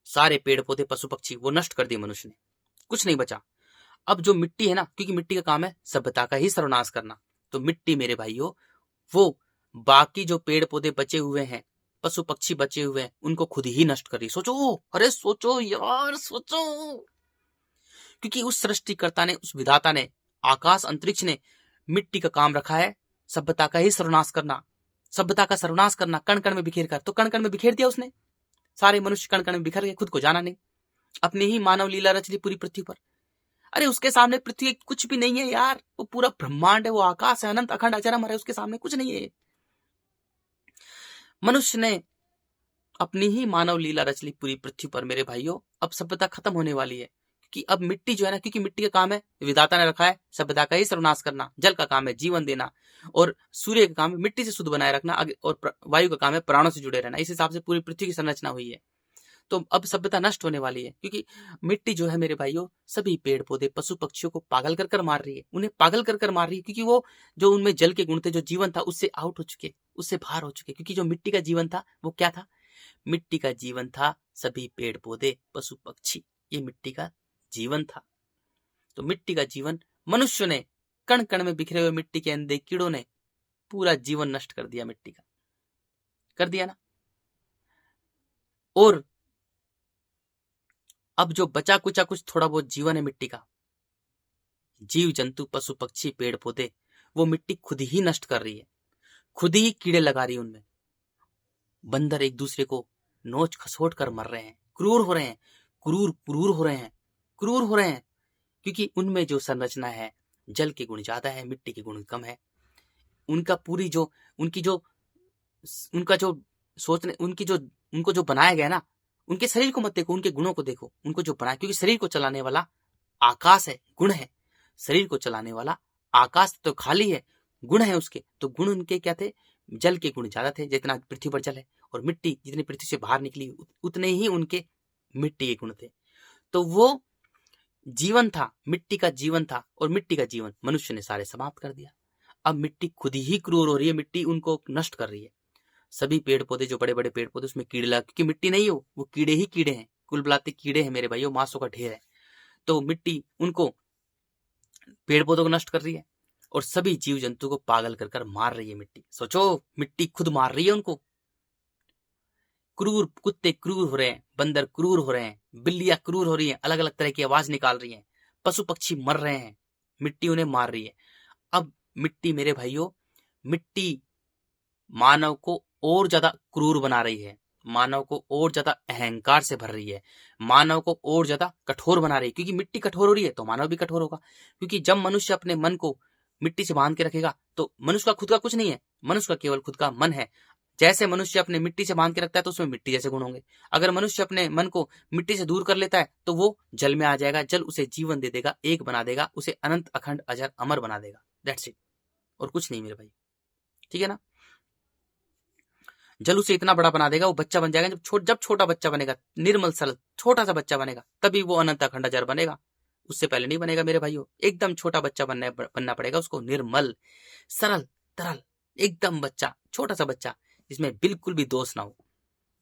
सारे पेड़ पौधे, पशु पक्षी, वो नष्ट कर दिए मनुष्य ने, कुछ नहीं बचा। अब जो मिट्टी है ना, क्योंकि मिट्टी का काम है सभ्यता का ही सर्वनाश करना, तो मिट्टी मेरे भाइयों, वो बाकी जो पेड़ पौधे बचे हुए हैं, पशु पक्षी बचे हुए हैं, उनको खुद ही नष्ट कर रही। सोचो, अरे सोचो यार, सोचो, क्योंकि उस सृष्टिकर्ता ने, उस विधाता ने, आकाश अंतरिक्ष ने मिट्टी का काम रखा है सभ्यता का ही सर्वनाश करना, सभ्यता का सर्वनाश करना, कण कण में बिखेर कर। तो कण कण में बिखेर दिया उसने, सारे मनुष्य कण कण में बिखर गए, खुद को जाना नहीं, अपनी ही मानव लीला रच ली पूरी पृथ्वी पर। अरे उसके सामने पृथ्वी कुछ भी नहीं है यार, वो पूरा ब्रह्मांड है, वो आकाश है, अनंत अखंड अजरम है, उसके सामने कुछ नहीं है। मनुष्य ने अपनी ही मानव लीला रच ली पूरी पृथ्वी पर मेरे भाइयों। अब सभ्यता खत्म होने वाली है, कि अब मिट्टी जो है ना, क्योंकि मिट्टी का काम है, विधाता ने रखा है सभ्यता का ही सर्वनाश करना, जल का काम है जीवन देना, और सूर्य का काम है मिट्टी से शुद्ध बनाए रखना, और वायु का काम है प्राणों से जुड़े रहना। इस हिसाब से पूरी पृथ्वी की संरचना हुई है। तो अब सभ्यता नष्ट होने वाली है, क्योंकि मिट्टी जो है मेरे भाइयों, सभी पेड़ पौधे, पशु पक्षियों को पागल कर कर मार रही है, उन्हें पागल कर कर मार रही है, क्योंकि वो जो उनमें जल के गुण थे, जो जीवन था, उससे आउट हो चुके, उससे बाहर हो चुके। क्योंकि जो मिट्टी का जीवन था वो क्या था? मिट्टी का जीवन था सभी पेड़ पौधे, पशु पक्षी, ये मिट्टी का जीवन था। तो मिट्टी का जीवन मनुष्य ने, कण कण में बिखरे हुए मिट्टी के अंधे कीड़ों ने पूरा जीवन नष्ट कर दिया, मिट्टी का कर दिया ना। और अब जो बचा कुचा कुछ थोड़ा बहुत जीवन है मिट्टी का, जीव जंतु, पशु पक्षी, पेड़ पौधे, वो मिट्टी खुद ही नष्ट कर रही है, खुद ही कीड़े लगा रही है उनमें। बंदर एक दूसरे को नोच खसोट कर मर रहे हैं, क्रूर हो रहे हैं, क्रूर हो रहे हैं, क्रूर हो रहे हैं, क्योंकि उनमें जो संरचना है, जल के गुण ज्यादा है, मिट्टी के गुण कम है। उनका पूरी जो उनका जो सोचने, उनको जो बनाया गया ना, उनके शरीर को मत देखो, उनके गुणों को देखो, उनको जो बनाया, क्योंकि शरीर को चलाने वाला आकाश है, गुण है, शरीर को चलाने वाला आकाश तो खाली है, गुण है उसके। तो गुण उनके क्या थे? जल के गुण ज्यादा थे, जितना पृथ्वी पर जल है, और मिट्टी जितनी पृथ्वी से बाहर निकली उतने ही उनके मिट्टी के गुण थे। तो वो जीवन था, मिट्टी का जीवन था, और मिट्टी का जीवन मनुष्य ने सारे समाप्त कर दिया। अब मिट्टी खुद ही क्रूर हो रही है, मिट्टी उनको नष्ट कर रही है। सभी पेड़ पौधे, जो बड़े बड़े पेड़ पौधे, उसमें कीड़े लगा, क्योंकि मिट्टी नहीं हो, वो कीड़े ही कीड़े हैं, कुल बुलाते कीड़े हैं मेरे भाइयों, मांसों का ढेर है। तो मिट्टी उनको, पेड़ पौधों को नष्ट कर रही है, और सभी जीव जंतु को पागल कर कर मार रही है मिट्टी। सोचो, मिट्टी खुद मार रही है उनको। क्रूर कुत्ते क्रूर हो रहे हैं, बंदर क्रूर हो रहे हैं, बिल्लियां क्रूर हो रही हैं, अलग अलग तरह की आवाज निकाल रही हैं, पशु पक्षी मर रहे हैं, मिट्टी उन्हें मार रही है। अब मिट्टी मेरे भाइयों, मिट्टी मानव को और ज्यादा क्रूर बना रही है, मानव को और ज्यादा अहंकार से भर रही है, मानव को और ज्यादा कठोर बना रही है। क्योंकि मिट्टी कठोर हो रही है तो मानव भी कठोर होगा, क्योंकि जब मनुष्य अपने मन को मिट्टी से बांध के रखेगा, तो मनुष्य का खुद का कुछ नहीं है, मनुष्य का केवल खुद का मन है। जैसे मनुष्य अपने मिट्टी से बांध के रखता है तो उसमें मिट्टी जैसे गुण होंगे। अगर मनुष्य अपने मन को मिट्टी से दूर कर लेता है तो वो जल में आ जाएगा, जल उसे जीवन दे देगा, एक बना देगा, उसे अनंत अखंड अजर अमर बना देगा। दैट्स इट, और कुछ नहीं मेरे भाई, ठीक है ना। जल उसे इतना बड़ा बना देगा, वो बच्चा बन जाएगा। जब छोटा बच्चा बनेगा, निर्मल सरल छोटा सा बच्चा बनेगा, तभी वो अनंत अखंड अजर बनेगा, उससे पहले नहीं बनेगा मेरे भाइयों। एकदम छोटा बच्चा बनना पड़ेगा उसको, निर्मल सरल तरल एकदम बच्चा, छोटा सा बच्चा, जिसमें बिल्कुल भी दोष ना हो,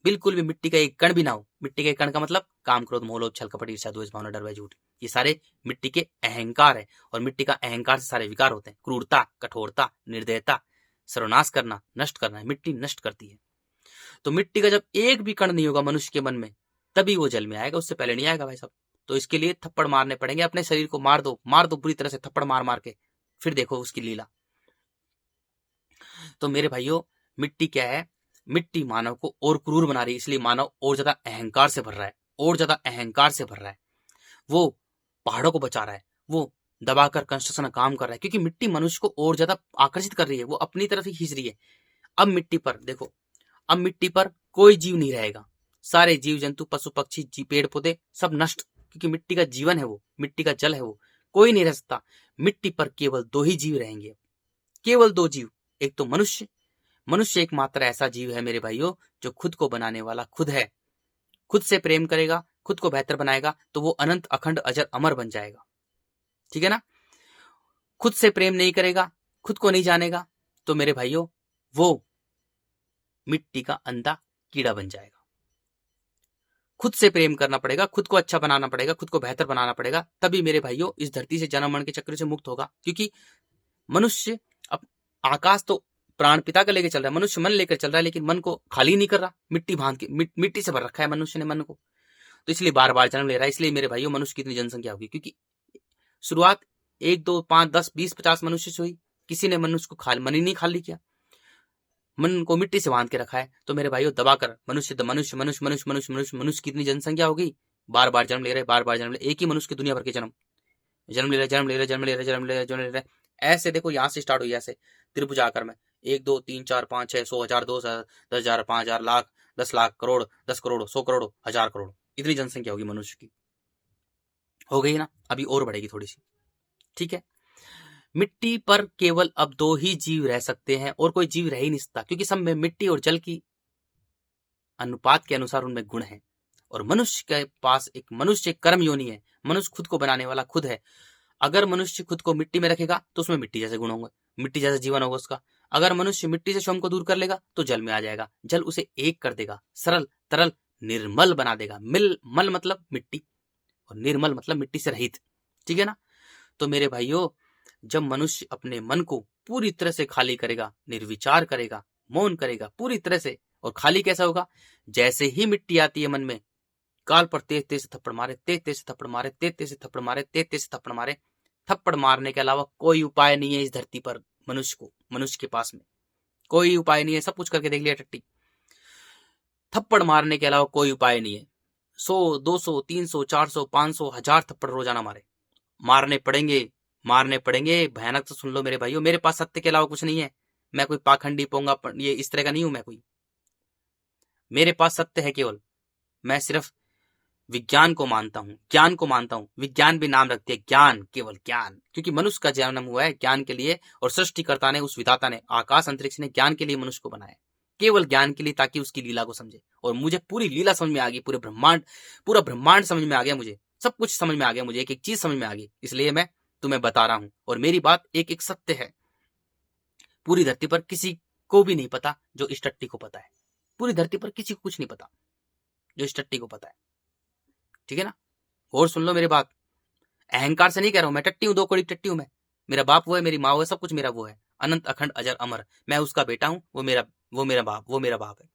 बिल्कुल भी मिट्टी का एक कण भी ना हो। मिट्टी के कण का मतलब काम, क्रोध, मोह, लोभ, छल, कपट, ईर्ष्या, द्वेष, भावना, डर, भय, झूठ, ये सारे मिट्टी के अहंकार है। और मिट्टी का अहंकार से सारे विकार होते हैं, क्रूरता, कठोरता, निर्दयता, सर्वनाश करना, नष्ट करना, मिट्टी नष्ट करती है। तो मिट्टी का जब एक भी कण नहीं होगा मनुष्य के मन में, तभी वो जल में आएगा, उससे पहले नहीं आएगा भाई साहब। तो इसके लिए थप्पड़ मारने पड़ेंगे, अपने शरीर को मार दो बुरी तरह से, थप्पड़ मार मार के, फिर देखो उसकी लीला। तो मेरे भाइयों, मिट्टी क्या है? मिट्टी मानव को और क्रूर बना रही है, इसलिए मानव और ज्यादा अहंकार से भर रहा है, और ज्यादा अहंकार से भर रहा है। वो पहाड़ों को बचा रहा है, वो दबाकर कंस्ट्रक्शन का काम कर रहा है, क्योंकि मिट्टी मनुष्य को और ज्यादा आकर्षित कर रही है, वो अपनी तरफ ही खींच रही है। अब मिट्टी पर देखो, अब मिट्टी पर कोई जीव नहीं रहेगा, सारे जीव जंतु, पशु पक्षी, पेड़ पौधे सब नष्ट, क्योंकि मिट्टी का जीवन है वो, मिट्टी का जल है वो, कोई नहीं रह सकता। मिट्टी पर केवल 2 ही जीव रहेंगे, केवल 2 जीव। एक तो मनुष्य, मनुष्य एकमात्र ऐसा जीव है मेरे भाइयों जो खुद को बनाने वाला खुद है। खुद से प्रेम करेगा, खुद को बेहतर बनाएगा, तो वो अनंत अखंड अजर अमर बन जाएगा, ठीक है ना। खुद से प्रेम नहीं करेगा, खुद को नहीं जानेगा, तो मेरे भाइयों वो मिट्टी का अंधा कीड़ा बन जाएगा। खुद से प्रेम करना पड़ेगा, खुद को अच्छा बनाना पड़ेगा, खुद को बेहतर बनाना पड़ेगा, तभी मेरे भाइयों इस धरती से जन्म मरण के चक्र से मुक्त होगा। क्योंकि मनुष्य, अब आकाश तो प्राण पिता का लेकर चल रहा है, मनुष्य मन लेकर चल रहा है, लेकिन मन को खाली नहीं कर रहा, मिट्टी बांध के, मिट्टी से भर रखा है मनुष्य ने मन को, तो इसलिए बार बार जन्म ले रहा है। इसलिए मेरे भाइयों मनुष्य की इतनी जनसंख्या होगी, क्योंकि शुरुआत 1 2 5 10 20 50 मनुष्य से हुई, किसी ने मनुष्य को मन ही नहीं खाली किया, मन को मिट्टी से बांध के रखा है। तो मेरे भाइयों दबाकर मनुष्य मनुष्य मनुष्य मनुष्य मनुष्य मनुष्य मनुष्य की इतनी जनसंख्या हो गई, बार बार जन्म ले रहे, बार बार जन्म ले, एक ही मनुष्य की दुनिया भर के जन्म ले रहे, जन्म ले रहे, जन्म ले रहे, जन्म ले रहे, जन्म ले रहे। ऐसे देखो, यहाँ से स्टार्ट हुई, ऐसे त्रिभुज आकार में 1 2 3 4 5 6 100 1000 2000 10,000 5,000 लाख 10 लाख करोड़ 10 करोड़ 100 करोड़ 1000 करोड़, इतनी जनसंख्या होगी मनुष्य की, हो गई ना, अभी और बढ़ेगी थोड़ी सी, ठीक है। मिट्टी पर केवल अब 2 ही जीव रह सकते हैं, और कोई जीव रह ही नहीं सकता, क्योंकि सब में मिट्टी और जल की अनुपात के अनुसार उनमें गुण है। और मनुष्य के पास एक मनुष्य कर्म योनि है, मनुष्य खुद को बनाने वाला खुद है। अगर मनुष्य खुद को मिट्टी में रखेगा तो उसमें मिट्टी जैसे गुण होंगे, मिट्टी जैसा जीवन होगा उसका। अगर मनुष्य मिट्टी से स्वयं को दूर कर लेगा तो जल में आ जाएगा, जल उसे एक कर देगा, सरल तरल निर्मल बना देगा। मल मतलब मिट्टी, और निर्मल मतलब मिट्टी से रहित, ठीक है ना। तो मेरे भाइयों, जब मनुष्य अपने मन को पूरी तरह से खाली करेगा, निर्विचार करेगा, मौन करेगा पूरी तरह से, और खाली कैसा होगा? जैसे ही मिट्टी आती है मन में, काल पर तेज तेज से थप्पड़ मारे, तेज तेज से थप्पड़ मारे, तेज तेज से थप्पड़ मारे, तेज तेज से थप्पड़ मारे। थप्पड़ मारने के अलावा कोई उपाय नहीं है इस धरती पर, मनुष्य के पास में कोई उपाय नहीं है, सब कुछ करके देख लिया टट्टी, थप्पड़ मारने के अलावा कोई उपाय नहीं है। 100 200 300 400 500 1000 थप्पड़ रोजाना मारने पड़ेंगे। भयानक तो सुन लो मेरे भाइयों, मेरे पास सत्य के अलावा कुछ नहीं है, मैं कोई पाखंडी पोंगा ये इस तरह का नहीं हूं मैं कोई, मेरे पास सत्य है केवल। मैं सिर्फ विज्ञान को मानता हूं, ज्ञान को मानता हूं। विज्ञान भी नाम रखती है ज्ञान, केवल ज्ञान, क्योंकि मनुष्य का जन्म हुआ है ज्ञान के लिए, और सृष्टिकर्ता ने, उस विधाता ने, आकाश अंतरिक्ष ने ज्ञान के लिए मनुष्य को बनाया, केवल ज्ञान के लिए, ताकि उसकी लीला को समझे। और मुझे पूरी लीला समझ में आ गई, पूरा ब्रह्मांड समझ में आ गया, मुझे सब कुछ समझ में आ गया, मुझे एक एक चीज समझ में आ गई, इसलिए मैं तुम्हें बता रहा हूं। और मेरी बात एक एक सत्य है, पूरी धरती पर किसी को भी नहीं पता जो इस टट्टी को पता है, पूरी धरती पर किसी को कुछ नहीं पता जो इस टट्टी को पता है, ठीक है ना। और सुन लो मेरी बात, अहंकार से नहीं कह रहा हूं, मैं टट्टी हूं, 2 करोड़ टट्टी हूं मैं, मेरा बाप वो है, मेरी माँ वो है, सब कुछ मेरा वो है, अनंत अखंड अजर अमर, मैं उसका बेटा हूं, वो मेरा बाप है।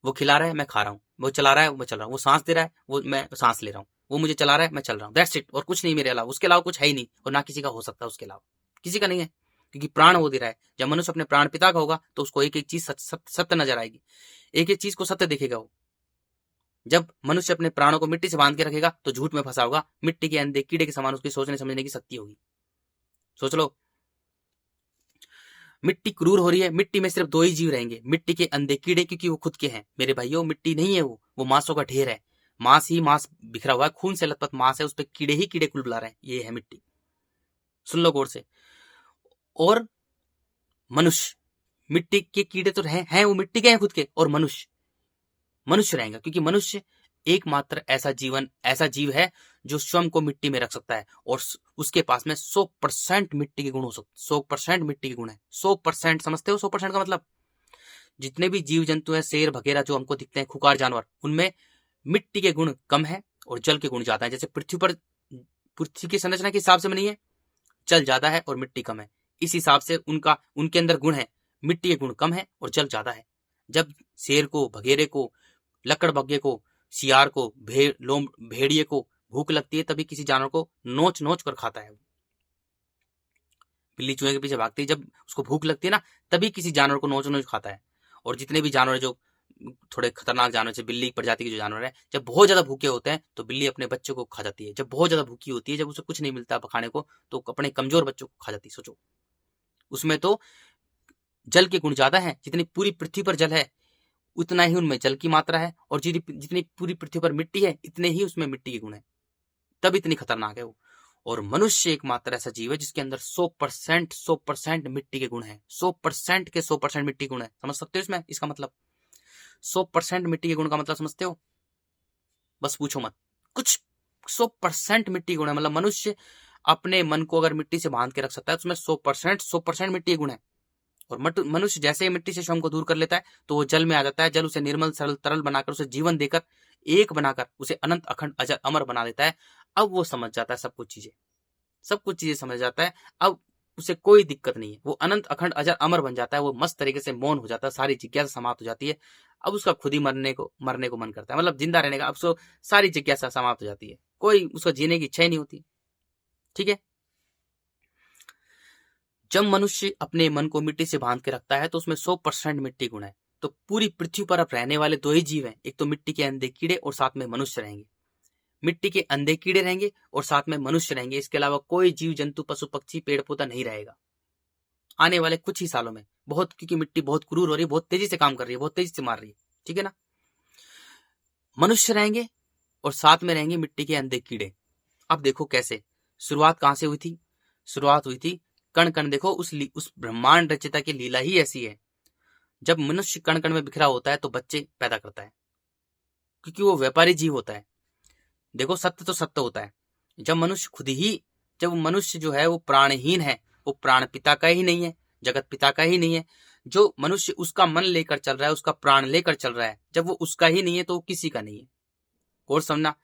वो खिला रहा है, मैं खा रहा हूँ, वो चला रहा है, मैं चल रहा हूँ, वो सांस दे रहा है, वो मैं सांस ले रहा हूँ, वो मुझे चला रहा है, मैं चल रहा हूँ, दैट्स इट। और कुछ नहीं मेरे अलावा, उसके अलावा कुछ है ही नहीं, और ना किसी का हो सकता, उसके अलावा किसी का नहीं है, क्योंकि प्राण वो दे रहा है। जब मनुष्य अपने प्राण पिता का होगा तो उसको एक एक चीज सत्य नजर आएगी, एक एक चीज को सत्य देखेगा वो। जब मनुष्य अपने प्राणों को मिट्टी से बांध के रखेगा तो झूठ में फंसा होगा, मिट्टी के अंधे कीड़े के समान उसकी सोचने समझने की शक्ति होगी। सोच लो, मिट्टी क्रूर हो रही है, मिट्टी में सिर्फ 2 ही जीव रहेंगे, मिट्टी के अंधे कीड़े, क्योंकि वो खुद के हैं। मेरे भाइयों, मिट्टी नहीं है वो मांसों का ढेर है, मांस ही मांस बिखरा हुआ है, खून से लथपथ मांस है, उस पर कीड़े ही कीड़े कुलबुला रहे हैं, ये है मिट्टी। सुन लो गौर से। और मनुष्य, मिट्टी के कीड़े तो हैं वो मिट्टी के हैं खुद के, और मनुष्य रहेगा, क्योंकि मनुष्य एकमात्र ऐसा जीव है जो स्वयं को मिट्टी में रख सकता है, और उसके पास में 100% मिट्टी के गुण हो सकते, 100% मिट्टी के गुण है। 100% समझते हो? 100% का मतलब, जितने भी जीव जंतु हैं, शेर वगैरह जो हमको दिखते हैं, खुकार जानवर, उनमें मिट्टी के गुण कम है और जल के गुण ज्यादा है। जैसे पृथ्वी की संरचना के हिसाब से बनी है, जल ज्यादा है और मिट्टी कम है, इस हिसाब से उनके अंदर गुण है, मिट्टी के गुण कम है और जल ज्यादा है। जब शेर को, भगेरे को, लकड़ बग्गे को सियार को, भेड़िए को भूख लगती है तभी किसी जानवर को नोच नोच कर खाता है। बिल्ली चूहे के पीछे भागती है, जब उसको भूख लगती है ना तभी किसी जानवर को नोच नोच खाता है। और जितने भी जानवर जो थोड़े खतरनाक जानवर है, बिल्ली प्रजाति के जो जानवर है, जब बहुत ज्यादा भूखे होते हैं तो बिल्ली अपने बच्चों को खा जाती है। जब बहुत ज्यादा भूखी होती है, जब उसे कुछ नहीं मिलता खाने को, तो अपने कमजोर बच्चों को खा जाती है। सोचो, उसमें तो जल के गुण ज्यादा है। जितनी पूरी पृथ्वी पर जल है उतना ही उनमें जल की मात्रा है, और जितनी पूरी पृथ्वी पर मिट्टी है इतने ही उसमें मिट्टी के गुण है, तब इतनी खतरनाक है वो। और मनुष्य एकमात्र ऐसा जीव है जिसके अंदर 100% मिट्टी के गुण है। 100% के 100% मिट्टी गुण है। समझ सकते हो इसमें इसका मतलब? 100% मिट्टी के गुण का मतलब समझते हो? बस पूछो मत, कुछ 100% मिट्टी गुण है। मतलब मनुष्य अपने मन को अगर मिट्टी से बांध के रख सकता है तो उसमें 100% मिट्टी के गुण है। और मनुष्य जैसे ही मिट्टी से स्वयं को दूर कर लेता है तो वो जल में आ जाता है। जल उसे निर्मल सरल तरल बनाकर, उसे जीवन देकर, एक बनाकर उसे अनंत अखंड अजर अमर बना देता है। अब वो समझ जाता है सब कुछ चीजें समझ जाता है। अब उसे कोई दिक्कत नहीं है, वो अनंत अखंड अजर अमर बन जाता है। वो मस्त तरीके से मौन हो जाता है, सारी जिज्ञासा समाप्त हो जाती है। अब उसका खुद ही मरने को मन करता है, मतलब जिंदा रहने का। अब सो सारी जिज्ञासा समाप्त हो जाती है, कोई उसको जीने की इच्छा ही नहीं होती। ठीक है। जब मनुष्य अपने मन को मिट्टी से बांध के रखता है तो उसमें 100% मिट्टी गुण है। तो पूरी पृथ्वी पर अब रहने वाले दो ही जीव हैं, एक तो मिट्टी के अंधे कीड़े और साथ में मनुष्य रहेंगे। मिट्टी के अंधे कीड़े रहेंगे और साथ में मनुष्य रहेंगे। इसके अलावा कोई जीव जंतु, पशु पक्षी, पेड़ पौधा नहीं रहेगा आने वाले कुछ ही सालों में। बहुत, क्योंकि मिट्टी बहुत क्रूर हो रही है, बहुत तेजी से काम कर रही है, बहुत तेजी से मार रही है। ठीक है ना। मनुष्य रहेंगे और साथ में रहेंगे मिट्टी के अंधे कीड़े। अब देखो कैसे शुरुआत कहां से हुई थी? शुरुआत हुई थी कण कण। देखो उस ब्रह्मांड रचयिता की लीला ही ऐसी है। जब मनुष्य कण कण में बिखरा होता है तो बच्चे पैदा करता है, क्योंकि वो व्यापारी जीव होता है। देखो सत्य तो सत्य होता है। जब मनुष्य जो है वो प्राणहीन है, वो प्राण पिता का ही नहीं है, जगत पिता का ही नहीं है। जो मनुष्य उसका मन लेकर चल रहा है, उसका प्राण लेकर चल रहा है, जब वो उसका ही नहीं है तो वो किसी का नहीं है। और समझना,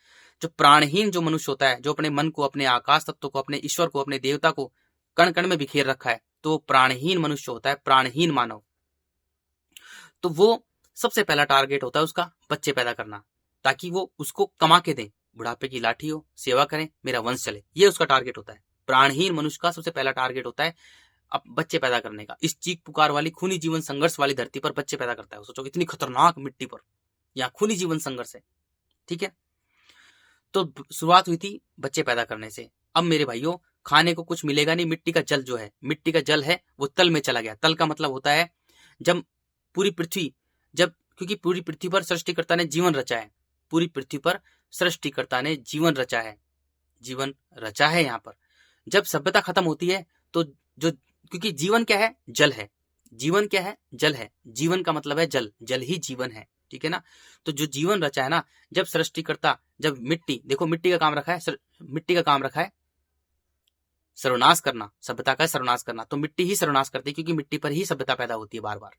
जो प्राणहीन जो मनुष्य होता है, जो अपने मन को, अपने आकाश तत्व को, अपने ईश्वर को, अपने देवता को कण कण में बिखेर रखा है, तो प्राणहीन मनुष्य होता है, प्राणहीन मानव। तो वो सबसे पहला टारगेट होता है उसका बच्चे पैदा करना, ताकि वो उसको कमा के दें, बुढ़ापे की लाठी हो, सेवा करें, मेरा वंश चले। ये उसका टारगेट होता है। प्राणहीन मनुष्य का सबसे पहला टारगेट होता है अब बच्चे पैदा करने का। इस चीख पुकार वाली, खूनी जीवन संघर्ष वाली धरती पर बच्चे पैदा करता है। सोचो इतनी खतरनाक मिट्टी पर यहाँ खूनी जीवन संघर्ष है। ठीक है। तो शुरुआत हुई थी बच्चे पैदा करने से। अब मेरे भाइयों, खाने को कुछ मिलेगा नहीं। मिट्टी का जल जो है, मिट्टी का जल है, वो तल में चला गया। तल का मतलब होता है जब पूरी पृथ्वी, क्योंकि पूरी पृथ्वी पर सृष्टिकर्ता ने जीवन रचा है, पूरी पृथ्वी पर सृष्टिकर्ता ने जीवन रचा है यहाँ पर। जब सभ्यता खत्म होती है तो क्योंकि जीवन क्या है? जल है। जीवन क्या है? जल है। जीवन का मतलब है जल, जल ही जीवन है। ठीक है ना। तो जो जीवन रचा है ना, जब सृष्टिकर्ता, जब मिट्टी, देखो मिट्टी का काम रखा है सर्वनाश करना, सभ्यता का सर्वनाश करना। तो मिट्टी ही सर्वनाश करती है, क्योंकि मिट्टी पर ही सभ्यता पैदा होती है बार बार।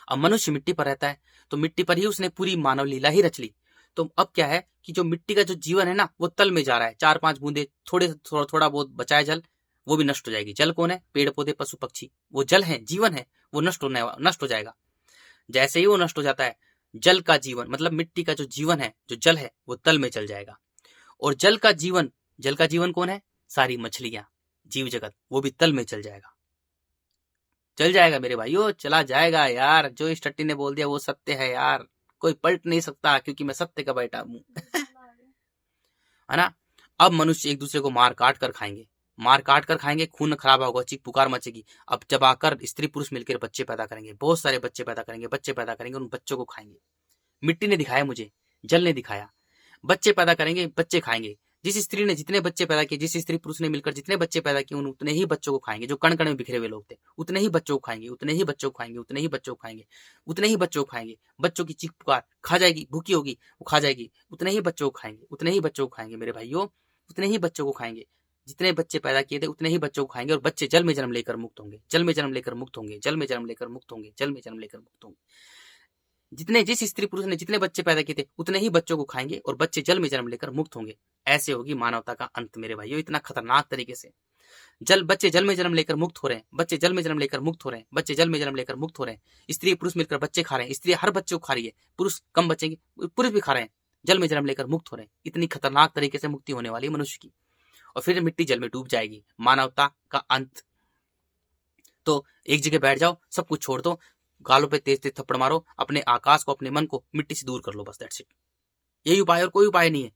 अब मनुष्य मिट्टी पर रहता है तो मिट्टी पर ही उसने पूरी मानव लीला ही रच ली। तो अब क्या है कि जो मिट्टी का जो जीवन है ना, वो तल में जा रहा है। 4-5 बूंदे, थोड़ा बहुत बचा है जल, वो भी नष्ट हो जाएगी। जल कौन है? पेड़ पौधे, पशु पक्षी, वो जल है, जीवन है, वो नष्ट हो जाएगा। जैसे ही वो नष्ट हो जाता है, जल का जीवन, मतलब मिट्टी का जो जीवन है, जो जल है, वो तल में चल जाएगा। और जल का जीवन कौन है? सारी मछलियां, जीव जगत, वो भी तल में चल जाएगा मेरे भाइयों, चला जाएगा यार। जो इस टट्टी ने बोल दिया वो सत्य है यार, कोई पलट नहीं सकता, क्योंकि मैं सत्य का बेटा हूं। है ना। अब मनुष्य एक दूसरे को मार काट कर खाएंगे, खून खराबा होगा, चीख पुकार मचेगी। अब जब आकर स्त्री पुरुष मिलकर बच्चे पैदा करेंगे, बहुत सारे बच्चे पैदा करेंगे, उन बच्चों को खाएंगे। मिट्टी ने दिखाया मुझे, जल ने दिखाया। बच्चे पैदा करेंगे, बच्चे खाएंगे। जिस स्त्री ने जितने बच्चे पैदा किए, जिस स्त्री पुरुष ने मिलकर जितने बच्चे पैदा किए, उतने ही बच्चों को खाएंगे। जो कण कण में बिखरे हुए लोग थे, उतने ही बच्चों को खाएंगे, बच्चों की चीख पुकार खा जाएगी, भूखी होगी वो खा जाएगी, उतने ही बच्चों को खाएंगे मेरे भाइयों, उतने ही बच्चों को खाएंगे। जितने बच्चे पैदा किए थे उतने ही बच्चों को खाएंगे। और बच्चे जल में जन्म लेकर मुक्त होंगे। जितने जिस स्त्री पुरुष ने जितने बच्चे पैदा किए थे उतने ही बच्चों को खाएंगे और बच्चे जल में जन्म लेकर मुक्त होंगे। ऐसे होगी मानवता का अंत मेरे भाइयों, इतना खतरनाक तरीके से। बच्चे जल में जन्म लेकर मुक्त हो रहे हैं, बच्चे जल में जन्म लेकर मुक्त हो रहे हैं, बच्चे जल में जन्म लेकर मुक्त हो रहे हैं। स्त्री पुरुष मिलकर बच्चे खा रहे हैं, स्त्री हर बच्चे को खा रही है, पुरुष कम बच्चे की पुरुष भी खा रहे हैं, जल में जन्म लेकर मुक्त हो रहे हैं। इतनी खतरनाक तरीके से मुक्ति होने वाली है मनुष्य की, और फिर मिट्टी जल में डूब जाएगी, मानवता का अंत। तो एक जगह बैठ जाओ, सब कुछ छोड़ दो, गालों पे तेज तेज थप्पड़ मारो, अपने आकाश को अपने मन को मिट्टी से दूर कर लो, बस दैट्स इट। यही उपाय और कोई उपाय नहीं है।